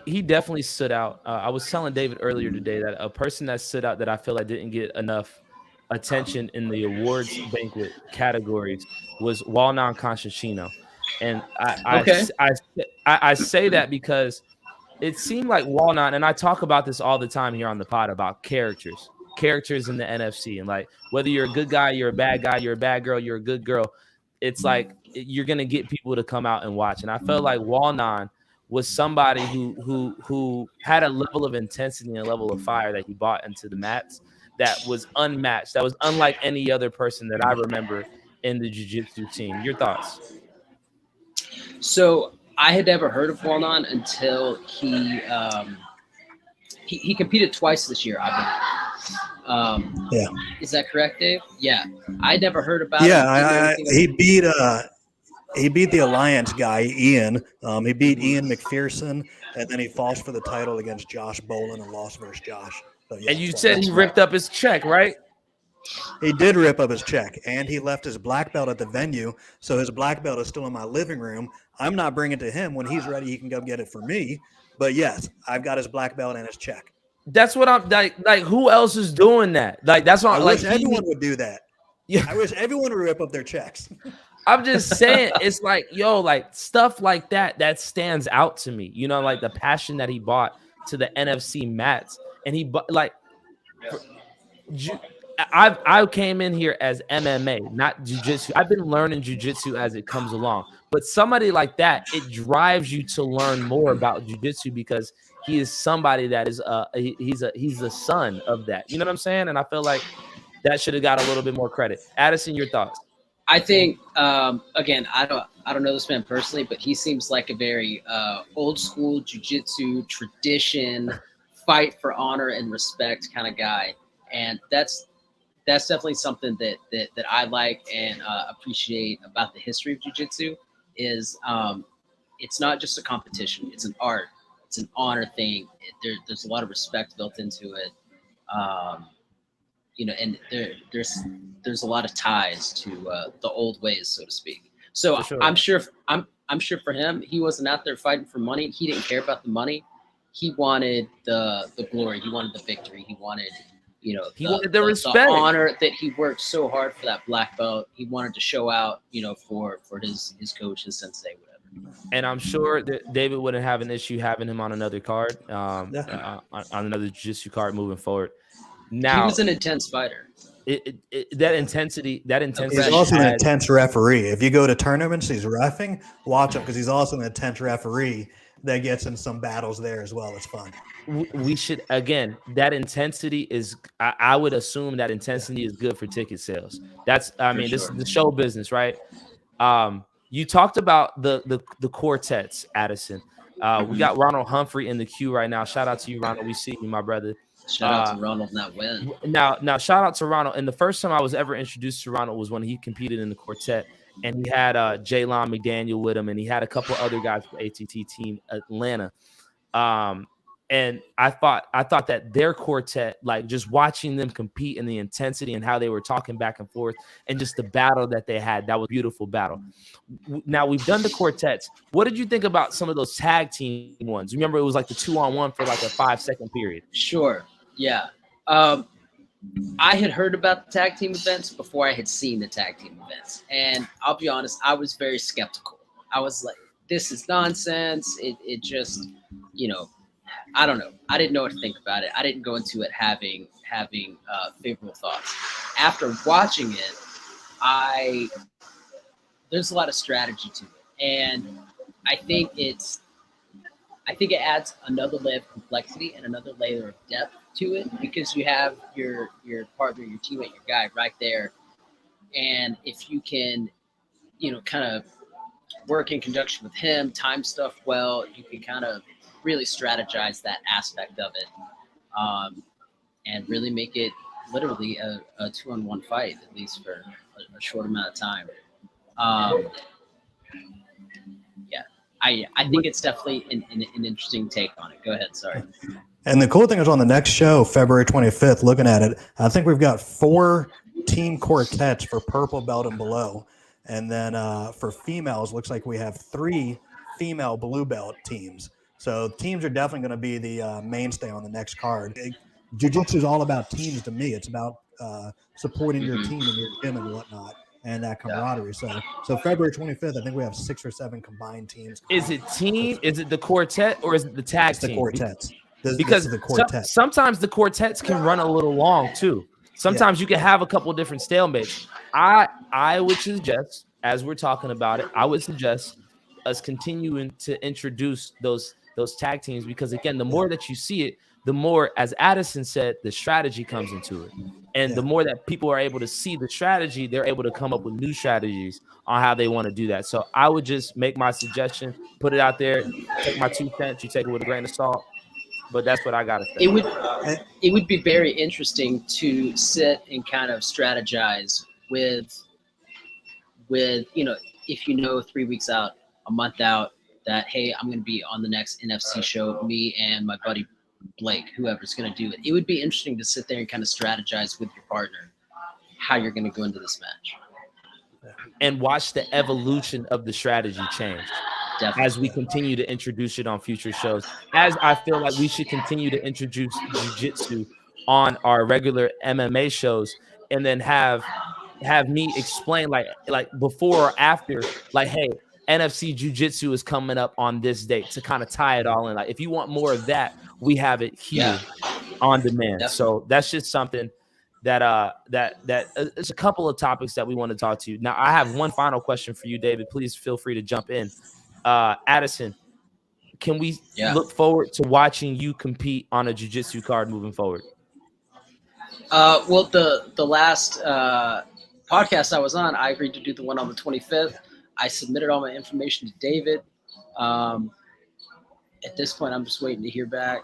He definitely stood out. I was telling David earlier today that a person that stood out that I feel I didn't get enough attention in the awards banquet categories was Walnan Constantino. And I say that because it seemed like Walnan, and I talk about this all the time here on the pod about characters in the NFC, and like whether you're a good guy, you're a bad guy, you're a bad girl, you're a good girl, it's like you're gonna get people to come out and watch. And I felt like Walnan was somebody who had a level of intensity and a level of fire that he brought into the mats that was unmatched, that was unlike any other person that I remember in the jiu-jitsu team. Your thoughts? So I had never heard of Walnan until he competed twice this year, I Yeah. Is that correct, Dave? Yeah. I never heard about Yeah, him. he beat the Alliance guy, Ian. He beat Ian McPherson, and then he fought for the title against Josh Bolin and lost versus Josh. So, yeah, And you said he ripped up his check, right? He did rip up his check, and he left his black belt at the venue. So his black belt is still in my living room. I'm not bringing it to him. When he's ready, he can go get it for me. But yes, I've got his black belt and his check. That's what I'm like. Who else is doing that? Like, that's what I wish everyone would do that. Yeah. I wish everyone would rip up their checks. I'm just saying, it's like, yo, like stuff like that stands out to me. You know, like the passion that he brought to the NFC mats, and I came in here as MMA, not jiu-jitsu. I've been learning jiu-jitsu as it comes along. But somebody like that, it drives you to learn more about jiu-jitsu because he is somebody that is he's the son of that. You know what I'm saying? And I feel like that should have got a little bit more credit. Addison, your thoughts? I think again, I don't know this man personally, but he seems like a very old school jiu-jitsu tradition, fight for honor and respect kind of guy, and that's definitely something that I like and appreciate about the history of jiu-jitsu. Is it's not just a competition; it's an art, it's an honor thing. There's a lot of respect built into it. You know, and there's a lot of ties to the old ways, so to speak. So sure. I'm sure for him, he wasn't out there fighting for money. He didn't care about the money. He wanted the glory. He wanted the victory. He wanted, you know, he wanted the respect, the honor that he worked so hard for that black belt. He wanted to show out, you know, for his coach, his sensei, whatever. And I'm sure that David wouldn't have an issue having him on another card, on another jiu-jitsu card moving forward. Now, he was an intense fighter. That intensity. He's also an intense referee. If you go to tournaments, he's reffing. Watch him because he's also an intense referee that gets in some battles there as well. It's fun. We should, again, that intensity is. I would assume that intensity is good for ticket sales. That's. I mean, this is the show business, right? You talked about the quartets, Addison. We got Ronald Humphrey in the queue right now. Shout out to you, Ronald. We see you, my brother. Shout out to Ronald, not win. Now, shout out to Ronald. And the first time I was ever introduced to Ronald was when he competed in the quartet, and he had Jaylon McDaniel with him, and he had a couple other guys for ATT Team Atlanta. And I thought that their quartet, like just watching them compete and the intensity and how they were talking back and forth, and just the battle that they had, that was a beautiful battle. Now we've done the quartets. What did you think about some of those tag team ones? Remember, it was like the 2-on-1 for like a 5-second period. Sure. Yeah. I had heard about the tag team events before I had seen the tag team events. And I'll be honest, I was very skeptical. I was like, this is nonsense. It just, you know, I don't know. I didn't know what to think about it. I didn't go into it having favorable thoughts. After watching it, there's a lot of strategy to it. And I think it adds another layer of complexity and another layer of depth to it, because you have your partner, your teammate, your guy right there. And if you can, you know, kind of work in conjunction with him, time stuff well, you can kind of really strategize that aspect of it, and really make it literally a 2-on-1 fight, at least for a short amount of time. Yeah, I think it's definitely an interesting take on it. Go ahead, sorry. And the cool thing is on the next show, February 25th, looking at it, I think we've got 4 team quartets for purple belt and below. And then for females, looks like we have 3 female blue belt teams. So teams are definitely going to be the mainstay on the next card. Jiu-jitsu is all about teams to me. It's about supporting your team and your gym and whatnot, and that camaraderie. So February 25th, I think we have 6 or 7 combined teams. Is it team? Is it the quartet or is it the tag team? The quartets. Because the quartet. Sometimes the quartets can run a little long too. Sometimes you can have a couple different stalemates. I would suggest, as we're talking about it, I would suggest us continuing to introduce those tag teams, because again, the more that you see it, the more, as Addison said, the strategy comes into it. And the more that people are able to see the strategy, they're able to come up with new strategies on how they want to do that. So I would just make my suggestion, put it out there, take my 2 cents, you take it with a grain of salt. but that's what I gotta say. It would be very interesting to sit and kind of strategize with if 3 weeks out, a month out, that hey, I'm going to be on the next NFC show, me and my buddy Blake, whoever's going to do it. It would be interesting to sit there and kind of strategize with your partner how you're going to go into this match and watch the evolution of the strategy change. Definitely. As we continue to introduce it on future shows, as I feel like we should continue to introduce jiu-jitsu on our regular MMA shows, and then have me explain like before or after, like, hey, NFC jiu-jitsu is coming up on this date, to kind of tie it all in. Like, if you want more of that, we have it here on demand. Definitely. So that's just something that it's a couple of topics that we want to talk to you. Now, I have one final question for you, David. Please feel free to jump in. Addison, can we look forward to watching you compete on a jiu-jitsu card moving forward? Well, the last podcast I was on, I agreed to do the one on the 25th. I submitted all my information to David. At this point, I'm just waiting to hear back.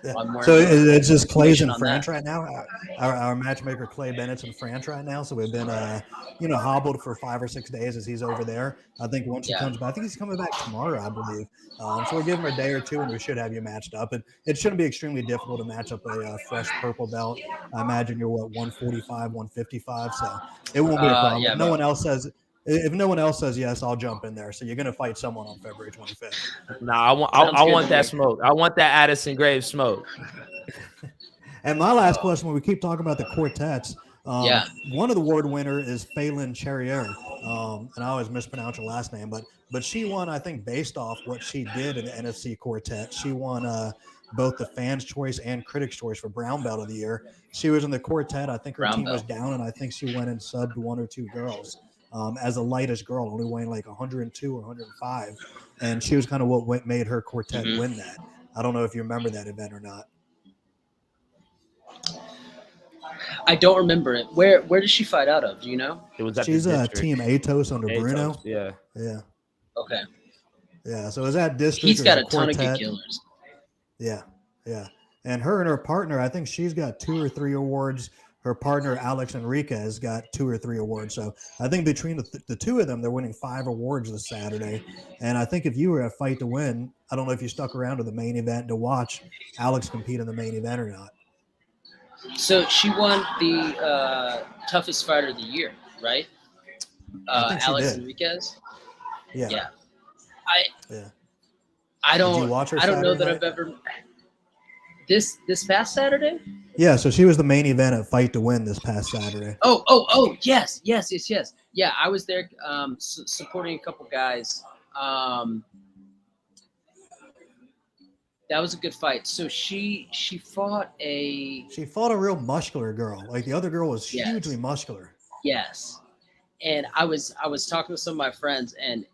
Yeah. So it's just Clay's in France right now. Our matchmaker Clay Bennett's in France right now. So we've been, hobbled for 5 or 6 days as he's over there. I think once he comes back, I think he's coming back tomorrow, I believe. So we'll give him a day or two, and we should have you matched up. And it shouldn't be extremely difficult to match up a fresh purple belt. I imagine you're 145, 155. So it won't be a problem. Yeah, if no one else says yes, I'll jump in there. So you're going to fight someone on February 25th. No, I want that smoke. I want that Addison Graves smoke. And my last question, when we keep talking about the quartets, one of the award winner is Phelan Cherrier. And I always mispronounce her last name, but she won, I think, based off what she did in the NFC quartet. She won both the fans' choice and critics' choice for Brown Belt of the Year. She was in the quartet. I think her team was down, and I think she went and subbed 1 or 2 girls. As the lightest girl, only weighing like 102 or 105. And she was kind of what made her quartet win that. I don't know if you remember that event or not. I don't remember it. Where did she fight out of? Do you know? She's a team Atos under Atos, Bruno. Yeah. Okay. Yeah, so is that district? He's got a ton of good killers. Yeah. And her partner, I think she's got 2 or 3 awards. Her partner, Alex Enriquez, got 2 or 3 awards. So I think between the two of them, they're winning 5 awards this Saturday. And I think if you were at Fight to Win, I don't know if you stuck around to the main event to watch Alex compete in the main event or not. So she won the toughest fighter of the year, right? Alex Enriquez. Yeah. I don't. Did you watch her I don't know Saturday that I've ever. This past Saturday? Yeah, so she was the main event at Fight to Win this past Saturday. Oh, yes. Yeah, I was there supporting a couple guys. That was a good fight. So she fought a real muscular girl. Like the other girl was hugely muscular. Yes. And I was talking to some of my friends and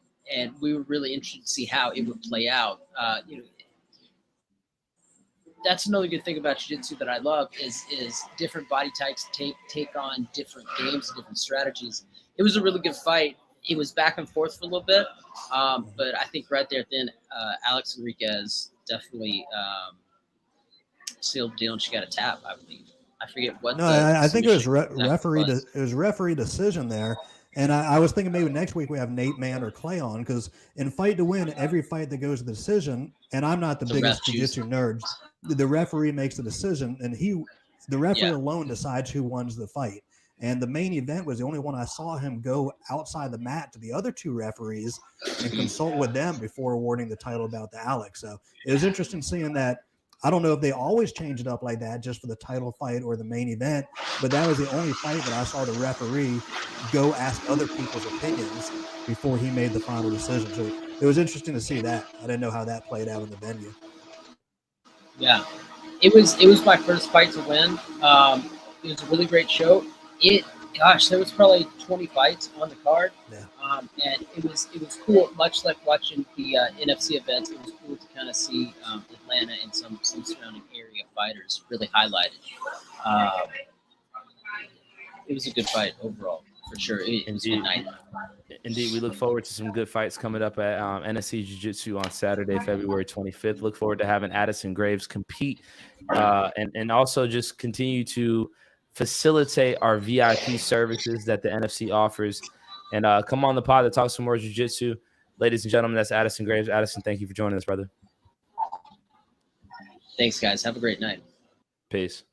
we were really interested to see how it would play out. That's another good thing about jiu-jitsu that I love is different body types take on different games, different strategies. It was a really good fight. It was back and forth for a little bit, but I think right there at the end, Alex Enriquez definitely sealed the deal, and she got a tap, I believe. I forget what. No, I think it was referee. It was referee decision there. And I was thinking maybe next week we have Nate Mann or Clay on, because in Fight to Win, every fight that goes to the decision, and I'm not the biggest jiu-jitsu nerd, the referee makes the decision, and the referee alone decides who wins the fight. And the main event was the only one I saw him go outside the mat to the other 2 referees and consult with them before awarding the title bout to Alex. So it was interesting seeing that. I don't know if they always change it up like that just for the title fight or the main event, but that was the only fight that I saw the referee go ask other people's opinions before he made the final decision. So it was interesting to see that. I didn't know how that played out in the venue. Yeah, it was my first Fight to Win. It was a really great show. There was probably 20 fights on the card. Yeah. And it was cool, much like watching the NFC events. It was cool to kind of see Atlanta and some surrounding area fighters really highlighted. It was a good fight overall. for sure. It's been nice. Indeed, we look forward to some good fights coming up at NFC Jiu-Jitsu on Saturday, February 25th. Look forward to having Addison Graves compete and also just continue to facilitate our VIP services that the NFC offers. And come on the pod to talk some more Jiu-Jitsu. Ladies and gentlemen, that's Addison Graves. Addison, thank you for joining us, brother. Thanks, guys. Have a great night. Peace.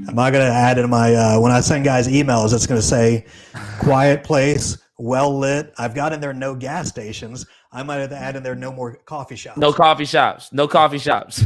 Am I going to add in my when I send guys emails, it's going to say quiet place, well lit. I've got in there no gas stations. I might have to add in there no more coffee shops. No coffee shops. No coffee shops.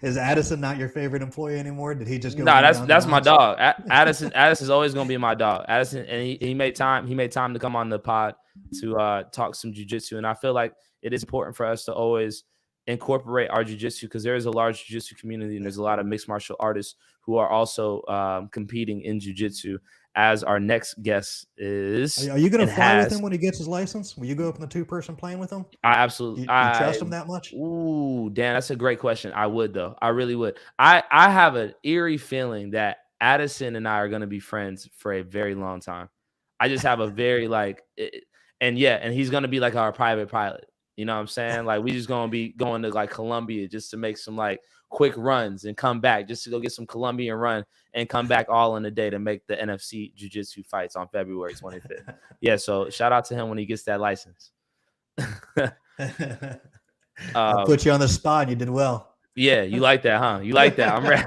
Is Addison not your favorite employee anymore? Did he just go? No, that's my dog. Addison is always going to be my dog. Addison, and he made time. He made time to come on the pod to talk some jiu-jitsu, and I feel like it is important for us to always incorporate our jiu-jitsu because there is a large jiu-jitsu community and there's a lot of mixed martial artists who are also competing in jiu-jitsu. As our next guest is, are you going to fly with him when he gets his license? Will you go up in the 2-person plane with him? I absolutely. You trust him that much? Ooh, Dan, that's a great question. I would though. I really would. I have an eerie feeling that Addison and I are going to be friends for a very long time. I just have a very and he's going to be like our private pilot. You know what I'm saying? Like we just going to be going to like Colombia just to make some like quick runs and come back just to go get some Colombian run and come back all in a day to make the NFC Jiu-Jitsu fights on February 25th. Yeah, so shout out to him when he gets that license. I put you on the spot and you did well. Yeah, you like that, huh? You like that. I'm ready.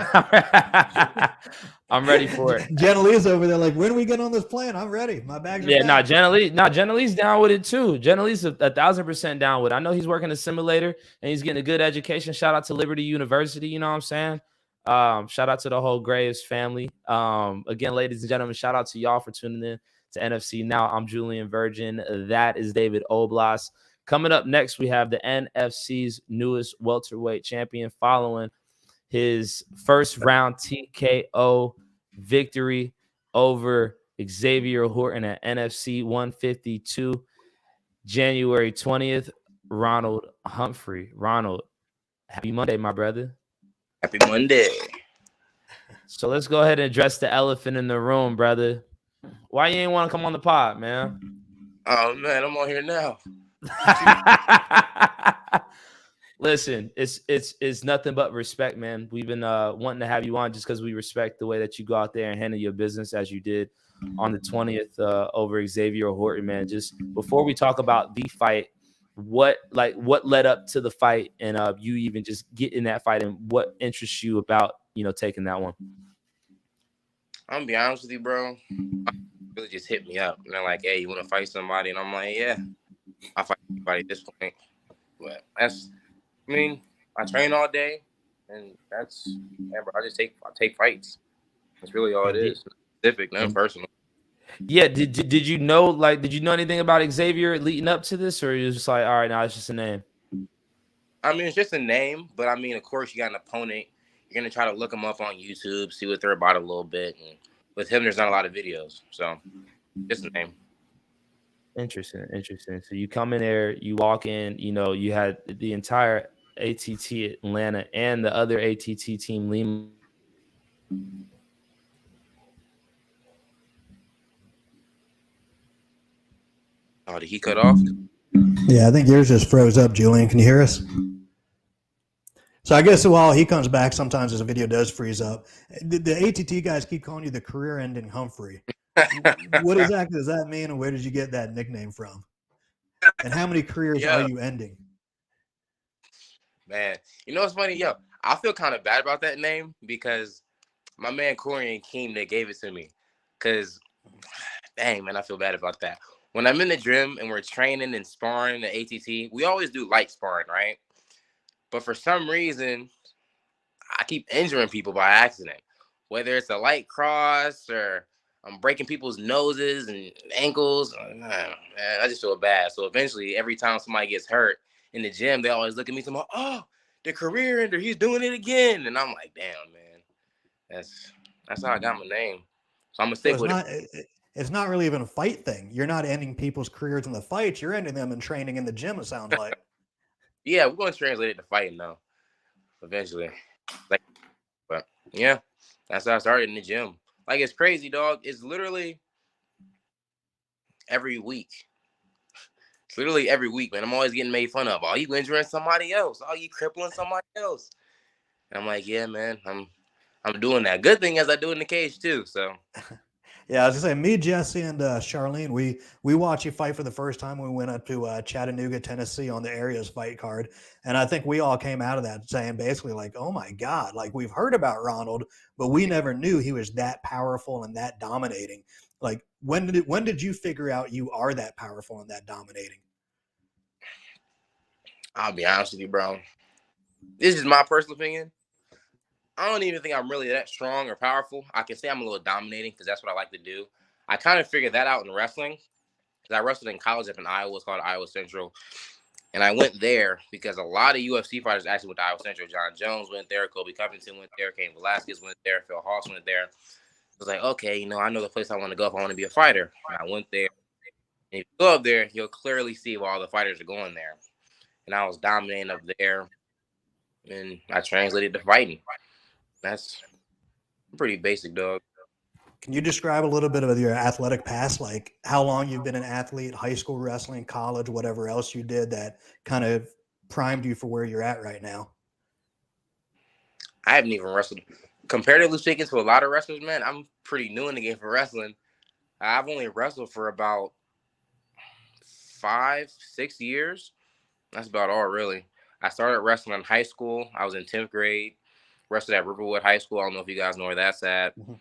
I'm ready for it. Jenna Lee's over there like, when are we getting on this plane? I'm ready. My bags are packed. Jenna Lee's down with it too. Jenna Lee's 1,000% down with it. I know he's working a simulator and he's getting a good education. Shout out to Liberty University, you know what I'm saying? Shout out to the whole Graves family. Again, ladies and gentlemen, shout out to y'all for tuning in to NFC Now. I'm Julian Virgin. That is David Oblas. Coming up next, we have the NFC's newest welterweight champion following his first round TKO victory over Xavier Horton at NFC 152, January 20th, Ronald Humphrey. Ronald, happy Monday, my brother. Happy Monday. So let's go ahead and address the elephant in the room, brother. Why you ain't want to come on the pod, man? Oh, man, I'm on here now. Listen, it's nothing but respect, man. We've been wanting to have you on just because we respect the way that you go out there and handle your business as you did on the 20th over Xavier Horton, man. Just before we talk about the fight, what led up to the fight and you even just get in that fight and what interests you about taking that one? I'm gonna be honest with you, bro. Really just hit me up and they're like, hey, you want to fight somebody? And I'm like, yeah, I'll fight anybody at this point. But I train all day and that's bro, I take fights. That's really all it is. Specific, nothing personal. Yeah, did you know anything about Xavier leading up to this, or you just like, all right, now it's just a name? It's just a name, but of course, you got an opponent. You're gonna try to look them up on YouTube, see what they're about a little bit. And with him, there's not a lot of videos, so just a name. Interesting. So you come in there, you walk in, you had the entire ATT Atlanta and the other ATT team Lima. Oh, did he cut off? Yeah, I think yours just froze up, Julian. Can you hear us? So I guess while he comes back, sometimes his video does freeze up. The ATT guys keep calling you the career-ending Humphrey. What exactly does that mean, and where did you get that nickname from? And how many careers are you ending? Man, what's funny? Yo, I feel kind of bad about that name because my man Corey and Keem, they gave it to me. Because, dang, man, I feel bad about that. When I'm in the gym and we're training and sparring the ATT, we always do light sparring, right? But for some reason, I keep injuring people by accident. Whether it's a light cross or I'm breaking people's noses and ankles, man, I just feel bad. So eventually, every time somebody gets hurt in the gym, they always look at me and say, oh, the career ender, he's doing it again. And I'm like, damn, man, that's how I got my name. So I'm going to stick with it. It's not really even a fight thing. You're not ending people's careers in the fights. You're ending them in training in the gym, it sounds like. Yeah, we're going to translate it to fighting, though. eventually. Like, but yeah, that's how I started in the gym. Like, it's crazy, dog. It's literally every week. It's literally every week, man. I'm always getting made fun of. Oh, you injuring somebody else? Oh, you crippling somebody else? And I'm like, yeah, man, I'm doing that. Good thing is I do it in the cage too. So Yeah, I was gonna say, me, Jesse, and Charlene, we watched you fight for the first time when we went up to Chattanooga, Tennessee, on the Areas fight card, and I think we all came out of that saying basically like, "Oh my God!" Like, we've heard about Ronald, but we never knew he was that powerful and that dominating. Like, when did you figure out you are that powerful and that dominating? I'll be honest with you, bro. This is my personal opinion. I don't even think I'm really that strong or powerful. I can say I'm a little dominating because that's what I like to do. I kind of figured that out in wrestling because I wrestled in college up in Iowa. It's called Iowa Central. And I went there because a lot of UFC fighters actually went to Iowa Central. John Jones went there. Kobe Covington went there. Cain Velasquez went there. Phil Hoss went there. I was like, okay, I know the place I want to go if I want to be a fighter. And I went there. And if you go up there, you'll clearly see why all the fighters are going there. And I was dominating up there. And I translated to fighting. That's pretty basic, dog. Can you describe a little bit of your athletic past, like how long you've been an athlete, high school wrestling, college, whatever else you did that kind of primed you for where you're at right now? I haven't even wrestled. Comparatively speaking to a lot of wrestlers, man, I'm pretty new in the game for wrestling. I've only wrestled for about 5-6 years. That's about all, really. I started wrestling in high school. I was in 10th grade. Wrestled at Riverwood High School. I don't know if you guys know where that's at. Mm-hmm.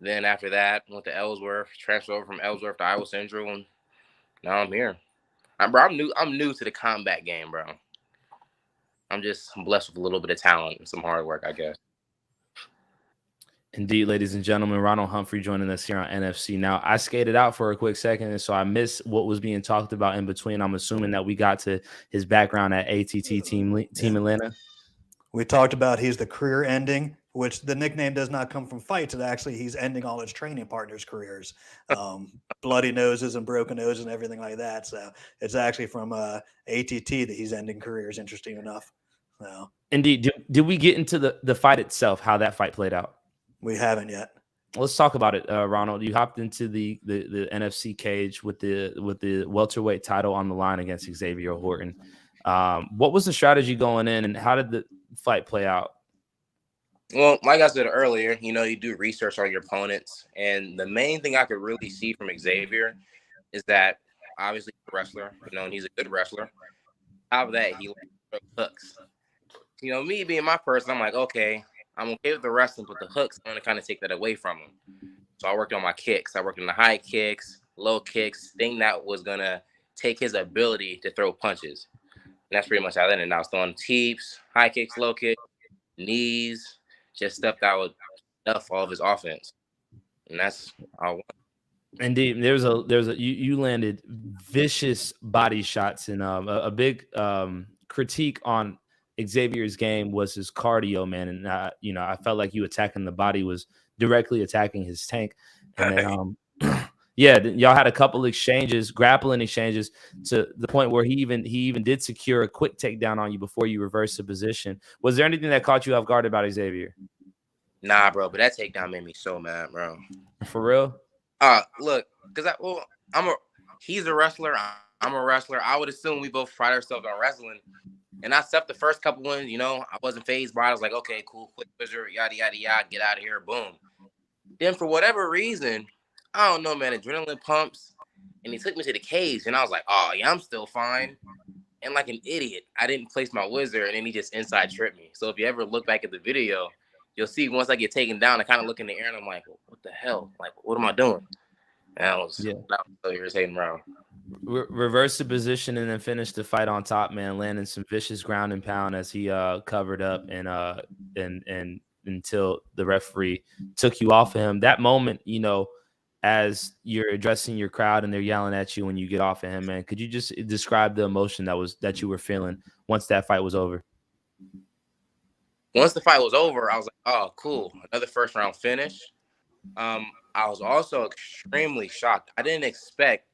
Then after that, went to Ellsworth, transferred over from Ellsworth to Iowa Central, and now I'm here. I'm new to the combat game, bro. I'm just blessed with a little bit of talent and some hard work, I guess. Indeed, ladies and gentlemen, Ronald Humphrey joining us here on NFC. Now, I skated out for a quick second, and so I missed what was being talked about in between. I'm assuming that we got to his background at ATT Team Atlanta. We talked about he's the career ending, which the nickname does not come from fights. It actually, he's ending all his training partners' careers, bloody noses and broken noses and everything like that. So it's actually from ATT that he's ending careers, interesting enough. So. Indeed. Did we get into the fight itself, how that fight played out? We haven't yet. Let's talk about it, Ronald. You hopped into the NFC cage with the welterweight title on the line against Xavier Horton. What was the strategy going in, and how did the fight play out? Well, like I said earlier, you do research on your opponents, and the main thing I could really see from Xavier is that obviously he's a wrestler, and he's a good wrestler. Out of that, he hooks. Me being my person, I'm like, okay, I'm okay with the wrestling, but the hooks, I'm going to kind of take that away from him. So I worked on my kicks. I worked on the high kicks, low kicks, thing that was going to take his ability to throw punches. And that's pretty much how that ended. I was throwing teeps, high kicks, low kicks, knees, just stuff that would stuff all of his offense. And that's how I won. Indeed, you landed vicious body shots, and a big critique on Xavier's game was his cardio, man. And I felt like you attacking the body was directly attacking his tank. And then yeah, y'all had a couple exchanges, grappling exchanges, to the point where he even did secure a quick takedown on you before you reversed the position. Was there anything that caught you off guard about Xavier? Nah, bro, but that takedown made me so mad, bro. For real? Look, because he's a wrestler, I'm a wrestler. I would assume we both pride ourselves on wrestling. And I stepped the first couple ones, I wasn't phased by it. I was like, okay, cool, quick wizard, yada, yada, yada, get out of here, boom. Then for whatever reason, I don't know, man, adrenaline pumps, and he took me to the cage, and I was like, oh, yeah, I'm still fine. And like an idiot, I didn't place my wizard, and then he just inside tripped me. So if you ever look back at the video, you'll see once I get taken down, I kind of look in the air, and I'm like, what the hell? Like, what am I doing? And that was so irritating, bro. Reverse the position and then finish the fight on top, man, landing some vicious ground and pound as he covered up and until the referee took you off of him. That moment, as you're addressing your crowd and they're yelling at you when you get off of him, man, could you just describe the emotion that you were feeling once that fight was over? Once the fight was over, I was like, oh, cool, another first round finish. I was also extremely shocked. I didn't expect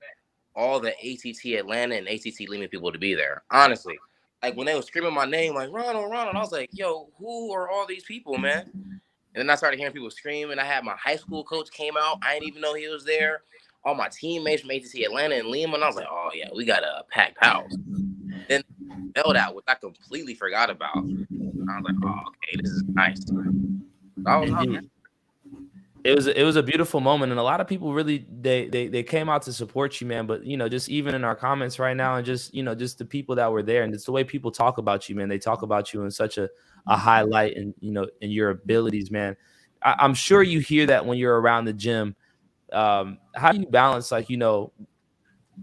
all the ATT Atlanta and ATT Lima people to be there. Honestly, like when they were screaming my name, like Ronald, Ronald, I was like, yo, who are all these people, man? And then I started hearing people screaming. I had my high school coach came out. I didn't even know he was there. All my teammates from ATC Atlanta and Lima. And I was like, oh, yeah, we got a packed house. Then held out, which I completely forgot about. I was like, oh, okay, this is nice. Indeed. It was a beautiful moment, and a lot of people really they came out to support you, man. But you know, just even in our comments right now, and just you know, just the people that were there, and it's the way people talk about you, man. They talk about you in such a highlight, and you know, in your abilities, man. I'm sure you hear that when you're around the gym. How do you balance, like, you know,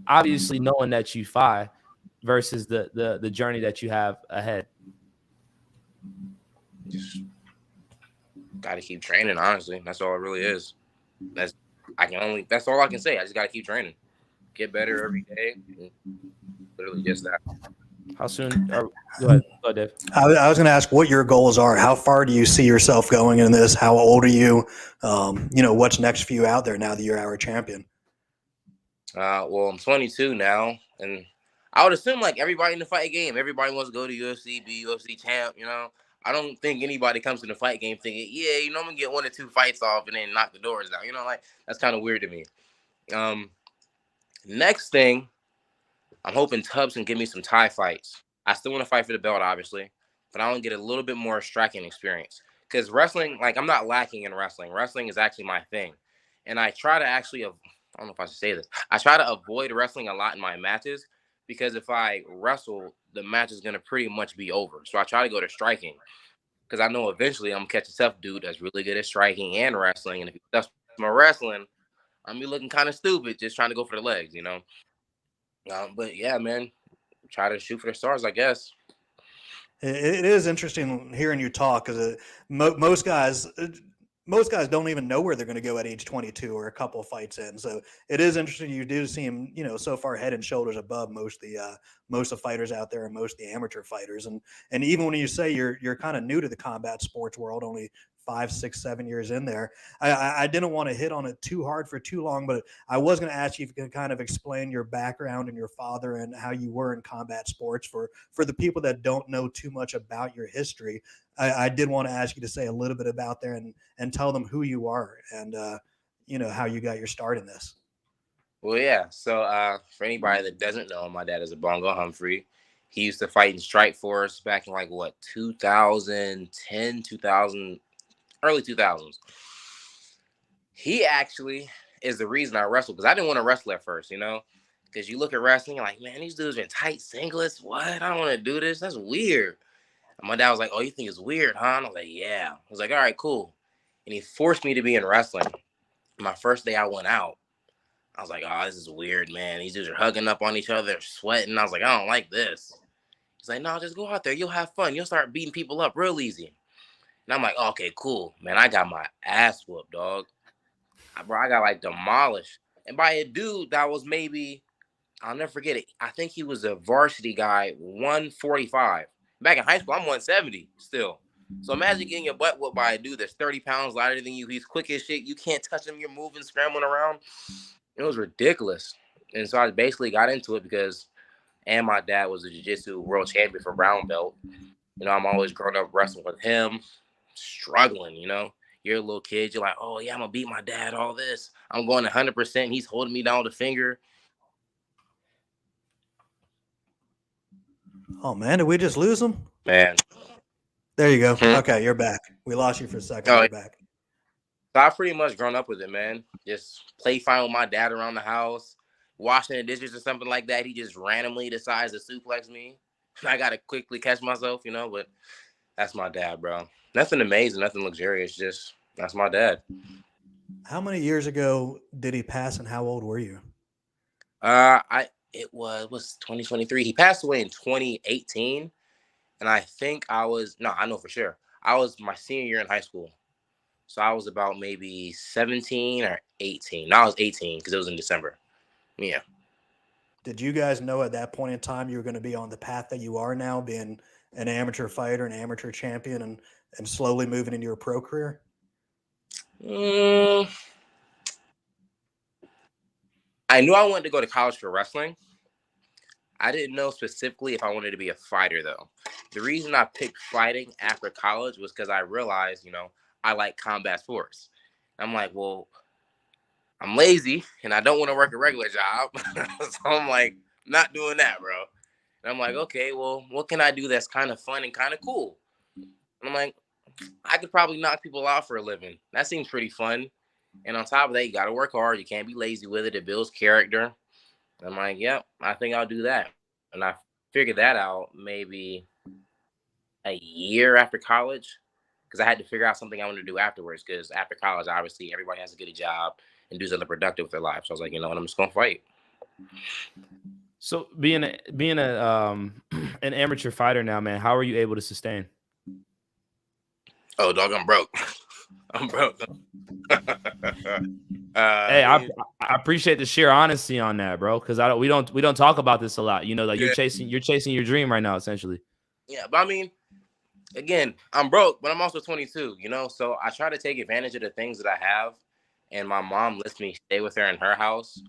obviously knowing that you fight versus the journey that you have ahead? Just gotta keep training, honestly. That's all it really is. That's all I can say. I just gotta keep training. Get better every day. Literally just that. How soon? Go ahead, Dave. I was going to ask what your goals are. How far do you see yourself going in this? How old are you? You know, what's next for you out there now that you're our champion? Well, I'm 22 now, and I would assume like everybody in the fight game, everybody wants to go to UFC, be UFC champ. You know, I don't think anybody comes to the fight game thinking, yeah, you know, I'm gonna get 1 or 2 fights off and then knock the doors down. You know, like that's kind of weird to me. Next thing, I'm hoping Tubbs can give me some Thai fights. I still want to fight for the belt, obviously, but I want to get a little bit more striking experience. Because wrestling, like I'm not lacking in wrestling. Wrestling is actually my thing. And I try to actually, I don't know if I should say this. I try to avoid wrestling a lot in my matches because if I wrestle, the match is going to pretty much be over. So I try to go to striking because I know eventually I'm going to catch a tough dude that's really good at striking and wrestling. And if he stuffs my wrestling, I'm going to be looking kind of stupid just trying to go for the legs, you know? But yeah, man, try to shoot for the stars, I guess. It is interesting hearing you talk because most guys don't even know where they're going to go at age 22 or a couple of fights in. So it is interesting. You do see him, you know, so far head and shoulders above most of fighters out there and most of the amateur fighters. And even when you say you're kind of new to the combat sports world, only 5, 6, 7 years in there, I didn't want to hit on it too hard for too long, but I was going to ask you if you could kind of explain your background and your father and how you were in combat sports for the people that don't know too much about your history. I did want to ask you to say a little bit about there and tell them who you are and you know, how you got your start in this. Well, yeah. So for anybody that doesn't know, my dad is a Bongo Humphrey. He used to fight in Strike Force back in like what 2010, 2000, early 2000s. He actually is the reason I wrestled because I didn't want to wrestle at first, you know, because you look at wrestling, you're like, man, these dudes are in tight singlets. What? I don't want to do this. That's weird. And my dad was like, oh, you think it's weird, huh? And I was like, yeah. I was like, all right, cool. And he forced me to be in wrestling. My first day I went out, I was like, oh, this is weird, man. These dudes are hugging up on each other, sweating. I was like, I don't like this. He's like, no, just go out there. You'll have fun. You'll start beating people up real easy. And I'm like, oh, okay, cool. Man, I got my ass whooped, dog. Bro, I got like demolished. And by a dude that was maybe, I'll never forget it. I think he was a varsity guy, 145. Back in high school, I'm 170 still. So imagine getting your butt whooped by a dude that's 30 pounds lighter than you. He's quick as shit. You can't touch him. You're moving, scrambling around. It was ridiculous. And so I basically got into it because, and my dad was a jiu-jitsu world champion for brown belt. You know, I'm always growing up wrestling with him, struggling, you know. You're a little kid. You're like, oh, yeah, I'm going to beat my dad, all this. I'm going 100%. He's holding me down with a finger. Oh, man, did we just lose him? Man. There you go. Okay, you're back. We lost you for a second. Oh, you're back. So I've pretty much grown up with it, man. Just play fine with my dad around the house, washing the dishes or something like that. He just randomly decides to suplex me. I got to quickly catch myself, you know, but that's my dad, bro. Nothing amazing, nothing luxurious. Just that's my dad. How many years ago did he pass and how old were you? It was 2023. He passed away in 2018. And I think I know for sure. I was my senior year in high school. So I was about maybe 17 or 18. No, I was 18 because it was in December. Yeah. Did you guys know at that point in time you were going to be on the path that you are now, being an amateur fighter, an amateur champion, and slowly moving into your pro career? I knew I wanted to go to college for wrestling. I didn't know specifically if I wanted to be a fighter, though. The reason I picked fighting after college was because I realized, I like combat sports. I'm like, well, I'm lazy and I don't want to work a regular job. So I'm like, not doing that, bro. And I'm like, okay, well, what can I do that's kind of fun and kind of cool? And I'm like, I could probably knock people out for a living. That seems pretty fun. And on top of that, you got to work hard. You can't be lazy with it. It builds character. I'm like, yep, I think I'll do that. And I figured that out maybe a year after college because I had to figure out something I wanted to do afterwards. Because after college, obviously, everybody has to get a job and do something productive with their life. So I was like, you know what, I'm just going to fight. So being an amateur fighter now, man, how are you able to sustain? Oh, dog, I'm broke. I'm broke. Hey, I appreciate the sheer honesty on that, bro. Because we don't talk about this a lot. Like you're chasing your dream right now, essentially. Yeah, but I mean, again, I'm broke, but I'm also 22. So I try to take advantage of the things that I have, and my mom lets me stay with her in her house.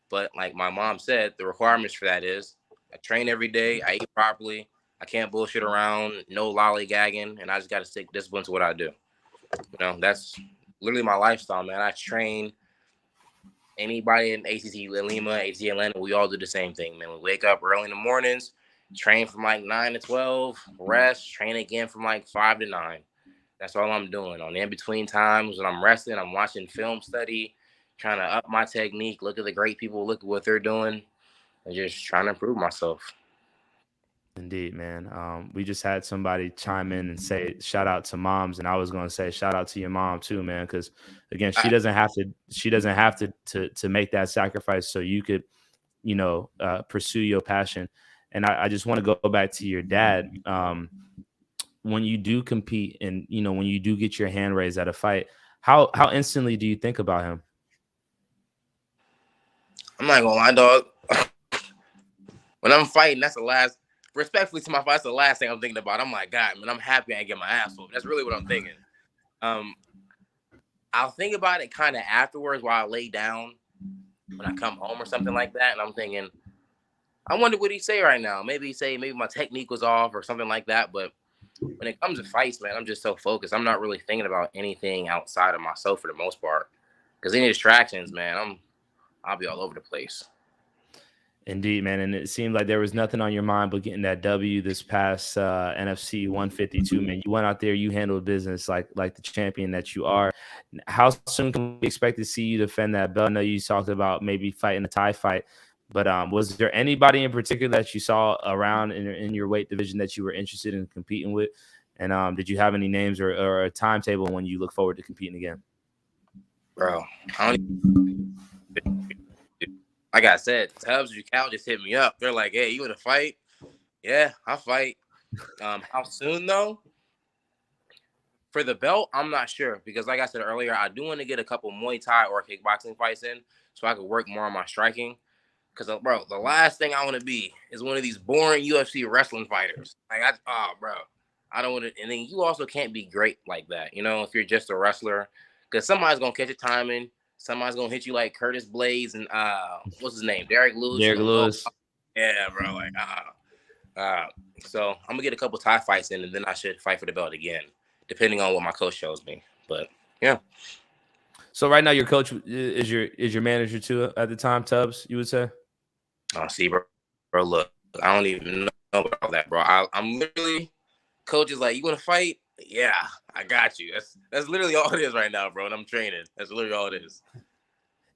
But like my mom said, the requirements for that is I train every day, I eat properly, I can't bullshit around, no lollygagging, and I just got to stick discipline to what I do. That's literally my lifestyle, man. I train anybody in ACT Lima, ACT Atlanta. We all do the same thing, man. We wake up early in the mornings, train from like 9 to 12, rest, train again from like 5 to 9. That's all I'm doing. On the in-between times when I'm resting, I'm watching film study, trying to up my technique, look at the great people, look at what they're doing, and just trying to improve myself. Indeed, man. We just had somebody chime in and say shout out to moms, and I was going to say shout out to your mom too, man, because again, she doesn't have to make that sacrifice so you could, pursue your passion. And I just want to go back to your dad. When you do compete and when you do get your hand raised at a fight, how instantly do you think about him? I'm not gonna lie, dog. When I'm fighting, that's the last. Respectfully to my fight, that's the last thing I'm thinking about. I'm like, God, man, I'm happy I get my ass whooped. That's really what I'm thinking. I'll think about it kind of afterwards while I lay down when I come home or something like that, and I'm thinking, I wonder what he'd say right now. Maybe he'd say maybe my technique was off or something like that. But when it comes to fights, man, I'm just so focused. I'm not really thinking about anything outside of myself for the most part. Because any distractions, man, I'll be all over the place. Indeed, man. And it seemed like there was nothing on your mind but getting that W this past NFC 152, man. You went out there, you handled business like the champion that you are. How soon can we expect to see you defend that belt? I know you talked about maybe fighting a tie fight, but was there anybody in particular that you saw around in your weight division that you were interested in competing with? And did you have any names or a timetable when you look forward to competing again? Bro, like I said, Tubbs or Cal just hit me up. They're like, hey, you want to fight? Yeah, I'll fight. How soon, though? For the belt, I'm not sure. Because like I said earlier, I do want to get a couple Muay Thai or kickboxing fights in so I could work more on my striking. Because, bro, the last thing I want to be is one of these boring UFC wrestling fighters. Bro, I don't want to. And then you also can't be great like that, if you're just a wrestler. Because somebody's going to catch a timing. Somebody's going to hit you like Curtis Blades and, what's his name? Derek Lewis. Derek Lewis. Yeah, bro. So I'm going to get a couple Thai fights in, and then I should fight for the belt again, depending on what my coach shows me. But, yeah. So right now your coach is your manager too at the time, Tubbs, you would say? Oh, see, bro, look, I don't even know about that, bro. I'm literally, coach is like, you want to fight? Yeah, I got you. That's literally all it is right now, bro. And I'm training. That's literally all it is.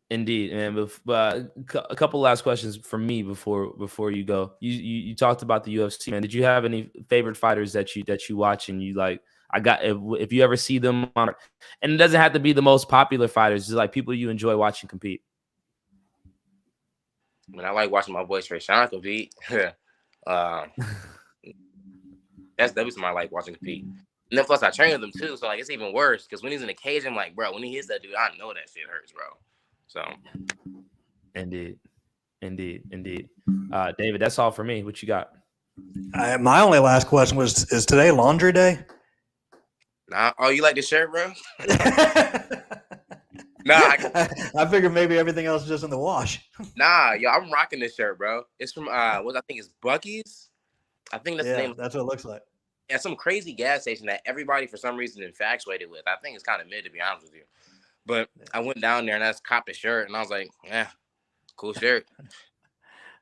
Indeed, and a couple last questions from me before you go. You talked about the UFC, man. Did you have any favorite fighters that you watch and you like? If you ever see them on, and it doesn't have to be the most popular fighters, just like people you enjoy watching compete. I mean, I like watching my boy Trey Sean compete. That's definitely somebody I like watching compete. And then plus I train with him too, so like it's even worse because when he's in the cage, I'm like, bro, when he hits that dude, I know that shit hurts, bro. So, indeed. David, that's all for me. What you got? My only last question was: is today laundry day? Nah. Oh, you like the shirt, bro? Nah, I figured maybe everything else is just in the wash. nah, yo, I'm rocking this shirt, bro. It's from what I think is Bucky's. I think that's the Yeah, name. that's what it looks like. Yeah, some crazy gas station that everybody for some reason infatuated with. I think it's kind of mid, to be honest with you. But I went down there and I just copped a shirt and I was like, yeah, cool shirt.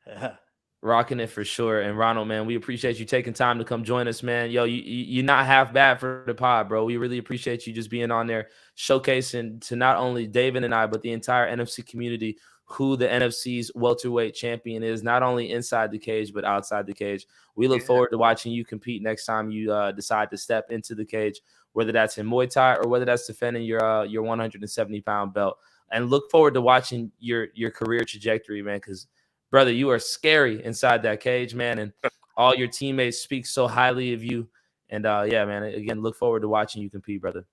Yeah. Rocking it for sure. And Ronald, man, we appreciate you taking time to come join us, man. Yo, you're not half bad for the pod, bro. We really appreciate you just being on there, showcasing to not only David and I, but the entire NFC community who the NFC's welterweight champion is, not only inside the cage, but outside the cage. We look forward to watching you compete next time you decide to step into the cage, whether that's in Muay Thai or whether that's defending your 170-pound belt. And look forward to watching your career trajectory, man, because brother, you are scary inside that cage, man, and all your teammates speak so highly of you. And yeah, man, again, look forward to watching you compete, brother.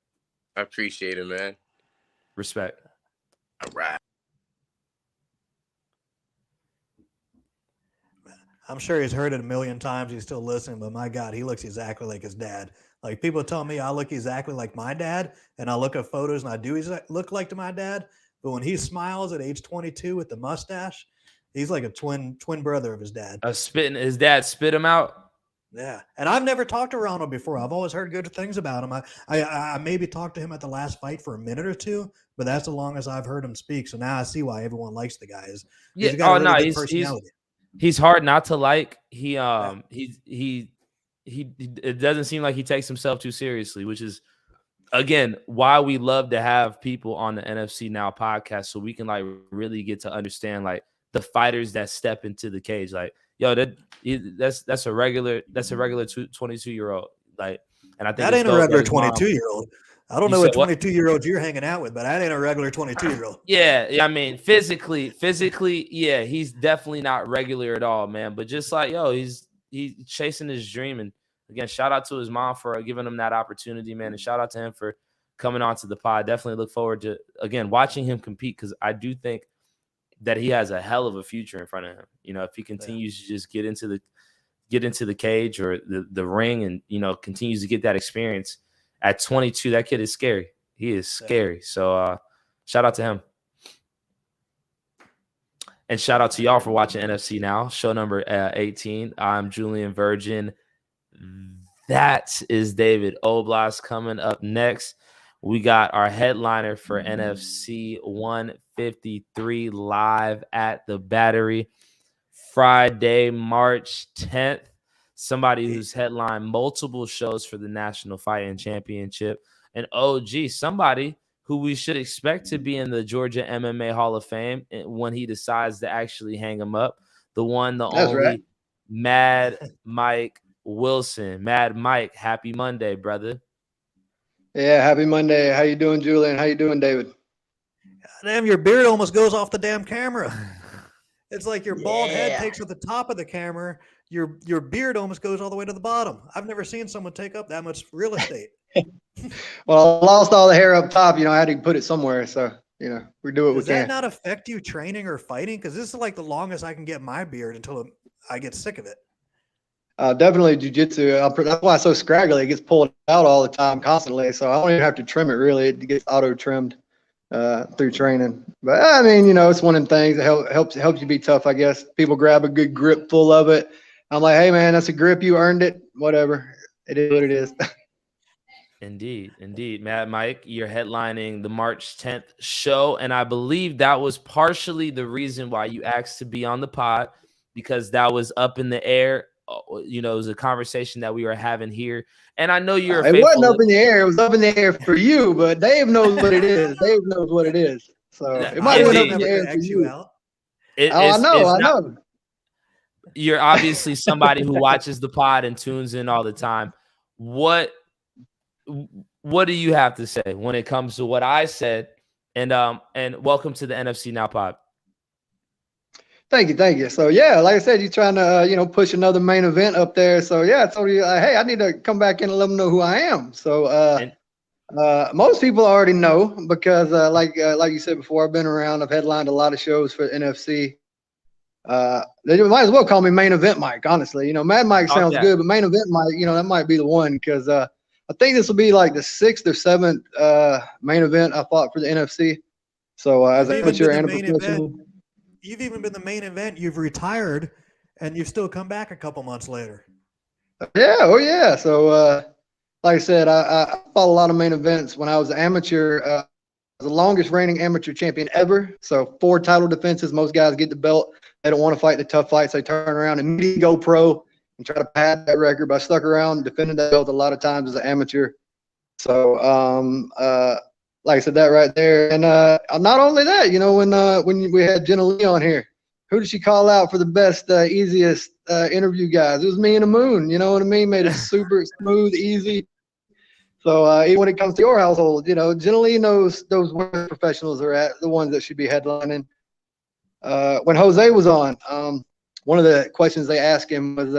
I appreciate it, man. Respect. All right. I'm sure he's heard it a million times. He's still listening, but my God, he looks exactly like his dad. Like people tell me I look exactly like my dad, and I look at photos and I do look like to my dad. But when he smiles at age 22 with the mustache, he's like a twin brother of his dad. His dad spit him out. Yeah, and I've never talked to Ronald before. I've always heard good things about him. I maybe talked to him at the last fight for a minute or two, but that's the longest I've heard him speak. So now I see why everyone likes the guy. Yeah. He's got a really good personality. He's hard not to like. It doesn't seem like he takes himself too seriously, which is, again, why we love to have people on the NFC Now podcast, so we can like really get to understand like the fighters that step into the cage. Like, yo, that's a regular 22-year-old. Like, and I think that ain't a regular 22-year-old. I don't know what 22-year-olds you're hanging out with, but that ain't a regular 22-year-old. Yeah, I mean, physically, yeah, he's definitely not regular at all, man. But just like, yo, he's chasing his dream. And again, shout out to his mom for giving him that opportunity, man. And shout out to him for coming on to the pod. Definitely look forward to, again, watching him compete, because I do think that he has a hell of a future in front of him. You know, if he continues to just get into the cage or the ring and, you know, continues to get that experience. At 22, that kid is scary. He is scary. So shout out to him. And shout out to y'all for watching NFC Now, show number 18. I'm Julian Virgin. That is David Oblast. Coming up next, we got our headliner for NFC 153 live at the Battery, Friday, March 10th. Somebody who's headlined multiple shows for the National Fighting Championship. And somebody who we should expect to be in the Georgia MMA Hall of Fame when he decides to actually hang him up. The one, the only, right. Mad Mike Wilson. Mad Mike, happy Monday, brother. Yeah, happy Monday. How you doing, Julian? How you doing, David? Damn, your beard almost goes off the damn camera. It's like your bald head takes at the top of the camera. Your beard almost goes all the way to the bottom. I've never seen someone take up that much real estate. Well, I lost all the hair up top. You know, I had to put it somewhere. So, you know, we do what we can. Does that not affect you training or fighting? Because this is like the longest I can get my beard until I get sick of it. Definitely jiu-jitsu. That's why it's so scraggly. It gets pulled out all the time, constantly. So I don't even have to trim it, really. It gets auto-trimmed through training. But, I mean, you know, it's one of them things that helps you be tough, I guess. People grab a good grip full of it. I'm like, hey, man, that's a grip. You earned it. Whatever. It is what it is. Indeed. Mad Mike, you're headlining the March 10th show. And I believe that was partially the reason why you asked to be on the pod, because that was up in the air. You know, it was a conversation that we were having here. And I know you're it wasn't up in the air. It was up in the air for you, but Dave knows what it is. Dave knows what it is. So it might have been up in the air for you. I know. You're obviously somebody who watches the pod and tunes in all the time. What do you have to say when it comes to what I said? And welcome to the NFC Now pod. Thank you. So yeah, like I said, you're trying to push another main event up there. So yeah, I told you, hey, I need to come back in and let them know who I am. So most people already know, because like you said before, I've been around. I've headlined a lot of shows for NFC. They might as well call me Main Event Mike, honestly. You know, Mad Mike sounds good, but Main Event Mike, that might be the one, because I think this will be like the 6th or 7th main event I fought for the NFC. So as an You've even amateur been and the a main professional. event. You've even been the main event. You've retired, and you've still come back a couple months later. Yeah, oh yeah. So like I said, I fought a lot of main events when I was an amateur. I was the longest reigning amateur champion ever. So 4 title defenses. Most guys get the belt. They don't want to fight the tough fights. They turn around and immediately go pro and try to pad that record. But I stuck around, defended that belt a lot of times as an amateur. So like I said, that right there. And not only that, you know, when we had Jenna Lee on here, who did she call out for the best, easiest interview guys? It was me and the Moon. You know what I mean? Made it super smooth, easy. So even when it comes to your household, you know, Jenna Lee knows those where professionals are at, the ones that should be headlining. When Jose was on, one of the questions they asked him was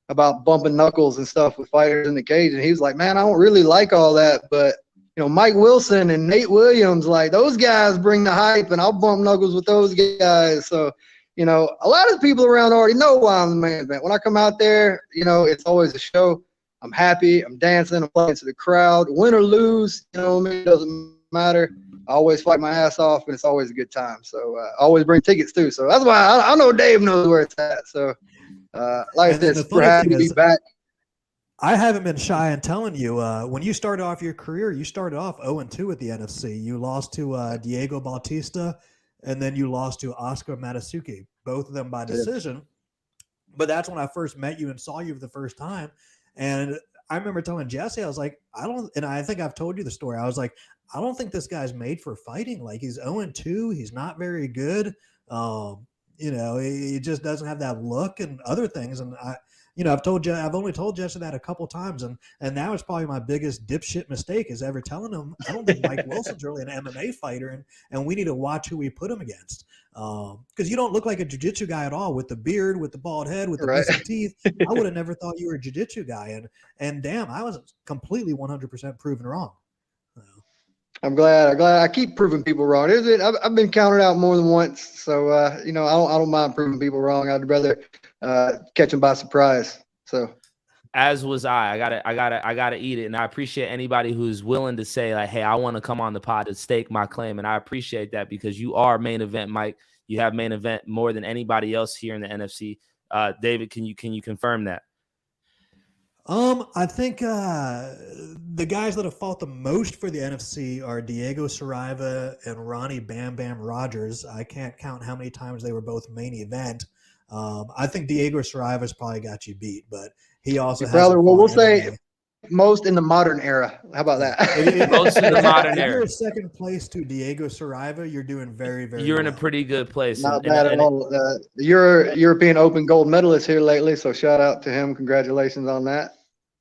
about bumping knuckles and stuff with fighters in the cage, and he was like, "Man, I don't really like all that, but you know, Mike Wilson and Nate Williams, like those guys bring the hype, and I'll bump knuckles with those guys." So, you know, a lot of the people around already know why I'm the main event. When I come out there, you know, it's always a show. I'm happy. I'm dancing. I'm playing to the crowd. Win or lose, you know what I mean? It doesn't matter. I always fight my ass off, and it's always a good time. So I always bring tickets too. So that's why I know Dave knows where it's at. So like I said, super happy to be back. I haven't been shy in telling you, when you started off your career, you started off 0-2 at the NFC. You lost to Diego Bautista, and then you lost to Oscar Matasuki, both of them by decision. But that's when I first met you and saw you for the first time. And I remember telling Jesse, I was like, and I think I've told you the story. I was like, I don't think this guy's made for fighting. Like, he's 0-2. He's not very good. You know, he just doesn't have that look and other things. And I've only told Jesse that a couple times, and now it's probably my biggest dipshit mistake is ever telling him I don't think Mike Wilson's really an MMA fighter, and we need to watch who we put him against. Because you don't look like a jiu-jitsu guy at all, with the beard, with the bald head, with the missing teeth. I would have never thought you were a jiu-jitsu guy, and damn, I was completely 100% proven wrong. I'm glad. I keep proving people wrong. I've been counted out more than once, so you know, I don't mind proving people wrong. I'd rather catch them by surprise. So, as was I gotta eat it, and I appreciate anybody who's willing to say like, "Hey, I want to come on the pod to stake my claim," and I appreciate that because you are main event, Mike. You have main event more than anybody else here in the NFC. David, can you confirm that? I think the guys that have fought the most for the NFC are Diego Saraiva and Ronnie Bam Bam Rogers. I can't count how many times they were both main event. I think Diego Saraiva's probably got you beat, but he also has. Well, we'll say most in the modern era. How about that? Most in the modern era. If you're second place to Diego Saraiva, you're doing very, very You're well. in a pretty good place. Not bad at all. You're European Open gold medalist here lately, so shout out to him. Congratulations on that.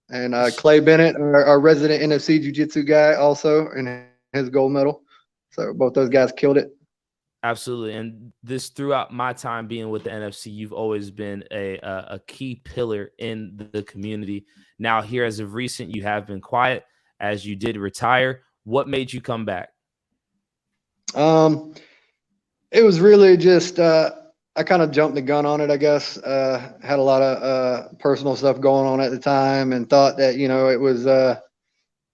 And Clay Bennett, our resident NFC Jiu-Jitsu guy, also in his gold medal. So both those guys killed it. Absolutely. And this throughout my time being with the NFC, you've always been a key pillar in the community. Now, here as of recent, you have been quiet as you did retire. What made you come back? It was really just I kind of jumped the gun on it, I guess. Had a lot of personal stuff going on at the time, and thought that, you know, it was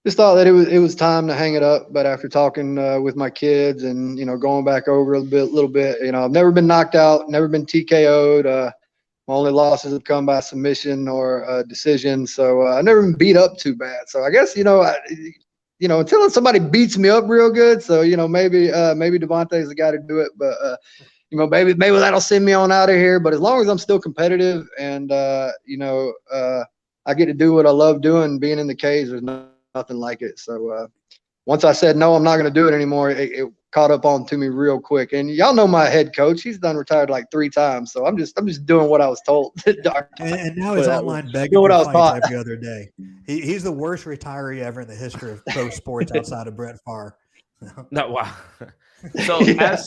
just thought that it was time to hang it up. But after talking with my kids and, you know, going back over a little bit, you know, I've never been knocked out, never been TKO'd. My only losses have come by submission or decision. So I've never been beat up too bad. So I guess, you know, until somebody beats me up real good. So, you know, maybe Devontae's the guy to do it. But, you know, maybe that'll send me on out of here. But as long as I'm still competitive and, you know, I get to do what I love doing, being in the cage, there's nothing like it. So once I said, no, I'm not going to do it anymore, it caught up on to me real quick. And y'all know my head coach. He's done retired like 3 times. So I'm just doing what I was told. and now he's online begging for fights every other day. He's the worst retiree ever in the history of pro sports outside of Brett Favre. No, wow. So yeah. as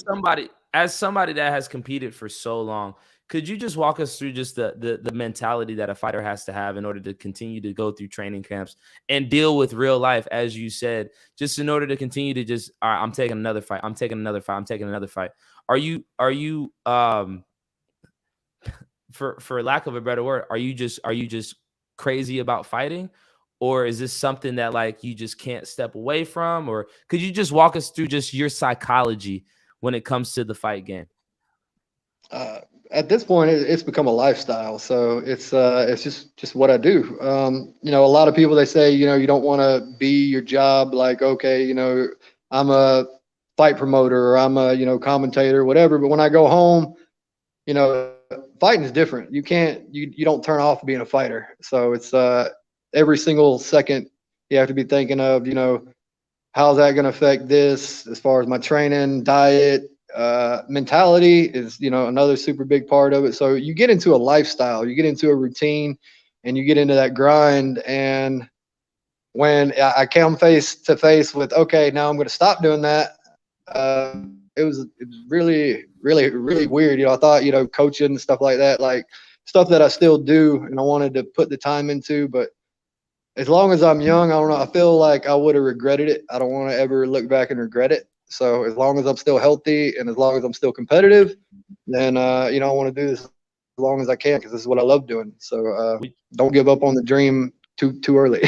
somebody that has competed for so long, could you just walk us through just the mentality that a fighter has to have in order to continue to go through training camps and deal with real life, as you said, just in order to continue to just, all right, I'm taking another fight. I'm taking another fight. I'm taking another fight. Are you for lack of a better word, are you just crazy about fighting, or is this something that like you just can't step away from? Or could you just walk us through just your psychology when it comes to the fight game? At this point, it's become a lifestyle. So it's just what I do. You know, a lot of people, they say, you know, you don't want to be your job. Like, okay, you know, I'm a fight promoter or I'm a, you know, commentator, whatever. But when I go home, you know, fighting is different. You don't turn off being a fighter. So it's every single second you have to be thinking of, you know, how's that going to affect this as far as my training, diet, mentality is, you know, another super big part of it. So you get into a lifestyle, you get into a routine, and you get into that grind. And when I come face to face with, okay, now I'm going to stop doing that, it was really, really, really weird. You know, I thought, you know, coaching and stuff like that, like stuff that I still do and I wanted to put the time into, but as long as I'm young, I don't know, I feel like I would have regretted it. I don't want to ever look back and regret it. So as long as I'm still healthy and as long as I'm still competitive, then, you know, I want to do this as long as I can, because this is what I love doing. So don't give up on the dream too early.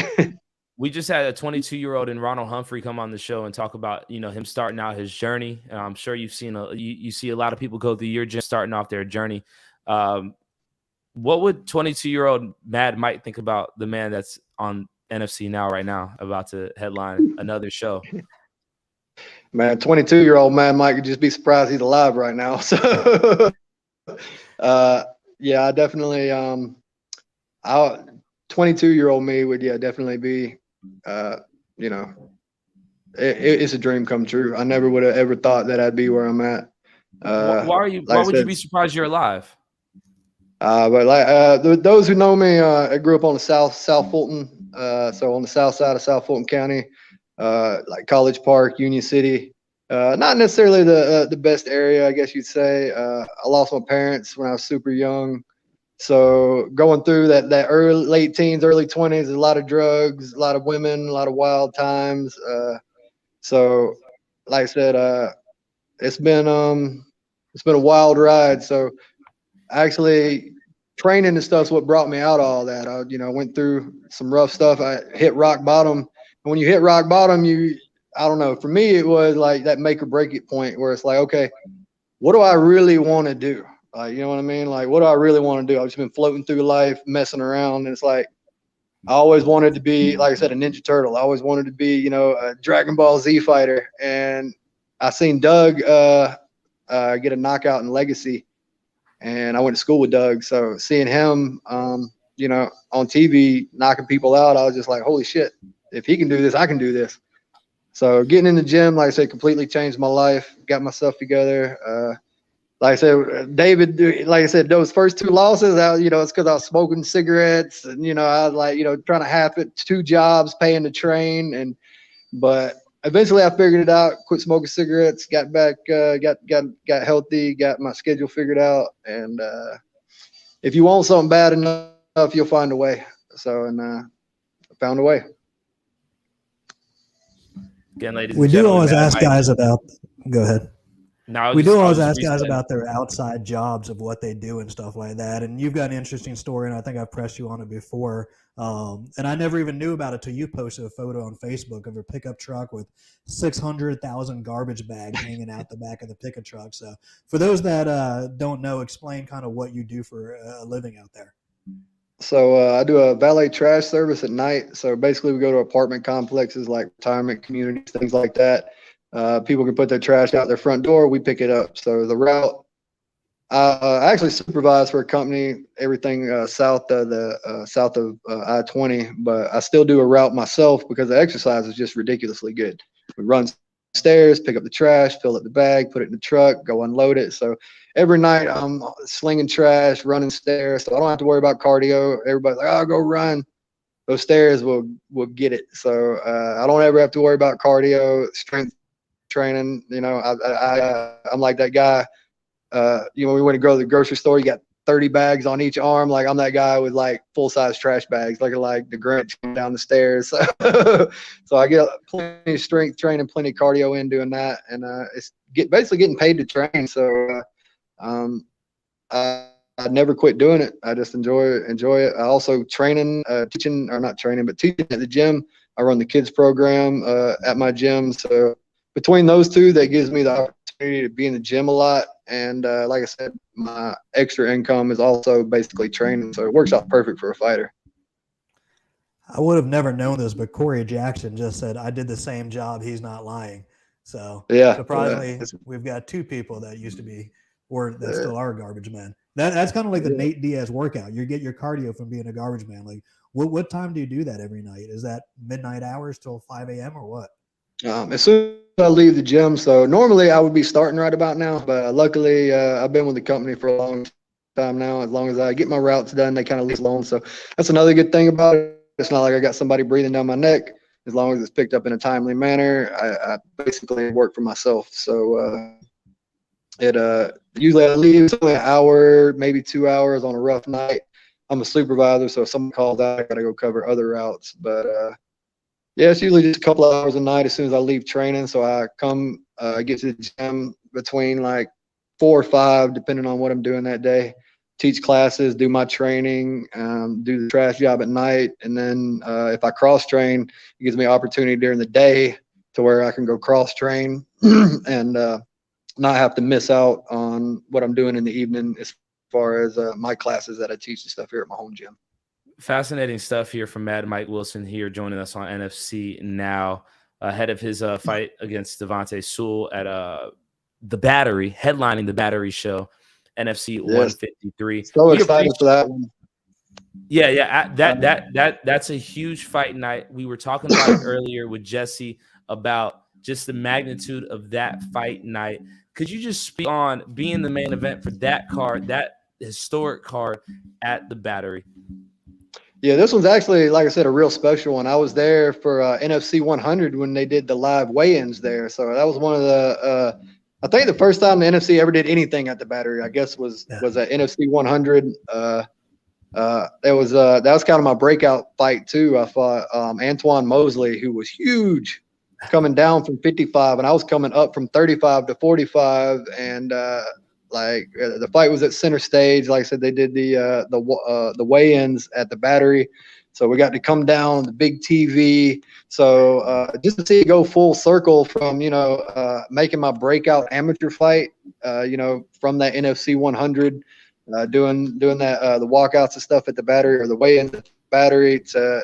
We just had a 22-year-old in Ronald Humphrey come on the show and talk about, you know, him starting out his journey. And I'm sure you've seen you see a lot of people go through your journey, starting off their journey. What would 22-year-old Mad Mike think about the man that's on NFC now, right now, about to headline another show? Man, 22-year-old Mad Mike could just be surprised he's alive right now. So, yeah, I definitely, 22-year-old me would, yeah, definitely be, you know, it's a dream come true. I never would have ever thought that I'd be where I'm at. Why would you be surprised you're alive? But like those who know me, I grew up on the South Fulton, so on the south side of South Fulton County, like College Park, Union City. Not necessarily the best area, I guess you'd say. I lost my parents when I was super young, so going through that late teens, early 20s, a lot of drugs, a lot of women, a lot of wild times. So, like I said, it's been a wild ride. So, actually, training and stuff's what brought me out of all that. I, you know, went through some rough stuff. I hit rock bottom. And when you hit rock bottom, I don't know. For me, it was like that make or break it point where it's like, okay, what do I really want to do? Like, you know what I mean? Like, what do I really want to do? I've just been floating through life, messing around. And it's like, I always wanted to be, like I said, a Ninja Turtle. I always wanted to be, you know, a Dragon Ball Z fighter. And I seen Doug get a knockout in Legacy. And I went to school with Doug. So seeing him, you know, on TV knocking people out, I was just like, holy shit, if he can do this, I can do this. So getting in the gym, like I said, completely changed my life, got myself together. Like I said, David, like I said, those first two losses, you know, it's because I was smoking cigarettes and, you know, I was like, you know, trying to have it, 2 jobs, paying to train. But eventually I figured it out, quit smoking cigarettes, got back, got healthy, got my schedule figured out. And if you want something bad enough, you'll find a way. So, and I found a way. Again, ladies, we do always ask guys about, go ahead. No, we do always ask guys about their outside jobs of what they do and stuff like that. And you've got an interesting story, and I think I've pressed you on it before. And I never even knew about it till you posted a photo on Facebook of a pickup truck with 600,000 garbage bags hanging out the back of the pickup truck. So for those that don't know, explain kind of what you do for a living out there. So I do a valet trash service at night. So basically we go to apartment complexes like retirement communities, things like that. People can put their trash out their front door. We pick it up. So the route, I actually supervise for a company, everything south of I-20, but I still do a route myself because the exercise is just ridiculously good. We run stairs, pick up the trash, fill up the bag, put it in the truck, go unload it. So every night I'm slinging trash, running stairs. So I don't have to worry about cardio. Everybody's like, oh, go run. Those stairs will get it. So I don't ever have to worry about cardio, strength training. You know, I'm like that guy. You know, when we went to go to the grocery store, you got 30 bags on each arm. Like I'm that guy with like full-size trash bags, looking like the Grinch down the stairs. So I get plenty of strength training, plenty of cardio in doing that, and it's basically getting paid to train. So I I never quit doing it. I just enjoy it. I also teaching at the gym. I run the kids program at my gym. So between those two, that gives me the opportunity to be in the gym a lot. And like I said, my extra income is also basically training. So it works out perfect for a fighter. I would have never known this, but Corey Jackson just said, I did the same job. He's not lying. So yeah, surprisingly, we've got two people that used to be that still are garbage men. That's kind of like the Nate Diaz workout. You get your cardio from being a garbage man. Like, what time do you do that every night? Is that midnight hours till 5 a.m. or what? As soon as I leave the gym. So normally I would be starting right about now, but luckily I've been with the company for a long time now. As long as I get my routes done, they kind of leave alone. So that's another good thing about it. It's not like I got somebody breathing down my neck. As long as it's picked up in a timely manner, I basically work for myself. So usually I leave only an hour, maybe 2 hours on a rough night. I'm a supervisor, so if someone calls out, I got to go cover other routes. But yeah, it's usually just a couple of hours a night as soon as I leave training. So I come, get to the gym between like 4 or 5, depending on what I'm doing that day. Teach classes, do my training, do the trash job at night. And then if I cross train, it gives me opportunity during the day to where I can go cross train and not have to miss out on what I'm doing in the evening as far as my classes that I teach and stuff here at my home gym. Fascinating stuff here from Mad Mike Wilson here joining us on NFC now ahead of his fight against Devontae Sewell at the Battery, headlining the Battery show. NFC 153. So excited for that one. Yeah. That's a huge fight night. We were talking about it earlier with Jesse about just the magnitude of that fight night. Could you just speak on being the main event for that card, that historic card at the Battery? Yeah, this one's actually, like I said, a real special one. I was there for NFC 100 when they did the live weigh-ins there. So that was one of the I think the first time the NFC ever did anything at the Battery, I guess, was at NFC 100. That was kind of my breakout fight too. I fought Antoine Mosley, who was huge, coming down from 55, and I was coming up from 35 to 45. And the fight was at center stage. Like I said, they did the weigh-ins at the Battery. So we got to come down on the big TV. So just to see it go full circle from, making my breakout amateur fight, from that NFC 100, doing that, the walkouts and stuff at the Battery or the weigh-ins at the Battery to,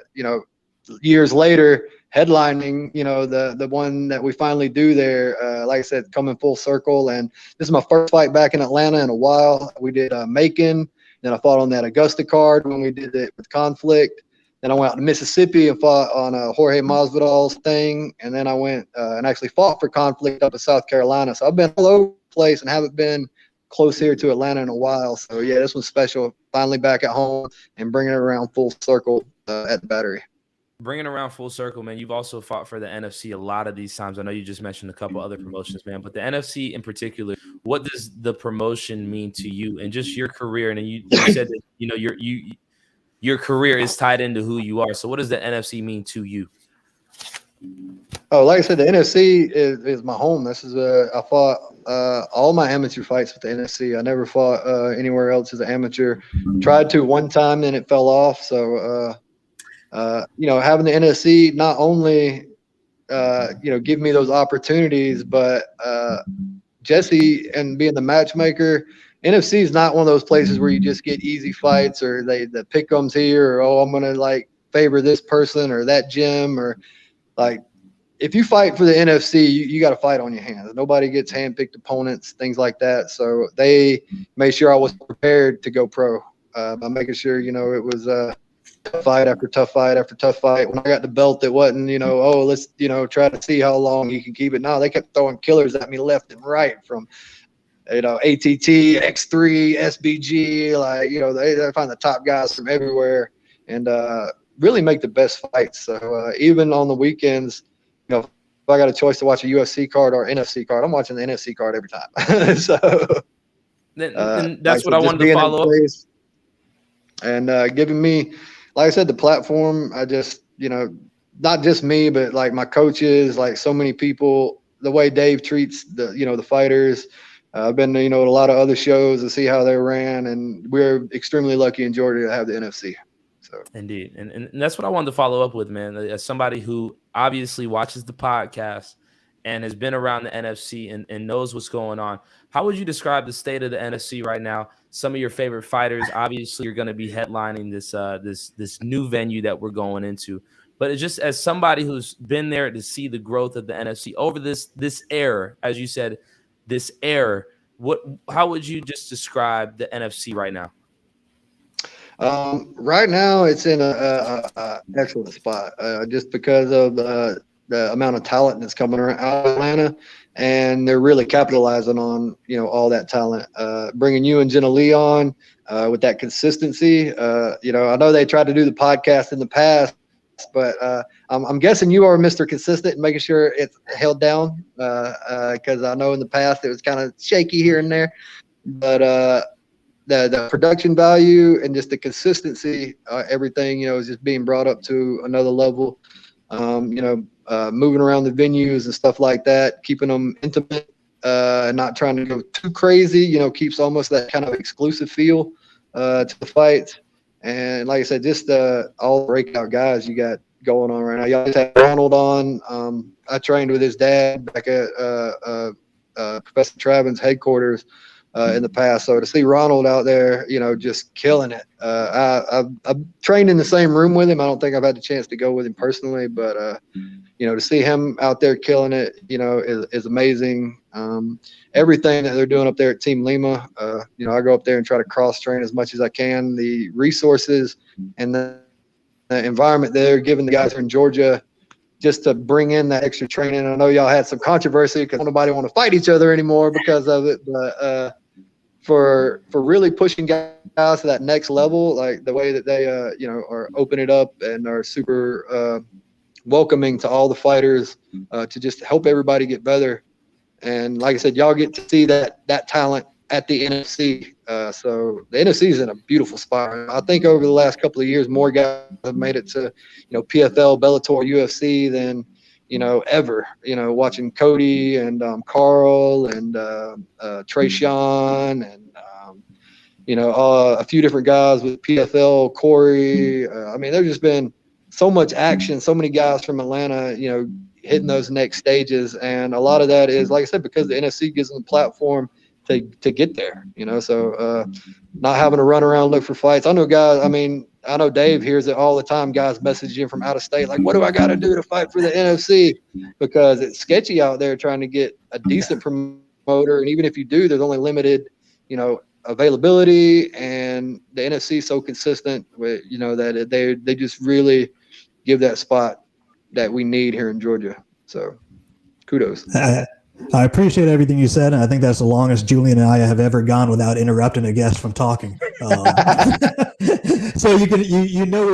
years later, headlining, the one that we finally do there, like I said, coming full circle. And this is my first fight back in Atlanta in a while. We did Macon. Then I fought on that Augusta card when we did it with Conflict. Then I went out to Mississippi and fought on Jorge Masvidal's thing. And then I went and actually fought for Conflict up in South Carolina. So I've been all over the place and haven't been close here to Atlanta in a while. So, yeah, this one's special. Finally back at home and bringing it around full circle at the Battery. Bringing around full circle, man. You've also fought for the NFC a lot of these times. I know you just mentioned a couple other promotions, man, but the NFC in particular, what does the promotion mean to you and just your career? And you said that, your career is tied into who you are. So what does the NFC mean to you? Oh, like I said, the NFC is my home. This is I fought all my amateur fights with the NFC. I never fought anywhere else as an amateur. Tried to one time, then it fell off. So, having the NFC not only, give me those opportunities, but Jesse and being the matchmaker, NFC is not one of those places where you just get easy fights or the pick-ems here or, I'm going to favor this person or that gym or if you fight for the NFC, you got to fight on your hands. Nobody gets hand-picked opponents, things like that. So they made sure I was prepared to go pro by making sure, it was tough fight after tough fight after tough fight. When I got the belt, it wasn't, let's, try to see how long you can keep it. No, they kept throwing killers at me left and right from, ATT, X3, SBG, they find the top guys from everywhere and really make the best fights. So even on the weekends, if I got a choice to watch a UFC card or NFC card, I'm watching the NFC card every time. So then that's what I wanted to follow up. And giving me, like I said, the platform, I just, not just me, but my coaches, so many people, the way Dave treats the fighters, I've been, at a lot of other shows to see how they ran, and we're extremely lucky in Georgia to have the NFC. So Indeed. And that's what I wanted to follow up with, man. As somebody who obviously watches the podcast and has been around the NFC and knows what's going on, how would you describe the state of the NFC right now? Some of your favorite fighters, obviously, you're going to be headlining this new venue that we're going into. But it's just as somebody who's been there to see the growth of the NFC over this era, as you said, this era, how would you just describe the NFC right now? Right now, it's in a excellent spot, just because of the amount of talent that's coming around out of Atlanta, and they're really capitalizing on all that talent. Bringing you and Jenna Lee on with that consistency. I know they tried to do the podcast in the past, but I'm guessing you are Mr. Consistent and making sure it's held down, because I know in the past it was kind of shaky here and there, but the production value and just the consistency, everything, is just being brought up to another level. Moving around the venues and stuff like that, keeping them intimate, and not trying to go too crazy, keeps almost that kind of exclusive feel to the fights. And like I said, just all the breakout guys you got going on right now. Y'all just had Ronald on. I trained with his dad back at Professor Travin's headquarters in the past. So to see Ronald out there, just killing it. I've trained in the same room with him. I don't think I've had the chance to go with him personally, but to see him out there killing it, is amazing. Everything that they're doing up there at Team Lima, I go up there and try to cross train as much as I can. The resources and the environment they're giving the guys here in Georgia, just to bring in that extra training. I know y'all had some controversy because nobody want to fight each other anymore because of it, but for really pushing guys to that next level, like the way that they are opening it up and are super welcoming to all the fighters, to just help everybody get better. And like I said, y'all get to see that talent at the NFC. So the NFC is in a beautiful spot. I think over the last couple of years, more guys have made it to, PFL, Bellator, UFC than, ever. Watching Cody and Carl and Trayshawn and, a few different guys with PFL, Corey. There's just been so much action, so many guys from Atlanta, hitting those next stages. And a lot of that is, like I said, because the NFC gives them the platform to get there, so not having to run around, look for fights. I know guys, I know Dave hears it all the time, guys message in from out of state, like, what do I got to do to fight for the NFC? Because it's sketchy out there trying to get a decent promoter. And even if you do, there's only limited, availability, and the NFC is so consistent with, that they just really give that spot that we need here in Georgia. So kudos. I appreciate everything you said, and I think that's the longest Julian and I have ever gone without interrupting a guest from talking. So we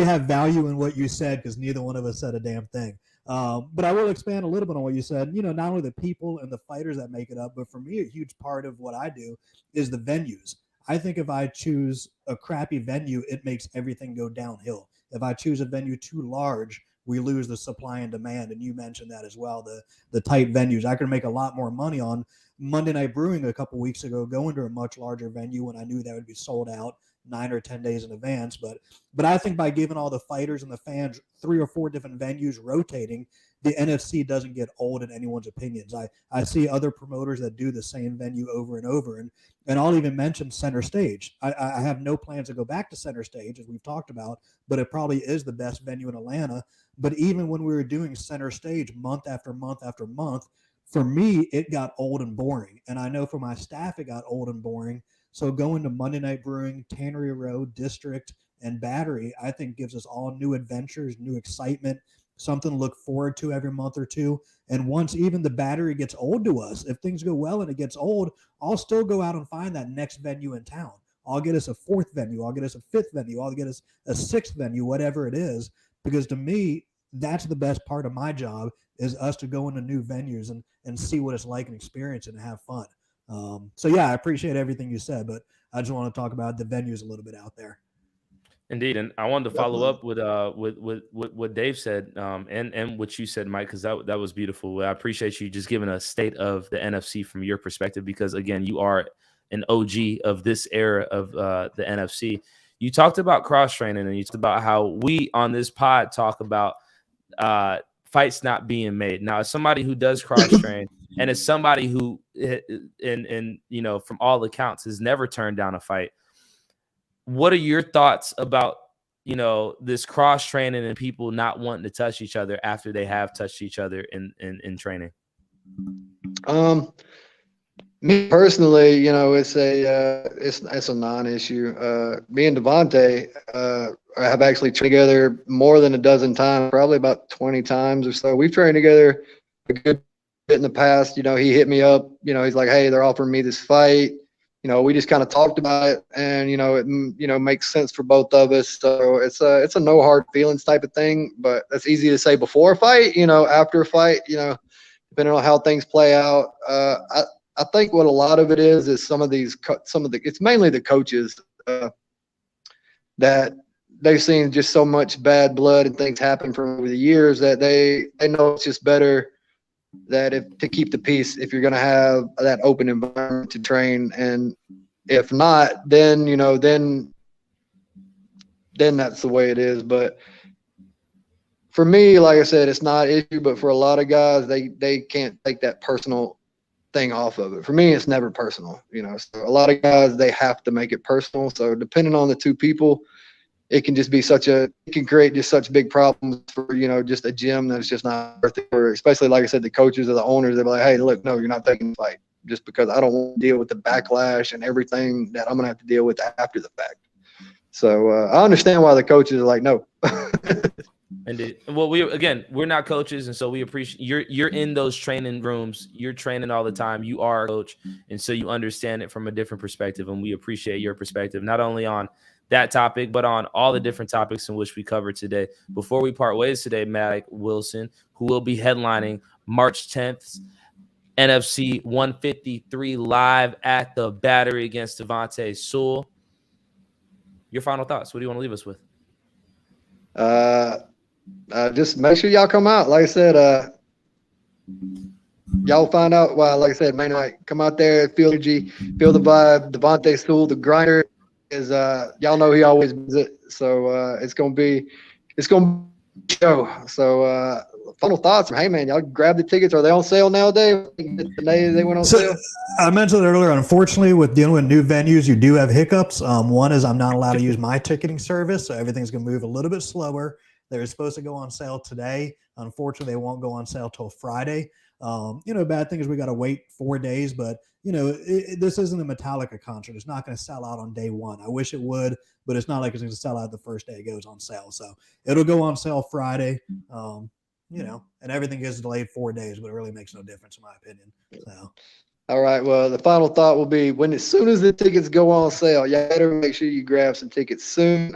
have value in what you said, because neither one of us said a damn thing. But I will expand a little bit on what you said. Not only the people and the fighters that make it up, but for me, a huge part of what I do is the venues. I think if I choose a crappy venue, it makes everything go downhill. If I choose a venue too large, we lose the supply and demand. And you mentioned that as well, the tight venues. I could make a lot more money on Monday Night Brewing a couple weeks ago, going to a much larger venue when I knew that would be sold out 9 or 10 days in advance. But I think by giving all the fighters and the fans 3 or 4 different venues rotating, the NFC doesn't get old in anyone's opinions. I see other promoters that do the same venue over and over. And I'll even mention Center Stage. I have no plans to go back to Center Stage, as we've talked about, but it probably is the best venue in Atlanta. But even when we were doing Center Stage month after month after month, for me, it got old and boring. And I know for my staff, it got old and boring. So going to Monday Night Brewing, Tannery Row, District, and Battery, I think gives us all new adventures, new excitement, something to look forward to every month or two. And once even the Battery gets old to us, if things go well and it gets old, I'll still go out and find that next venue in town. I'll get us a 4th venue. I'll get us a 5th venue. I'll get us a 6th venue, whatever it is. Because to me, that's the best part of my job, is us to go into new venues and see what it's like and experience it and have fun. So yeah, I appreciate everything you said, but I just want to talk about the venues a little bit out there. Indeed, and I wanted to follow up with what Dave said, and what you said, Mike, because that was beautiful. I appreciate you just giving a state of the NFC from your perspective, because again, you are an OG of this era of the NFC. You talked about cross training, and you talked about how we on this pod talk about fights not being made. Now, as somebody who does cross train, and as somebody who, and you know, from all accounts, has never turned down a fight. What are your thoughts about, you know, this cross training and people not wanting to touch each other after they have touched each other in training? Me personally, you know, it's a non-issue. Me and Devontae have actually trained together more than a dozen times, probably about 20 times or so. We've trained together a good bit in the past. You know, he hit me up. You know, he's like, "Hey, they're offering me this fight." You know, we just kind of talked about it, and you know, it makes sense for both of us. So it's a no hard feelings type of thing. But that's easy to say before a fight. You know, after a fight, you know, depending on how things play out. I think what a lot of it is it's mainly the coaches that they've seen just so much bad blood and things happen from over the years that they know it's just better to keep the peace if you're going to have that open environment to train. And if not, then, you know, then that's the way it is. But for me, like I said, it's not an issue, but for a lot of guys, they can't take that personal thing off of it. For me, it's never personal, you know. So a lot of guys, they have to make it personal. So depending on the two people, it can just be it can create just such big problems for, you know, just a gym that's just not worth it. For, especially, like I said, the coaches or the owners, they're like, "Hey, look, no, you're not taking the fight just because I don't want to deal with the backlash and everything that I'm going to have to deal with after the fact." So I understand why the coaches are like, "No." Indeed. Well, we're not coaches, and so we appreciate you're in those training rooms. You're training all the time. You are a coach, and so you understand it from a different perspective, and we appreciate your perspective, not only on that topic, but on all the different topics in which we covered today. Before we part ways today, Mike Wilson, who will be headlining March 10th, NFC 153 live at the Battery against Devontae Sewell. Your final thoughts. What do you want to leave us with? Just make sure y'all come out. Like I said, y'all find out why. Like I said, man, like, come out there, feel energy, feel the vibe. Devontae Sewell, the grinder, is y'all know he always visit. So it's gonna be a show. So final thoughts. Hey man, y'all grab the tickets. Are they on sale nowadays? They went on sale. I mentioned it earlier. Unfortunately, with dealing with new venues, you do have hiccups. One is I'm not allowed to use my ticketing service, so everything's gonna move a little bit slower. They're supposed to go on sale today. Unfortunately, they won't go on sale till Friday. You know, bad thing is we got to wait 4 days, but you know, this isn't a Metallica concert. It's not going to sell out on day one. I wish it would, but it's not like it's going to sell out the first day it goes on sale. So it'll go on sale Friday. You know, and everything gets delayed 4 days, but it really makes no difference in my opinion. So. All right. Well, the final thought will be as soon as the tickets go on sale, you better make sure you grab some tickets soon.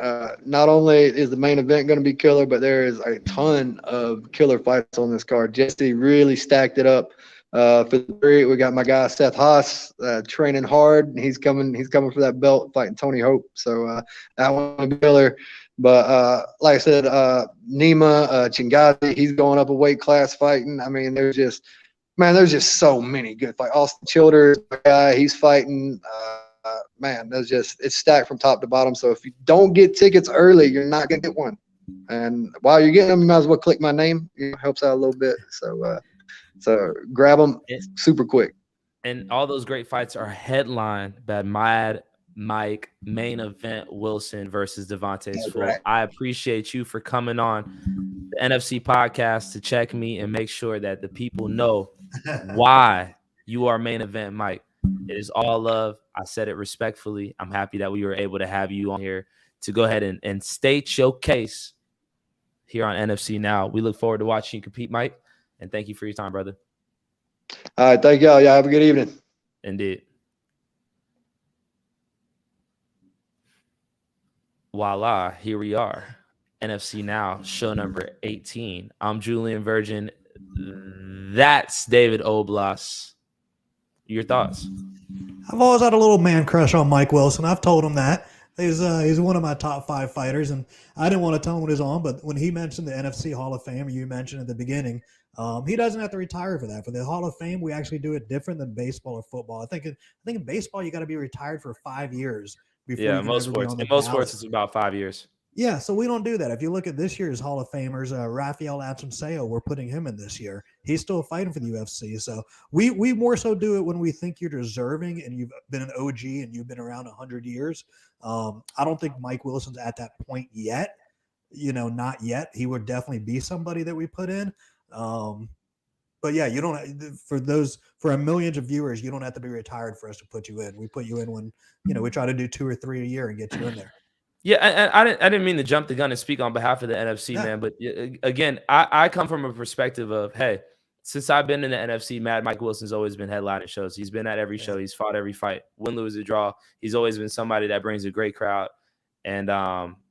Not only is the main event going to be killer, but there is a ton of killer fights on this card. Jesse really stacked it up. For the three, we got my guy Seth Haas training hard. He's coming for that belt, fighting Tony Hope. So that one will be killer. But like I said, Nima Chingazi, he's going up a weight class fighting. I mean, there's just so many good fights. Austin Childers, guy, he's fighting. Man, it's stacked from top to bottom. So if you don't get tickets early, you're not gonna get one. And while you're getting them, you might as well click my name. It helps out a little bit. So grab them super quick. And all those great fights are headlined by Mad Mike main event Wilson versus Devontae Sewell. Right. I appreciate you for coming on the NFC podcast to check me and make sure that the people know why you are main event Mike. It is all love. I said it respectfully. I'm happy that we were able to have you on here to go ahead and state your case here on NFC Now. We look forward to watching you compete, Mike, and thank you for your time, brother. All right, thank y'all. Yeah, have a good evening. Indeed. Voila, here we are. NFC Now, show number 18. I'm Julian Virgin. That's David Oblas. Your thoughts? I've always had a little man crush on Mike Wilson. I've told him that. He's one of my top 5 fighters, and I didn't want to tell him when he was on, but when he mentioned the NFC Hall of Fame, you mentioned at the beginning, he doesn't have to retire for that. For the Hall of Fame, we actually do it different than baseball or football. I think in baseball you got to be retired for 5 years before you Yeah, can most ever be sports. on the In most ballot. sports, it's about 5 years. Yeah, so we don't do that. If you look at this year's Hall of Famers, Rafael Atsunseo, we're putting him in this year. He's still fighting for the UFC. So we more so do it when we think you're deserving and you've been an OG and you've been around 100 years. I don't think Mike Wilson's at that point yet. Not yet. He would definitely be somebody that we put in. But yeah, you don't for millions of viewers, you don't have to be retired for us to put you in. We put you in when we try to do 2 or 3 a year and get you in there. Yeah, and I didn't mean to jump the gun and speak on behalf of the NFC, man. But again, I come from a perspective of, hey, since I've been in the NFC, Mike Wilson's always been headlining shows. He's been at every show. He's fought every fight, win, lose, or draw. He's always been somebody that brings a great crowd. And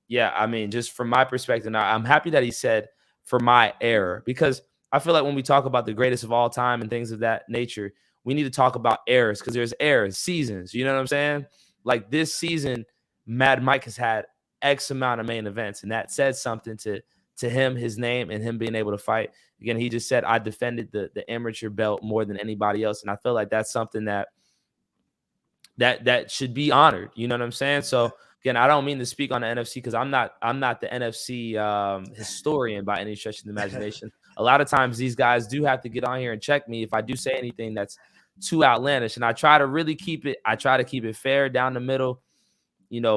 yeah, I mean, just from my perspective, now I'm happy that he said for my era, because I feel like when we talk about the greatest of all time and things of that nature, we need to talk about eras, because there's eras, seasons. You know what I'm saying? Like this season, Mad Mike has had X amount of main events, and that said something to him, his name, and him being able to fight. Again, he just said, I defended the amateur belt more than anybody else, and I feel like that's something that should be honored. You know what I'm saying? So again, I don't mean to speak on the NFC because I'm not the NFC historian by any stretch of the imagination. A lot of times these guys do have to get on here and check me if I do say anything that's too outlandish, and I try to really keep it fair down the middle.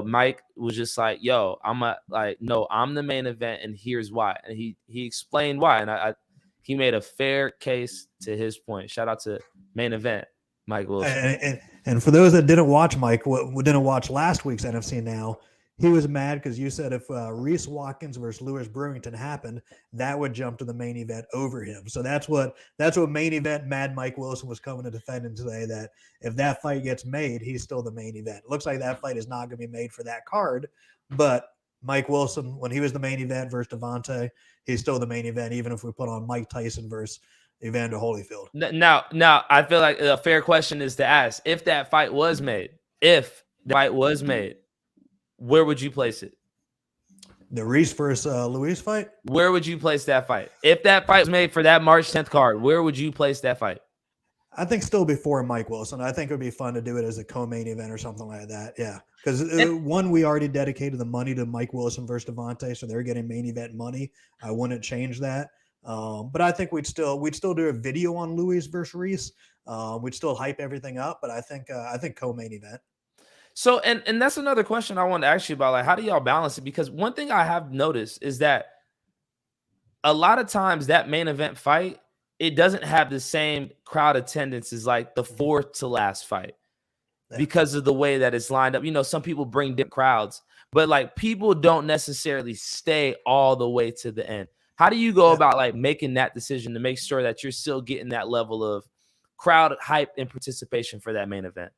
Mike was just like, yo, no, I'm the main event, and here's why. And he explained why. And he made a fair case to his point. Shout out to main event, Mike Wilson. And for those that didn't watch didn't watch last week's NFC Now, he was mad because you said if Reese Watkins versus Lewis Brewington happened, that would jump to the main event over him. So that's what main event Mad Mike Wilson was coming to defend him today, that if that fight gets made, he's still the main event. It looks like that fight is not going to be made for that card, but Mike Wilson, when he was the main event versus Devontae, he's still the main event, even if we put on Mike Tyson versus Evander Holyfield. Now, I feel like a fair question is to ask, if that fight was made, where would you place it? The Reese versus Luis fight? Where would you place that fight? If that fight was made for that March 10th card, where would you place that fight? I think still before Mike Wilson. I think it would be fun to do it as a co-main event or something like that. Yeah. Because one, we already dedicated the money to Mike Wilson versus Devontae, so they're getting main event money. I wouldn't change that. But I think we'd still do a video on Luis versus Reese. We'd still hype everything up, but I think co-main event. So, and that's another question I wanted to ask you about, like, how do y'all balance it? Because one thing I have noticed is that a lot of times that main event fight, it doesn't have the same crowd attendance as like the fourth to last fight because of the way that it's lined up. Some people bring different crowds, but like people don't necessarily stay all the way to the end. How do you go about like making that decision to make sure that you're still getting that level of crowd hype and participation for that main event?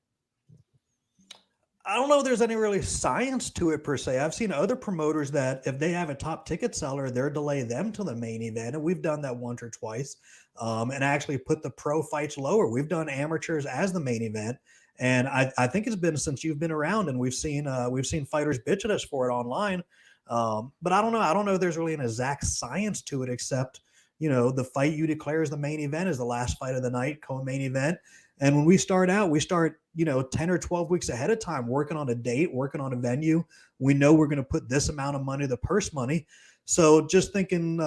I don't know if there's any really science to it per se. I've seen other promoters that if they have a top ticket seller, they'll delay them to the main event. And we've done that once or twice and actually put the pro fights lower. We've done amateurs as the main event. And I think it's been since you've been around, and we've seen fighters bitch at us for it online. But I don't know. I don't know if there's really an exact science to it, except, the fight you declare as the main event is the last fight of the night, co-main event. And when we start out, 10 or 12 weeks ahead of time, working on a date, working on a venue. We know we're going to put this amount of money, the purse money. So just thinking,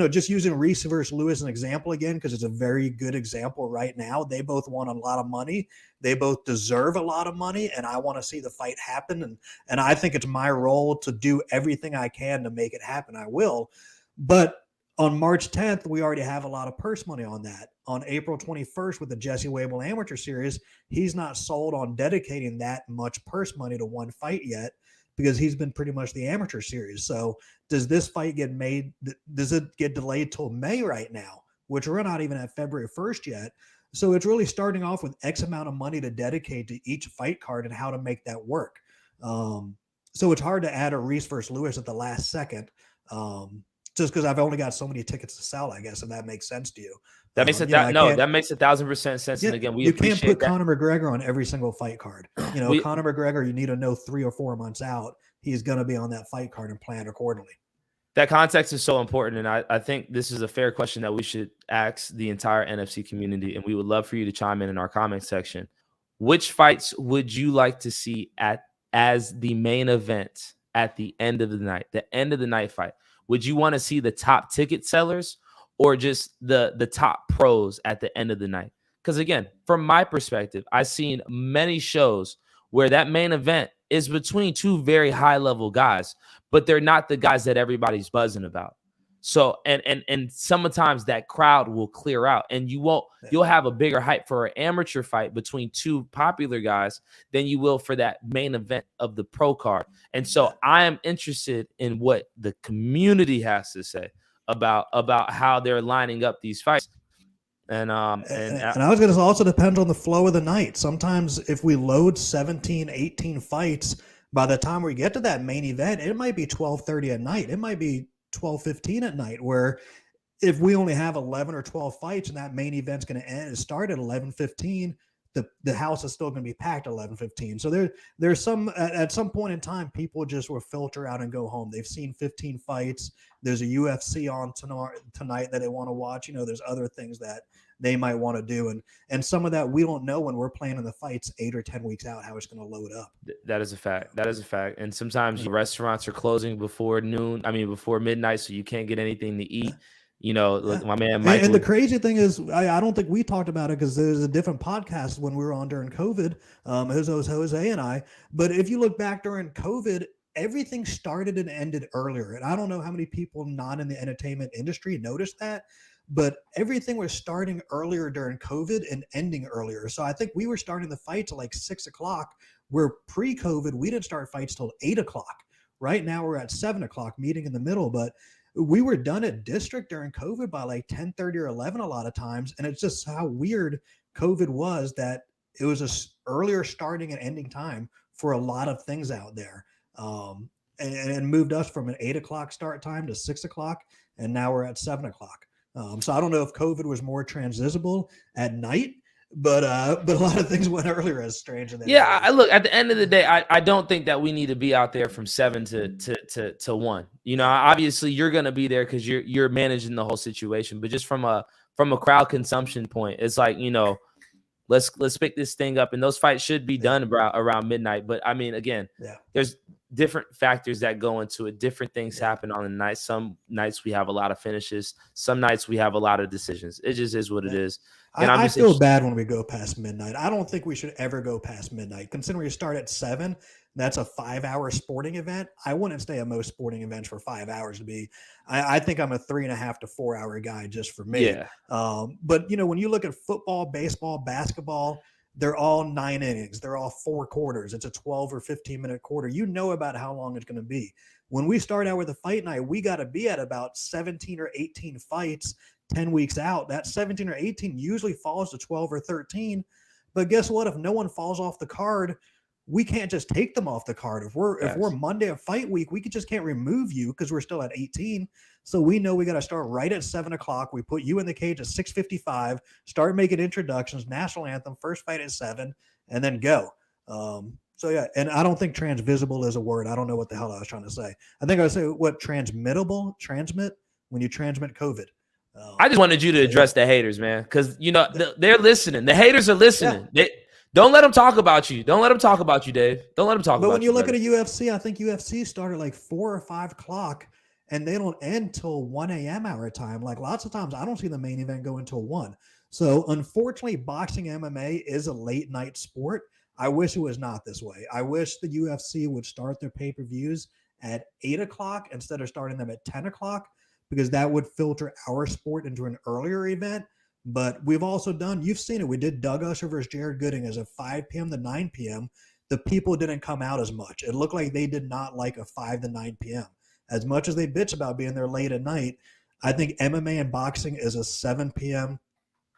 just using Reese versus Lewis as an example again, because it's a very good example right now. They both want a lot of money. They both deserve a lot of money, and I want to see the fight happen. And I think it's my role to do everything I can to make it happen. I will. But on March 10th, we already have a lot of purse money on that. On April 21st with the Jesse Wable Amateur Series, he's not sold on dedicating that much purse money to one fight yet because he's been pretty much the Amateur Series. So does this fight get made? Does it get delayed till May right now, which we're not even at February 1st yet? So it's really starting off with X amount of money to dedicate to each fight card and how to make that work. So it's hard to add a Reese versus Lewis at the last second. just because I've only got so many tickets to sell, I guess, if that makes sense to you. That makes that makes 1,000% sense. Yeah, and again, we you can't put that. Conor McGregor on every single fight card. Conor McGregor, you need to know 3 or 4 months out he's going to be on that fight card and plan accordingly. That context is so important, and I think this is a fair question that we should ask the entire NFC community, and we would love for you to chime in our comment section. Which fights would you like to see as the main event at the end of the night fight? Would you want to see the top ticket sellers or just the top pros at the end of the night? Because again, from my perspective, I've seen many shows where that main event is between 2 very high level guys, but they're not the guys that everybody's buzzing about. So, and sometimes that crowd will clear out and you'll have a bigger hype for an amateur fight between 2 popular guys than you will for that main event of the pro card. And so I am interested in what the community has to say about how they're lining up these fights. And I was going to also depend on the flow of the night. Sometimes if we load 17, 18 fights, by the time we get to that main event, it might be 12:30 at night. It might be 12:15 at night, where if we only have 11 or 12 fights and that main event's going to start at 11:15, the house is still going to be packed at 11:15. So there's some at some point in time, people just will filter out and go home. They've seen 15 fights. There's a UFC on tonight that they want to watch. There's other things that they might want to do, and some of that we don't know when we're planning the fights 8 or 10 weeks out how it's going to load up. That is a fact. And sometimes restaurants are closing before midnight, so you can't get anything to eat. Look, my man Mike. And the crazy thing is, I don't think we talked about it because there's a different podcast when we were on during COVID. It was Jose and I. But if you look back during COVID, everything started and ended earlier. And I don't know how many people not in the entertainment industry noticed that, but everything was starting earlier during COVID and ending earlier. So I think we were starting the fights at like 6 o'clock, where pre-COVID, we didn't start fights till 8 o'clock. Right now we're at 7 o'clock, meeting in the middle. But we were done at district during COVID by like 10:30 or 11 a lot of times. And it's just how weird COVID was that it was a earlier starting and ending time for a lot of things out there. And moved us from an 8 o'clock start time to 6 o'clock. And now we're at 7 o'clock. So I don't know if COVID was more transmissible at night, but a lot of things went earlier, as strange as that. Yeah, I look, at the end of the day, I don't think that we need to be out there from 7 to 1. Obviously you're going to be there because you're managing the whole situation, but just from a crowd consumption point, it's like, let's pick this thing up, and those fights should be done around midnight. But I mean, again, there's different factors that go into it. Different things happen on the night. Some nights we have a lot of finishes. Some nights we have a lot of decisions. It just is what it is. And I feel bad when we go past midnight. I don't think we should ever go past midnight. Considering we start at 7, that's a 5-hour sporting event. I wouldn't stay at most sporting events for 5 hours to be. I think I'm a 3.5 to 4 hour guy just for me. Yeah. But when you look at football, baseball, basketball, they're all 9 innings. They're all 4 quarters. It's a 12 or 15-minute quarter. You know about how long it's going to be. When we start out with a fight night, we got to be at about 17 or 18 fights 10 weeks out. That 17 or 18 usually falls to 12 or 13. But guess what? If no one falls off the card, we can't just take them off the card. If we're Monday of fight week, we just can't remove you because we're still at 18. So we know we got to start right at 7 o'clock. We put you in the cage at 6:55, start making introductions, national anthem, first fight at 7, and then go. So yeah, and I don't think transvisible is a word. I don't know what the hell I was trying to say. I think I would say transmit when you transmit COVID. I just wanted you to address the haters, man, because they're listening. The haters are listening. Yeah. Don't let them talk about you. Don't let them talk about you, Dave. Don't let them talk about you. But when you look at a UFC, I think UFC started like 4 or 5 o'clock, and they don't end till 1 a.m. our time. Like lots of times, I don't see the main event go until 1. So unfortunately, boxing MMA is a late night sport. I wish it was not this way. I wish the UFC would start their pay-per-views at 8 o'clock instead of starting them at 10 o'clock, because that would filter our sport into an earlier event. But we've also you've seen it. We did Doug Usher versus Jared Gooding as a 5 p.m. to 9 p.m. The people didn't come out as much. It looked like they did not like a 5 to 9 p.m. As much as they bitch about being there late at night, I think MMA and boxing is a 7 p.m.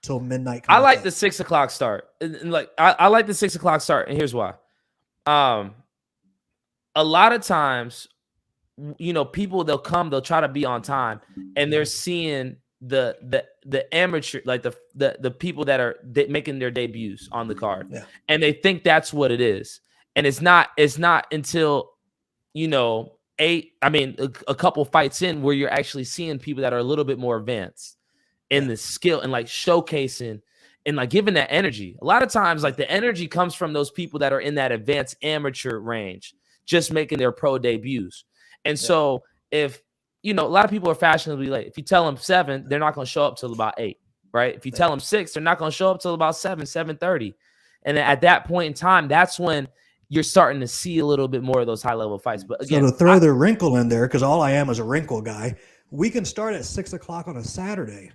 till midnight. I like the 6 o'clock start. And like I like the 6 o'clock start, and here's why. A lot of times people, they'll try to be on time, and they're seeing the amateur, like the people that are making their debuts on the card, and they think that's what it is, and it's not until a couple fights in where you're actually seeing people that are a little bit more advanced in the skill and like showcasing and like giving that energy. A lot of times, like the energy comes from those people that are in that advanced amateur range, just making their pro debuts. And so if, a lot of people are fashionably late. If you tell them 7, they're not going to show up till about 8, right? If you tell them 6, they're not going to show up till about 7:30. And then at that point in time, that's when you're starting to see a little bit more of those high-level fights. But again, so to throw the wrinkle in there, because all I am is a wrinkle guy, we can start at 6 o'clock on a Saturday,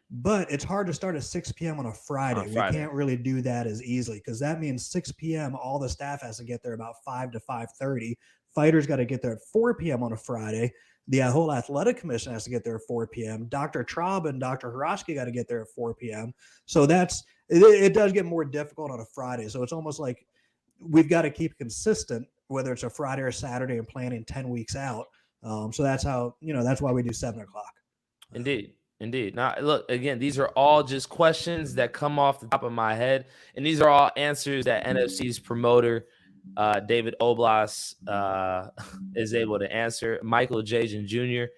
but it's hard to start at 6 p.m. on a Friday. We can't really do that as easily, because that means 6 p.m. all the staff has to get there about 5 to 5:30. Fighters got to get there at 4 p.m. on a Friday. The whole athletic commission has to get there at 4 p.m. Dr. Traub and Dr. Hiroshki got to get there at 4 p.m. So it does get more difficult on a Friday. So it's almost like we've got to keep consistent, whether it's a Friday or Saturday, and planning 10 weeks out. So that's how, that's why we do 7 o'clock. Indeed. Now, look, again, these are all just questions that come off the top of my head. And these are all answers that NFC's promoter, David Oblas, is able to answer. Michael Jajan Jr.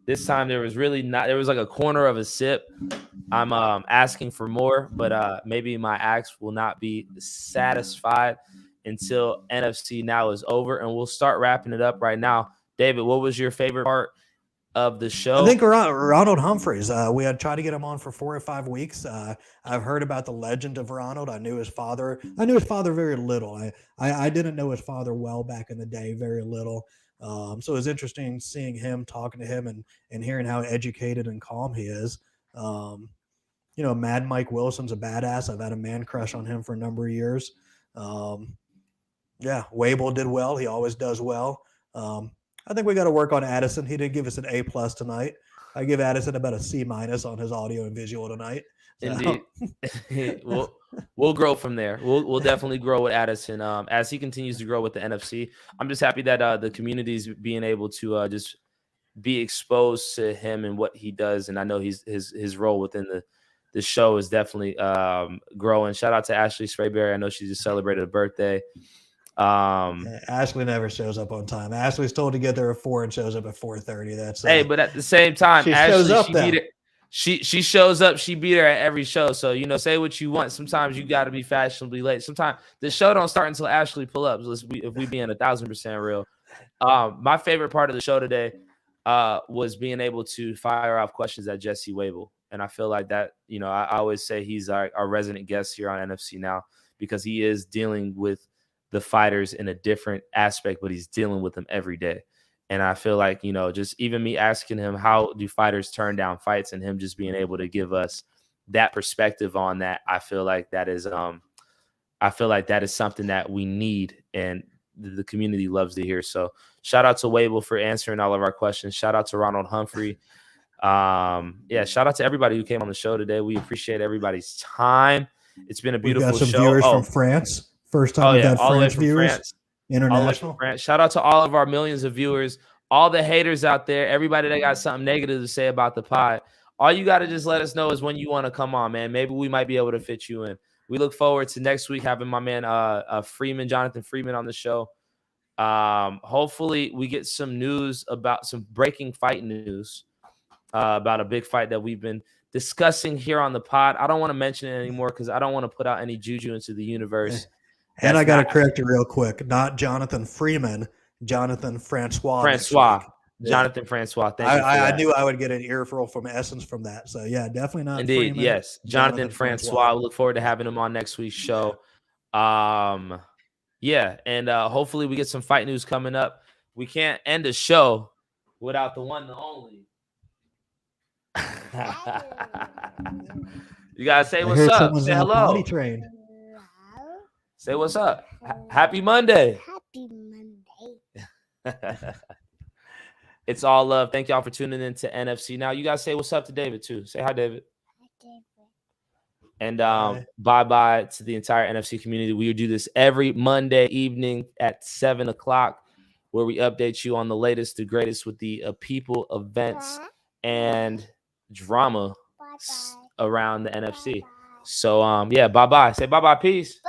This time there was like a corner of a sip. I'm asking for more, but maybe my ask will not be satisfied until NFC Now is over, and we'll start wrapping it up right now. David, what was your favorite part of the show? I think Ronald Humphreys. We had tried to get him on for 4 or 5 weeks. I've heard about the legend of Ronald. I knew his father very little. I didn't know his father well back in the day, very little. So it was interesting seeing him, talking to him, and hearing how educated and calm he is. Mad Mike Wilson's a badass. I've had a man crush on him for a number of years. Wable did well. He always does well. I think we got to work on Addison. He did give us an A+ tonight. I give Addison about a C- on his audio and visual tonight. So. Indeed. We'll grow from there. We'll definitely grow with Addison as he continues to grow with the NFC. I'm just happy that the community's being able to just be exposed to him and what he does. And I know his role within the show is definitely growing. Shout out to Ashley Sprayberry. I know she just celebrated a birthday. Ashley never shows up on time. Ashley's told to get there at 4 and shows up at 4:30. That's but at the same time, she Ashley, shows up. She shows up. She be there at every show. So say what you want. Sometimes you got to be fashionably late. Sometimes the show don't start until Ashley pull up. So if we being 1,000% real. My favorite part of the show today was being able to fire off questions at Jesse Wable, and I feel like that. I always say he's our resident guest here on NFC Now, because he is dealing with the fighters in a different aspect, but he's dealing with them every day. And I feel like, just even me asking him, how do fighters turn down fights, and him just being able to give us that perspective on that, I feel like that is something that we need, and the community loves to hear. So shout out to Wable for answering all of our questions. Shout out to Ronald Humphrey. Shout out to everybody who came on the show today. We appreciate everybody's time. It's been a beautiful show. We've got some viewers from France. First time we've had French viewers. International. France. Shout out to all of our millions of viewers, all the haters out there, everybody that got something negative to say about the pod. All you got to just let us know is when you want to come on, man. Maybe we might be able to fit you in. We look forward to next week having my man Jonathan Freeman on the show. Hopefully we get some news about some breaking fight news about a big fight that we've been discussing here on the pod. I don't want to mention it anymore because I don't want to put out any juju into the universe. And I got to correct you real quick. Not Jonathan Freeman, Jonathan Francois. Jonathan Francois. Thank you. I knew I would get an earful from Essence from that. So, yeah, definitely not. Indeed, Freeman, yes. Jonathan Francois. We look forward to having him on next week's show. And hopefully we get some fight news coming up. We can't end a show without the one, the only. You got to say what's up. Say hello. Say what's up. Happy Monday. Happy Monday. It's all love. Thank y'all for tuning in to NFC. Now, you guys say what's up to David, too. Say hi, David. Hi, David. And bye-bye to the entire NFC community. We do this every Monday evening at 7 o'clock. where we update you on the latest, the greatest with the people, events, and drama around the NFC. So, yeah, bye-bye. Say bye-bye. Peace.